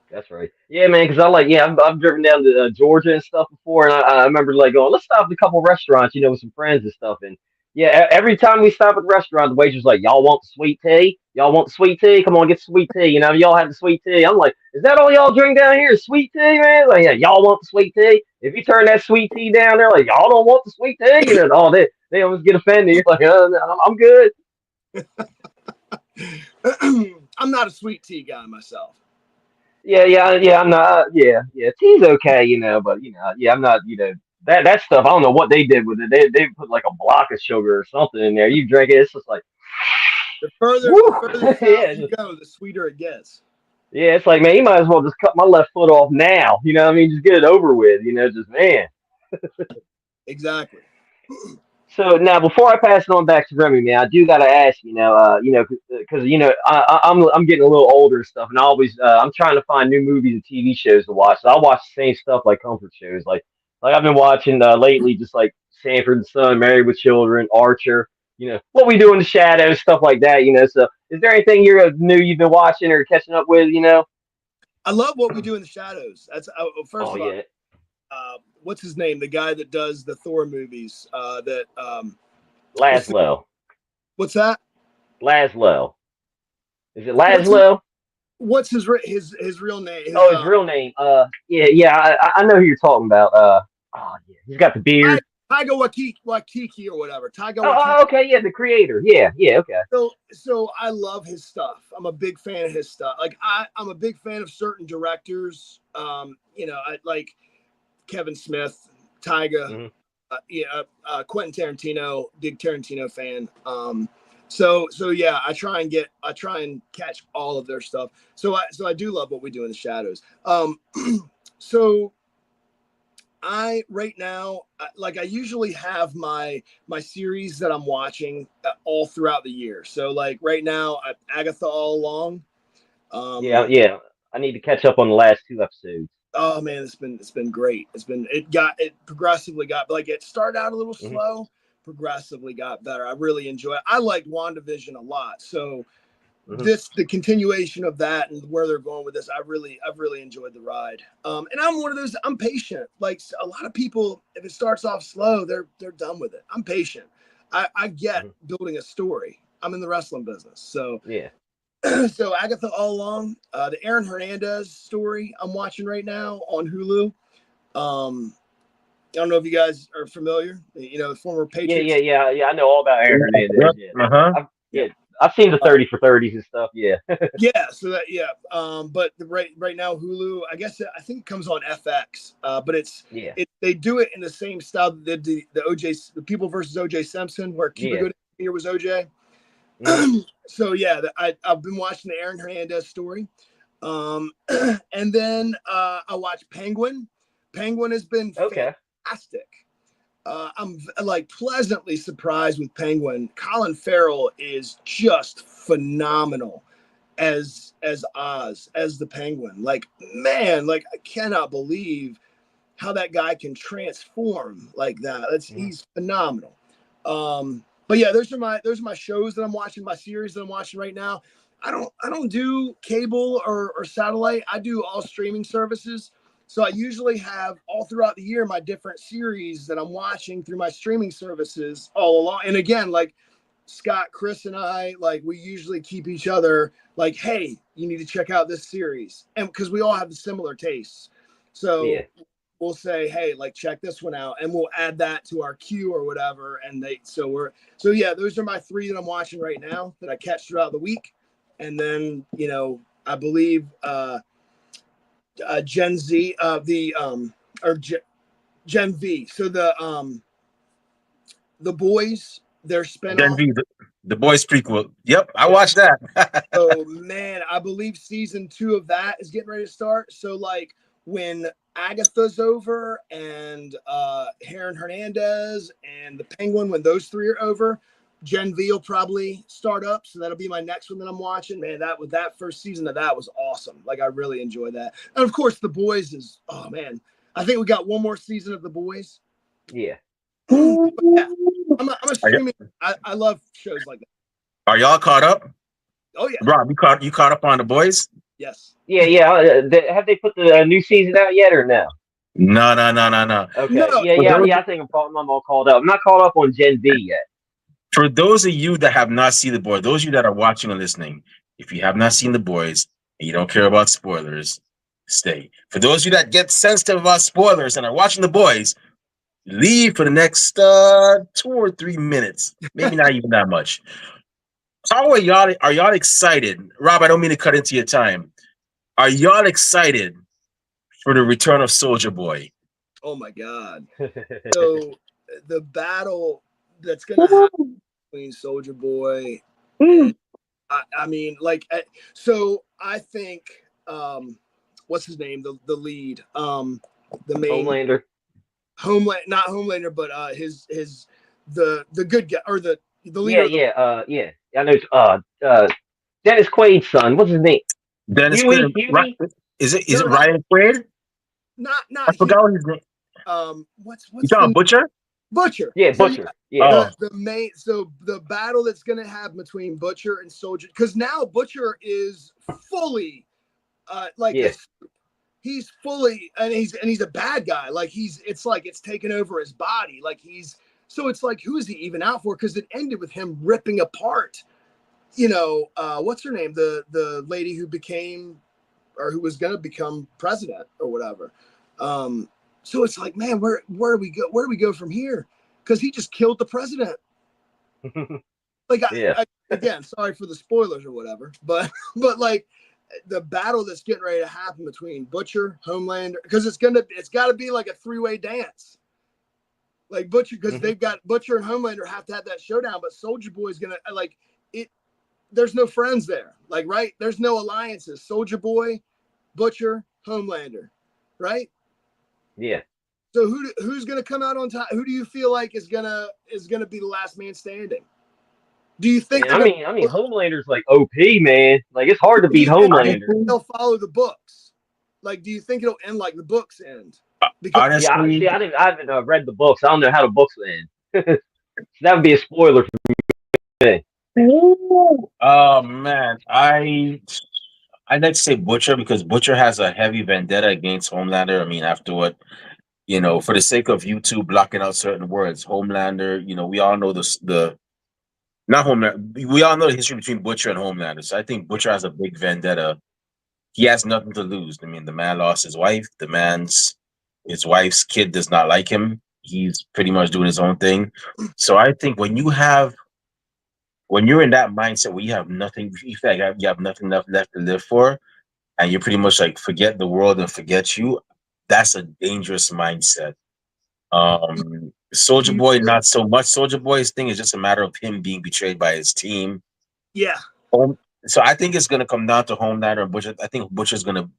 That's right. Yeah, man. Because I've driven down to Georgia and stuff before, and I remember like going, let's stop at a couple restaurants, with some friends and stuff, and Yeah, every time we stop at the restaurant, the waitress like, "Y'all want the sweet tea? Y'all want the sweet tea? Come on, get the sweet tea. You know, y'all have the sweet tea." I'm like, "Is that all y'all drink down here? Is sweet tea, man?" Like, yeah, y'all want the sweet tea? If you turn that sweet tea down, they're like, "Y'all don't want the sweet tea?" You know, oh, they always get offended. You're like, I'm good." I'm not a sweet tea guy myself. Yeah. I'm not. Yeah. Tea's okay, you know, but yeah, I'm not. That stuff. I don't know what they did with it. They put like a block of sugar or something in there. You drink it, it's just like, The woo. further south Yeah, you go, the sweeter it gets. yeah. It's like, man, you might as well just cut my left foot off now. You know what I mean? Just get it over with. Just man. Exactly. So now, before I pass it on back to Remy, man, I do got to ask, because I'm getting a little older and stuff, and I always I'm trying to find new movies and TV shows to watch. So I watch the same stuff like comfort shows, like I've been watching lately, just like Sanford and Son, Married with Children, Archer, What We Do in the Shadows, stuff like that. So is there anything you've been watching or catching up with? I love What We Do in the Shadows. That's first Oh of all, yeah, what's his name? The guy that does the Thor movies. What's, Laszlo, what's that? Laszlo, is it What's his, Laszlo? what's his real name? Oh, his real name. Yeah. I know who you're talking about. Oh yeah, he's got the beard. Taiga Waititi or whatever. Taiga Waititi. Oh, okay. Yeah, the creator. Yeah. Okay. So I love his stuff. I'm a big fan of his stuff. Like I'm a big fan of certain directors. I like Kevin Smith, Tyga, Hmm. Quentin Tarantino, big Tarantino fan. So yeah, I try and catch all of their stuff. So I do love What We Do in the Shadows. So I right now, like I usually have my series that I'm watching all throughout the year. So like right now, Agatha All Along. Yeah. I need to catch up on the last two episodes. Oh man, it's been great. It progressively got, like, it started out a little Hmm. slow, progressively got better. I really enjoy it. I liked WandaVision a lot. So Hmm. the continuation of that and where they're going with this, I've really enjoyed the ride. And I'm one of those, I'm patient. Like a lot of people, if it starts off slow, they're done with it. I'm patient. I get Hmm. building a story. I'm in the wrestling business. So Yeah. so Agatha All Along, the Aaron Hernandez story I'm watching right now on Hulu. I don't know if you guys are familiar. The former Patriots. Yeah. I know all about Aaron Hernandez. Yep. Yeah. Uh-huh. I've, Yeah. yeah. I've seen the Uh, 30 for 30s and stuff. Yeah. yeah. So that, yeah. But right now Hulu, I think it comes on FX. But Yeah. they do it in the same style that they did the OJ, the People versus OJ Simpson, where Cuba Yeah. Gooding Jr. was OJ. Hmm. So yeah, I've been watching the Aaron Hernandez story. And then I watched Penguin. Penguin has been Okay. fantastic. I'm like pleasantly surprised with Penguin. Colin Farrell is just phenomenal as Oz, as the Penguin. Like, man, like I cannot believe how that guy can transform like that. Hmm. He's phenomenal. But yeah, those are my shows that I'm watching, my series that I'm watching right now. I don't do cable or satellite. I do all streaming services. So I usually have all throughout the year my different series that I'm watching through my streaming services all along. And again, like Scott, Chris, and I, like we usually keep each other like, hey, you need to check out this series, and because we all have the similar tastes. Yeah. So we'll say, hey, like check this one out, and we'll add that to our queue or whatever. And so yeah, those are my three that I'm watching right now that I catch throughout the week. And then I believe Gen Z, Gen V. So the boys, their Gen spinoff. V, the boys prequel. Yep, I Yeah. watched that. So man, I believe season 2 of that is getting ready to start. So like when Agatha's over and Heron Hernandez and the Penguin, when those three are over, Gen V will probably start up. So that'll be my next one that I'm watching. Man, that first season of that was awesome. Like I really enjoyed that. And of course, The Boys is, oh man, I think we got one more season of The Boys. Yeah. But yeah, I'm a Are, streaming. I love shows like that. are y'all caught up? Oh yeah, Rob, you caught up on the boys? yes. Yeah. Have they put the new season out yet or no? No. Okay. No, Yeah. Well, there was I think I'm all caught up. I'm not caught up on Gen V yet. For those of you that have not seen The Boys, those of you that are watching and listening, if you have not seen The Boys and you don't care about spoilers, stay. For those of you that get sensitive about spoilers and are watching The Boys, leave for the next 2 or 3 minutes. Maybe not even that much. How are y'all? Are y'all excited? Rob, I don't mean to cut into your time. Are y'all excited for the return of Soldier Boy? Oh my God. So the battle that's gonna happen between Soldier Boy and I mean, like, so I think, what's his name? The lead, the main Homelander. Homeland, not Homelander, but the good guy or the Yeah, leader of the yeah, yeah. I know. Dennis Quaid's son. What's his name? Dennis Huey. Quaid. Huey. Is no, it Ryan Quaid? not I Hugh. forgot what his name. You What's talking the about Butcher? Butcher? Yeah, So yeah, Butcher. Yeah. Oh, the main so the battle that's gonna happen between Butcher and Soldier, because now Butcher is fully like a Yeah. he's fully and he's a bad guy. Like it's like it's taken over his body. Like so it's like, who is he even out for? Because it ended with him ripping apart, what's her name? The lady who became or who was gonna become president or whatever. So it's like, man, where do we go? Where do we go from here? Because he just killed the president. Like Yeah. again, sorry for the spoilers or whatever, but but like the battle that's getting ready to happen between Butcher, Homelander, because it's got to be like a three-way dance. Like Butcher, because Mhm. they've got Butcher and Homelander have to have that showdown, but Soldier Boy's gonna like it. There's no friends there, like, right? There's no alliances. Soldier Boy, Butcher, Homelander, right? Yeah. So who's gonna come out on top? Who do you feel like is gonna be the last man standing? Do you think Man, they're gonna? I mean, Homelander's like OP, man. Like it's hard to Do beat you think Homelander. they'll follow the books? Like, do you think it'll end like the books end? Because Yeah, honestly, see, I haven't read the books. I don't know how the books end. So that would be a spoiler for me. oh man, I'd like to say Butcher because Butcher has a heavy vendetta against Homelander. I mean, after what, for the sake of YouTube blocking out certain words, Homelander, we all know the not Homelander, we all know the history between Butcher and Homelander. So I think Butcher has a big vendetta. He has nothing to lose. I mean, the man lost his wife. His wife's kid does not like him. He's pretty much doing his own thing. So I think when you're in that mindset where you have nothing, you feel like you have nothing left to live for, and you're pretty much like forget the world and forget you. That's a dangerous mindset. do Soldier you Boy, feel? not so much. Soldier Boy's thing is just a matter of him being betrayed by his team. Yeah, Home, so I think it's gonna come down to Homelander and Butcher. I think Butcher's gonna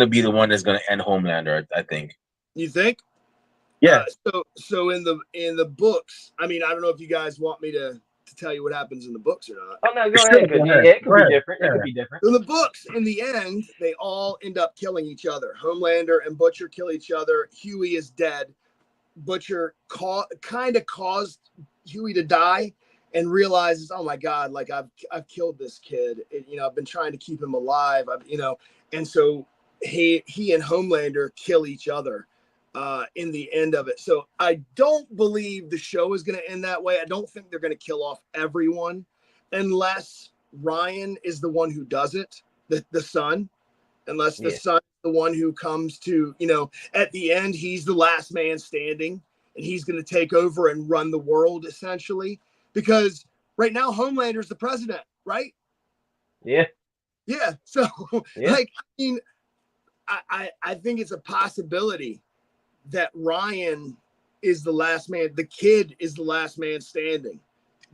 be the one that's gonna end Homelander. I think. you think? Yeah. So in the books, I mean, I don't know if you guys want me to tell you what happens in the books or not. Oh no, go Sure. ahead, Go because yeah, ahead. it Go could be ahead. different. It Yeah. could be different. In the books, in the end, they all end up killing each other. Homelander and Butcher kill each other. Huey is dead. Butcher kind of caused Huey to die and realizes, oh my God, like I've killed this kid. I've been trying to keep him alive. And so he and Homelander kill each other in the end of it. So I don't believe the show is going to end that way. I don't think they're going to kill off everyone unless Ryan is the one who does it, the son, unless the Yeah. son is the one who comes to, at the end, he's the last man standing and he's going to take over and run the world essentially. Because right now, Homelander's the president, right? Yeah. Yeah. So, Yeah. like, I mean, I think it's a possibility that Ryan is the last man, the kid is the last man standing,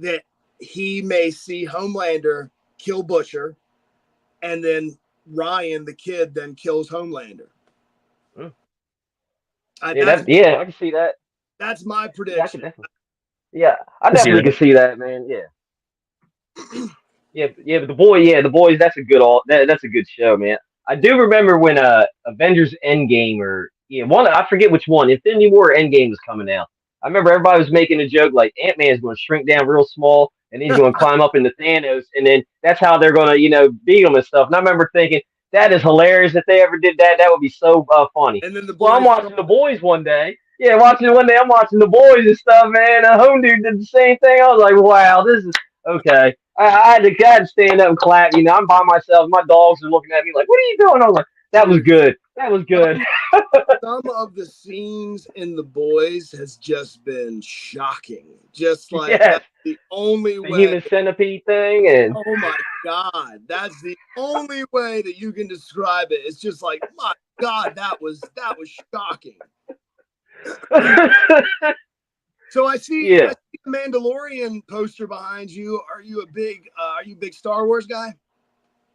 that he may see Homelander kill Butcher, and then Ryan, the kid, then kills Homelander. Mm. I, Yeah. that's I can see that. that's my Yeah, I could prediction. definitely. Yeah, I I see definitely can that. see that, man. Yeah. Yeah, but the boys, that's a that's a good show, man. I do remember when Avengers Endgame or yeah, one I forget which one, Infinity War or Endgame was coming out. I remember everybody was making a joke like Ant-Man's going to shrink down real small and he's going to climb up into Thanos and then that's how they're going to, beat him and stuff. And I remember thinking that is hilarious if they ever did that. That would be so funny. And then the Well, I'm boys saw watching the boys one day. Yeah, watching it one day, I'm watching The Boys and stuff, man. Home Dude did the same thing. I was like, wow, this is okay. I had to stand up and clap. You know, I'm by myself. My dogs are looking at me like, what are you doing? I was like, that was Dude, good. That was good. some of the scenes in The Boys has just been shocking. Just like Yes, that's the only the way. human centipede thing, and Oh my God, that's the only way that you can describe it. It's just like, my God, that was shocking. So I yeah, see the Mandalorian poster behind you. Are you a big Star Wars guy?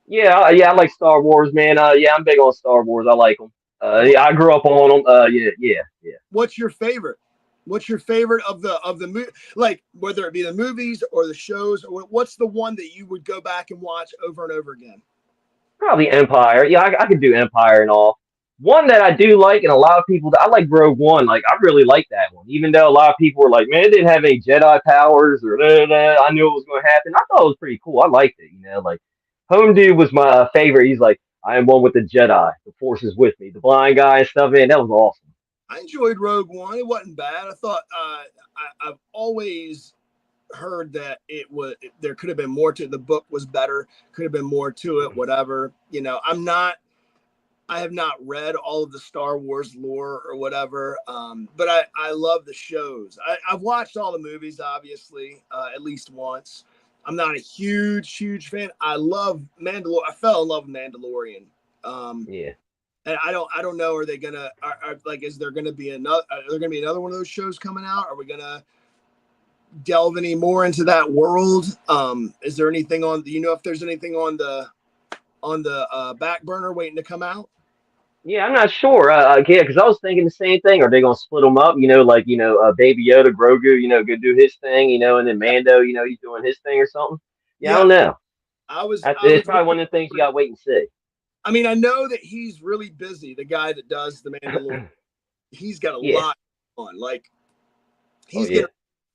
yeah. I like Star Wars, man. Yeah, I'm big on Star Wars. I like them. What Yeah, I grew up on them. Yeah. what's your favorite? What's your favorite of the movie? Like whether it be the movies or the shows, or what's the one that you would go back and watch over and over again? Probably Empire. Yeah, I could do Empire and all. One that I do like, and a lot of people, I like Rogue One. Like, I really like that one. Even though a lot of people were like, man, it didn't have any Jedi powers or da, da, da. I knew it was going to happen. I thought it was pretty cool. I liked it, Like, Home Dude was my favorite. He's like, I am one with the Jedi. The Force is with me. The blind guy and stuff, man, that was awesome. I enjoyed Rogue One. It wasn't bad. I thought I've always heard that there could have been more to it. The book was better. Could have been more to it. Whatever. I have not read all of the Star Wars lore or whatever, but I love the shows. I've watched all the movies, obviously, at least once. I'm not a huge fan. I love Mandalorian. I fell in love with Mandalorian. Um, Yeah. and I don't know. Are they gonna? Like, is there gonna be another? Are there gonna be another one of those shows coming out? Are we gonna delve any more into that world? Is there anything on? If there's anything on the back burner waiting to come out? Yeah, I'm not sure. Yeah, because I was thinking the same thing. Are they gonna split them up? Like Baby Yoda, Grogu, go do his thing, and then Mando, he's doing his thing or something. Yeah, I Yeah, don't know. I It's was probably one looking. of the things you got to wait and see. I mean, I know that he's really busy. The guy that does the Mandalorian, he's got a Yeah. lot on. Like, Oh he's yeah. getting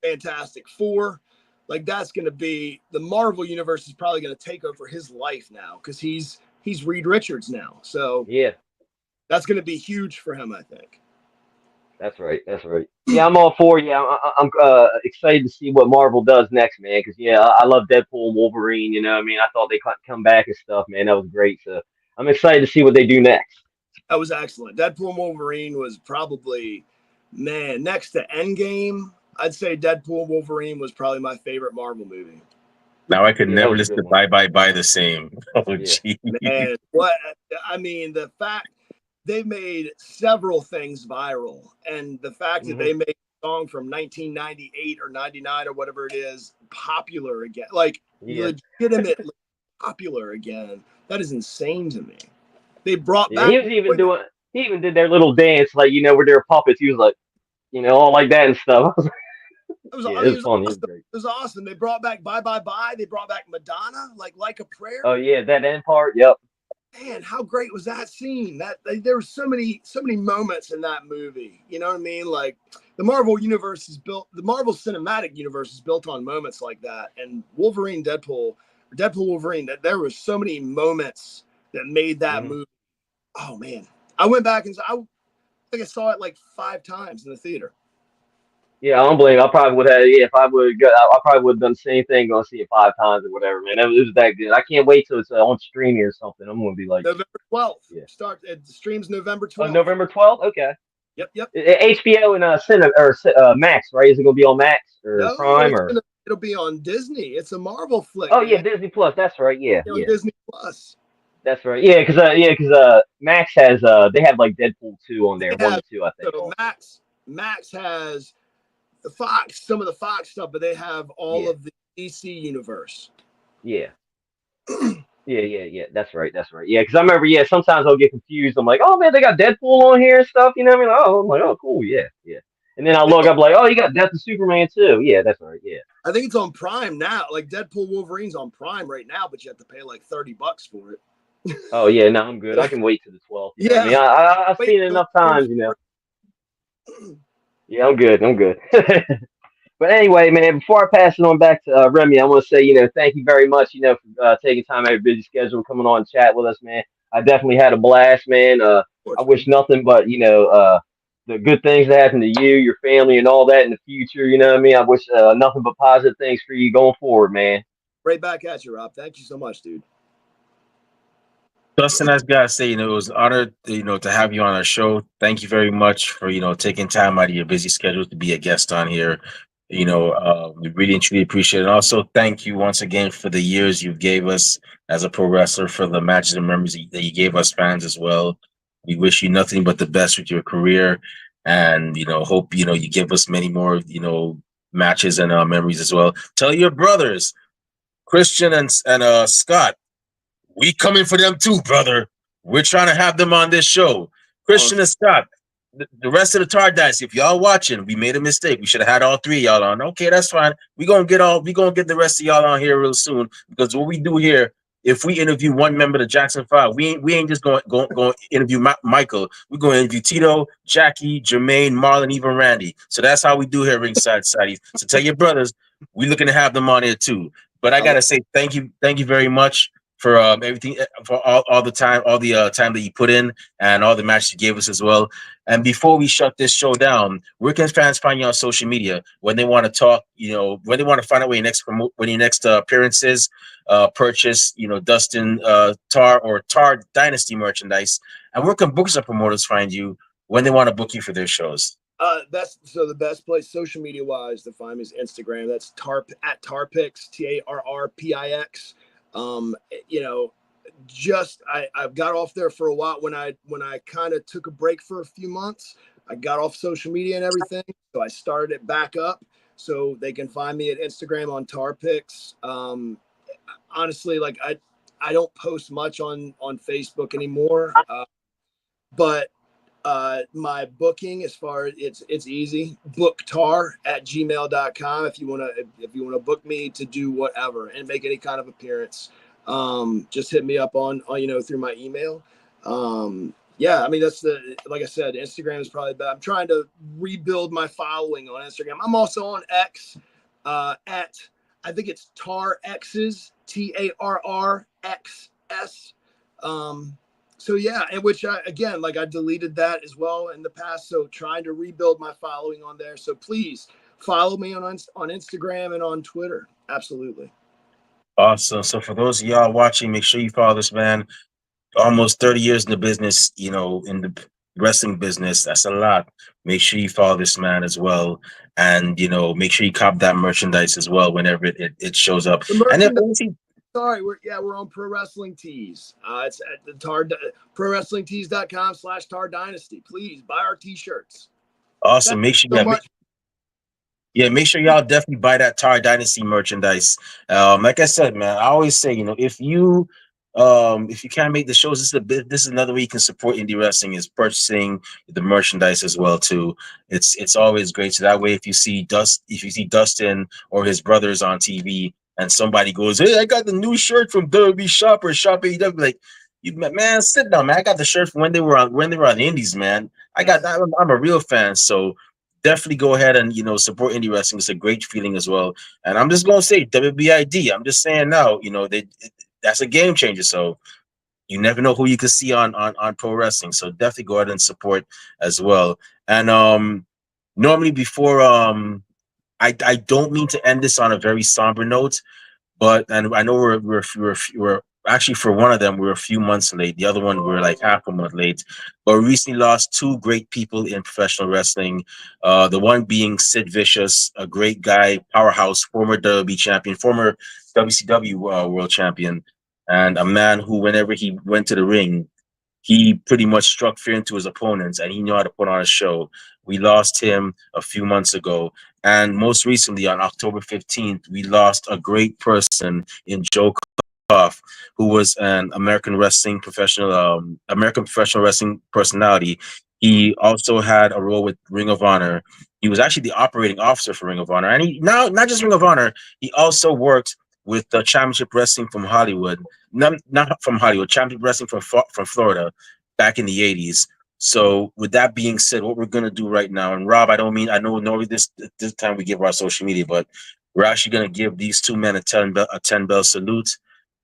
Fantastic Four. Like, that's going to be the Marvel universe is probably going to take over his life now because he's Reed Richards now. So Yeah. that's going to be huge for him, I think. That's right. That's right. Yeah, I'm all for. Yeah, I'm excited to see what Marvel does next, man. Because yeah, I love Deadpool and Wolverine. I mean, I thought they could come back and stuff, man. That was great. So I'm excited to see what they do next. That was excellent. Deadpool and Wolverine was probably, man, next to Endgame. I'd say Deadpool and Wolverine was probably my favorite Marvel movie. Now I could Yeah, that never was a listen good to one. Bye the same. Oh, Yeah. gee. Man, what I mean, the fact they made several things viral, and the fact that Hmm. they made a song from 1998 or 99 or whatever it is popular again, like Yeah. legitimately popular again, that is insane to me. They brought Yeah. back He was even doing. He even did their little dance, like where they're puppets. He was like, all like that and stuff. I was like, it was, yeah, I it mean, was fun. It was great. it was awesome. They brought back Bye Bye Bye. They brought back Madonna, like a prayer. Oh yeah, that end part. Yep. Man, how great was that scene? There were so many moments in that movie. You know what I mean? Like the Marvel Cinematic Universe is built on moments like that. And Deadpool Wolverine, that there were so many moments that made that Hmm. movie. Oh man, I went back and I think I saw it like 5 times in the theater. Yeah, I don't blame you. I probably would have. Yeah, if I would, I probably would have done the same thing. Gonna see it 5 times or whatever, man. It was that good. I can't wait till it's on streaming or something. I'm gonna be like, November 12th. yeah. It streams November Oh, 12th. November 12th. Okay. Yep. HBO and Max, right? Is it gonna be on Max or No, Prime or? it'll be on Disney. It's a Marvel flick, Oh yeah, man. Disney Plus. That's right. Yeah, On yeah, Disney Plus. that's right. Yeah, because Max has they have like Deadpool 2 on there, They one have and two, I think. so Also. Max has some of the Fox stuff, but they have all Yeah, of the DC universe. yeah. Yeah. That's right. That's right. Yeah, because I remember. Yeah, sometimes I'll get confused. I'm like, oh man, they got Deadpool on here and stuff. You know what I mean? Oh, I'm like, oh, cool. Yeah, yeah. And then I look up like, oh, you got Death of Superman too. Yeah, that's right. Yeah. I think it's on Prime now. Like Deadpool Wolverine's on Prime right now, but you have to pay like $30 for it. Oh yeah, no, I'm good. I can wait till the 12th. You know what I Yeah. mean? I've Wait, seen it enough times. Yeah, I'm good. I'm good. But anyway, man, before I pass it on back to Remy, I want to say, thank you very much, for taking time out of your busy schedule and coming on and chat with us, man. I definitely had a blast, man. of I course, wish man. nothing but, the good things that happen to you, your family, and all that in the future. You know what I mean? I wish nothing but positive things for you going forward, man. Right back at you, Rob. Thank you so much, dude. Dustin, I gotta say, it was an honor, to have you on our show. Thank you very much for, taking time out of your busy schedule to be a guest on here. We really and truly appreciate it. And also, thank you once again for the years you gave us as a pro wrestler, for the matches and memories that you gave us fans as well. We wish you nothing but the best with your career, and hope you give us many more matches and memories as well. Tell your brothers, Christian and Scott, we coming for them too, brother. We're trying to have them on this show. Christian Awesome. and Scott, the rest of the Tar Dynasty, if y'all watching, we made a mistake. We should have had all three of y'all on. Okay, that's fine. We gonna get the rest of y'all on here real soon, because what we do here, if we interview one member of the Jackson Five, we ain't just going interview Michael. We're going to interview Tito, Jackie, Jermaine, Marlon, even Randy. So that's how we do here, Ringside Society. So tell your brothers, we looking to have them on here too. But I gotta say thank you very much for everything, for all the time, all the time that you put in, and all the matches you gave us as well. And before we shut this show down, where can fans find you on social media when they want to talk? When they want to find out when your next appearance is, purchase, Dustin Tarr or Tar Dynasty merchandise, and where can bookers and promoters find you when they want to book you for their shows? The best place social media wise to find me is Instagram. That's at Tarpix, TARRPIX. Um, you know, I've got off there for a while when I kind of took a break for a few months. I got off social media and everything, so I started it back up. So they can find me at Instagram on Tarpix. Honestly, like I don't post much on Facebook anymore, but my booking, as far as it's easy, booktar@gmail.com if you want to book me to do whatever and make any kind of appearance. Just hit me up on through my email. Yeah, I mean, that's like I said, Instagram is probably bad. I'm trying to rebuild my following on Instagram. I'm also on X, at, I think it's Tar X's, TARRXS. So yeah, and which I deleted that as well in the past. So trying to rebuild my following on there. So please follow me on Instagram and on Twitter. Absolutely. Awesome. So for those of y'all watching, make sure you follow this man. Almost 30 years in the business, in the wrestling business. That's a lot. Make sure you follow this man as well. And, make sure you cop that merchandise as well whenever it shows up. The And then, merchandise. Sorry, we're on Pro Wrestling Tees. It's at the prowrestlingtees.com/Tar Dynasty. Please buy our t-shirts. awesome. Thank Make sure, you so much. make sure y'all definitely buy that Tar Dynasty merchandise. Like I said, man, I always say, if you can't make the shows, this is another way you can support indie wrestling, is purchasing the merchandise as well too. It's always great. So that way, if you see Dustin or his brothers on TV, and somebody goes, "Hey, I got the new shirt from WWE Shop or Shop AEW," like, you man, sit down, man. I got the shirt from when they were on the Indies, man. I'm a real fan, so definitely go ahead and support indie wrestling. It's a great feeling as well. And I'm just gonna say WBID. I'm just saying now, that's a game changer. So you never know who you could see on pro wrestling. So definitely go ahead and support as well. And normally before I don't mean to end this on a very somber note, but and I know we're actually, for one of them we're a few months late. The other one we're like half a month late. But we recently lost two great people in professional wrestling. The one being Sid Vicious, a great guy, powerhouse, former WWE champion, former WCW world champion, and a man who, whenever he went to the ring, he pretty much struck fear into his opponents, and he knew how to put on a show. We lost him a few months ago. And most recently, on October 15th, we lost a great person in Joe Koff, who was an American professional wrestling personality. He also had a role with Ring of Honor. He was actually the operating officer for Ring of Honor. And he now, not just Ring of Honor, he also worked with the Championship Wrestling from Hollywood, not from Hollywood, Championship Wrestling from Florida back in the 80s. So with that being said, what we're gonna do right now, and Rob, I know normally this time we give our social media, but we're actually gonna give these two men a 10 bell salute.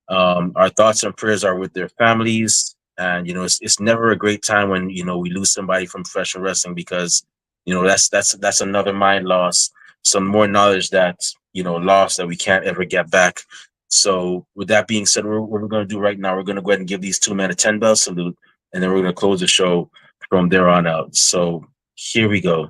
Our thoughts and prayers are with their families And it's never a great time when we lose somebody from professional wrestling, because that's another mind loss, some more knowledge that's lost that we can't ever get back. So with that being said, what we're going to do right now, we're going to go ahead and give these two men a 10-bell salute, and then we're going to close the show from there on out. So here we go.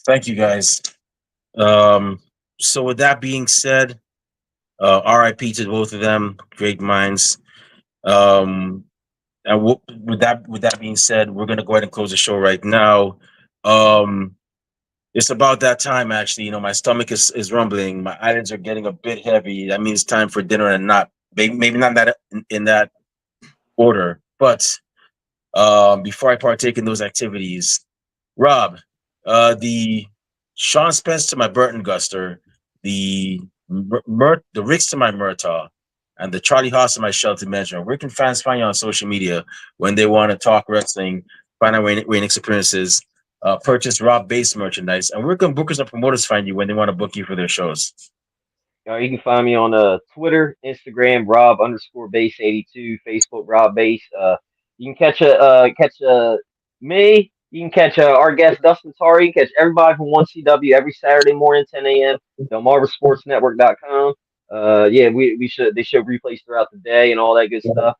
Thank you, guys. So with that being said, RIP to both of them, great minds. Um, and with that being said, we're gonna go ahead and close the show right now. Um, it's about that time, actually. My stomach is rumbling. My eyelids are getting a bit heavy. That means time for dinner, and not maybe not that in that order. But before I partake in those activities, Rob, the Sean Spence to my Burton Guster, the the Ricks to my Murtaugh, and the Charlie Haas to my Shelton Benjamin. Where can fans find you on social media when they want to talk wrestling, find out Rain experiences, purchase Rob Base merchandise, and where can bookers and promoters find you when they want to book you for their shows? You can find me on Twitter, Instagram, Rob_base82, Facebook, Rob Base. You can catch me. You can catch our guest Dustin Tarr. You can catch everybody from 1CW every Saturday morning, 10 a.m. DelmarvaSportsNetwork.com. Yeah, we should they show replays throughout the day and all that good stuff.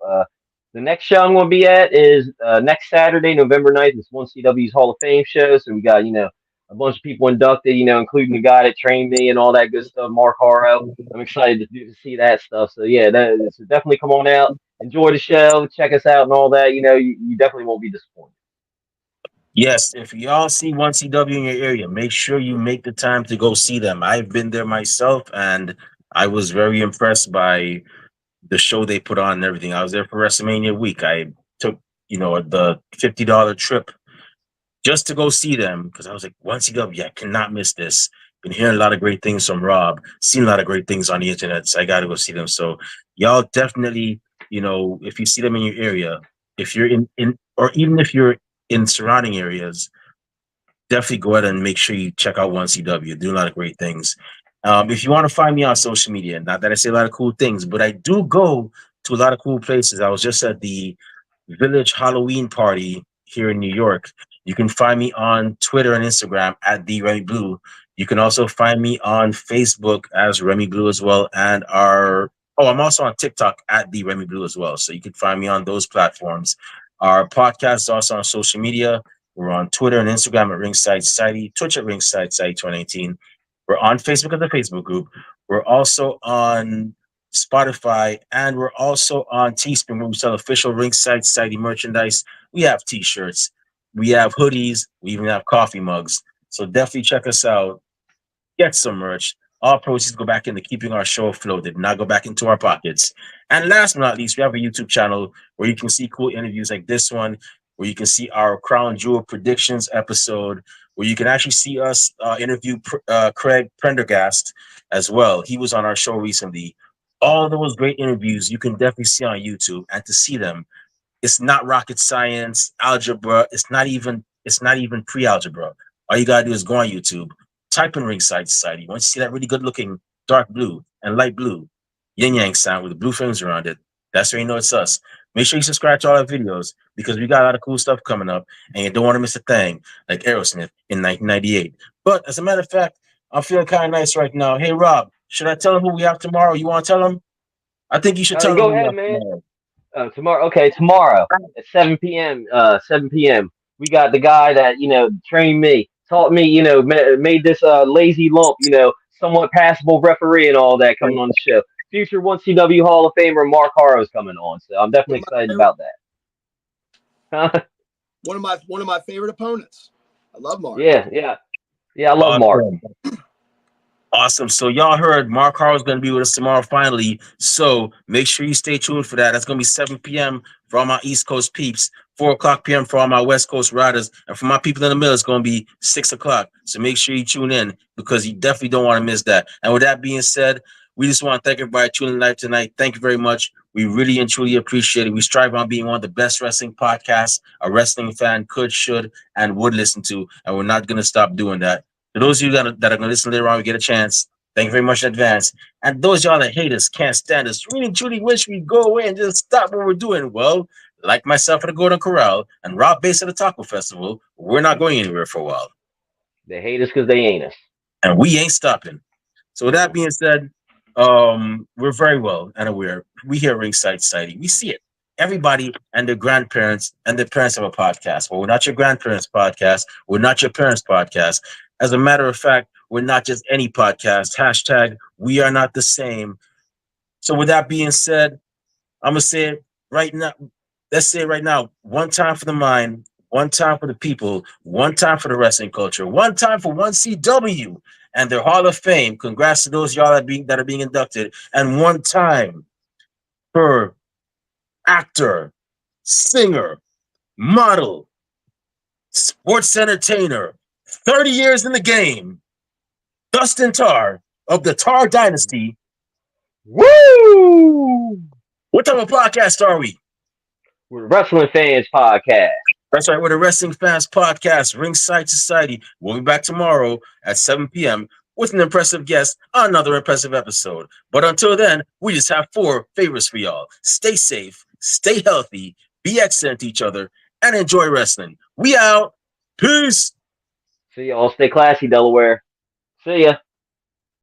The next show I'm going to be at is next Saturday, November 9th. It's 1CW's Hall of Fame show. So we got a bunch of people inducted, including the guy that trained me and all that good stuff, Mark Harrow. I'm excited to see that stuff. So yeah, so definitely come on out, enjoy the show, check us out and all that. You definitely won't be disappointed. Yes, if y'all see 1CW in your area, make sure you make the time to go see them. I've been there myself, and I was very impressed by the show they put on and everything. I was there for WrestleMania week. I took, the $50 trip just to go see them, because I was like, 1CW, I cannot miss this. Been hearing a lot of great things from Rob, seen a lot of great things on the internet, so I got to go see them. So y'all definitely, if you see them in your area, if you're in or even if you're in surrounding areas, definitely go ahead and make sure you check out 1CW. Doing a lot of great things. If you want to find me on social media, not that I say a lot of cool things, but I do go to a lot of cool places. I was just at the Village Halloween party here in New York. You can find me on Twitter and Instagram at the Remy Blue. You can also find me on Facebook as Remy Blue as well. And I'm also on TikTok at the Remy Blue as well. So you can find me on those platforms. Our podcast is also on social media. We're on Twitter and Instagram at Ringside Society, Twitch at Ringside Society 2018. We're on Facebook at the Facebook group. We're also on Spotify, and we're also on Teespring, where we sell official Ringside Society merchandise. We have t-shirts, we have hoodies, we even have coffee mugs. So definitely check us out, get some merch. All proceeds go back into keeping our show afloat, did not go back into our pockets. And last but not least, we have a YouTube channel where you can see cool interviews like this one, where you can see our Crown Jewel predictions episode, where you can actually see us interview Craig Prendergast as well. He was on our show recently. All those great interviews you can definitely see on YouTube, and to see them, it's not rocket science, algebra. It's not even pre-algebra. All you gotta do is go on YouTube, type in Ringside Society. Once you see that really good looking dark blue and light blue yin yang sound with the blue frames around it, that's where you know it's us. Make sure you subscribe to all our videos, because we got a lot of cool stuff coming up, and you don't want to miss a thing like Aerosmith in 1998. But as a matter of fact, I'm feeling kind of nice right now. Hey Rob, should I tell him who we have tomorrow? You want to tell him? I think you should tell him Go who we ahead, have man. tomorrow. Tomorrow, okay, tomorrow at 7 p.m. 7 p.m. We got the guy that trained me, taught me, made this lazy lump, somewhat passable referee and all that coming on the show. Future 1CW Hall of Famer Mark Harrow is coming on, so I'm definitely One of my excited favorite, about that. one of my favorite opponents. I love Mark. Yeah. I love Mark. Awesome. Awesome. So y'all heard Mark Harrell's going to be with us tomorrow finally. So make sure you stay tuned for that. That's going to be 7 p.m. for all my East Coast peeps, 4 o'clock p.m. for all my West Coast riders. And for my people in the middle, it's going to be 6 o'clock. So make sure you tune in because you definitely don't want to miss that. And with that being said, we just want to thank everybody tuning in live tonight. Thank you very much. We really and truly appreciate it. We strive on being one of the best wrestling podcasts a wrestling fan could, should, and would listen to. And we're not going to stop doing that. For those of you that are going to listen later on, we get a chance. Thank you very much in advance. And those y'all that hate us, can't stand us, really truly wish we'd go away and just stop what we're doing. Well, like myself at the Golden Corral and Rob Bass at the Taco Festival, we're not going anywhere for a while. They hate us because they ain't us. And we ain't stopping. So with that being said, we're very well and aware. We here at Ringside Society, we see it. Everybody and their grandparents and their parents have a podcast. Well, we're not your grandparents' podcast. We're not your parents' podcast. As a matter of fact, we're not just any podcast. Hashtag we are not the same. So with that being said, I'm gonna say it right now. Let's say it right now. One time for the mind, one time for the people, one time for the wrestling culture, one time for 1CW and their Hall of Fame. Congrats to those y'all that are being inducted. And one time for actor, singer, model, sports entertainer, 30 years in the game, Dustin Tarr of the Tarr Dynasty. Woo! What type of podcast are we? We're Wrestling Fans Podcast. That's right, we're the Wrestling Fans Podcast, Ringside Society. We'll be back tomorrow at 7 p.m. with an impressive guest, another impressive episode. But until then, we just have 4 favors for y'all. Stay safe, stay healthy, be excellent to each other, and enjoy wrestling. We out. Peace. See y'all. Stay classy, Delaware. See ya.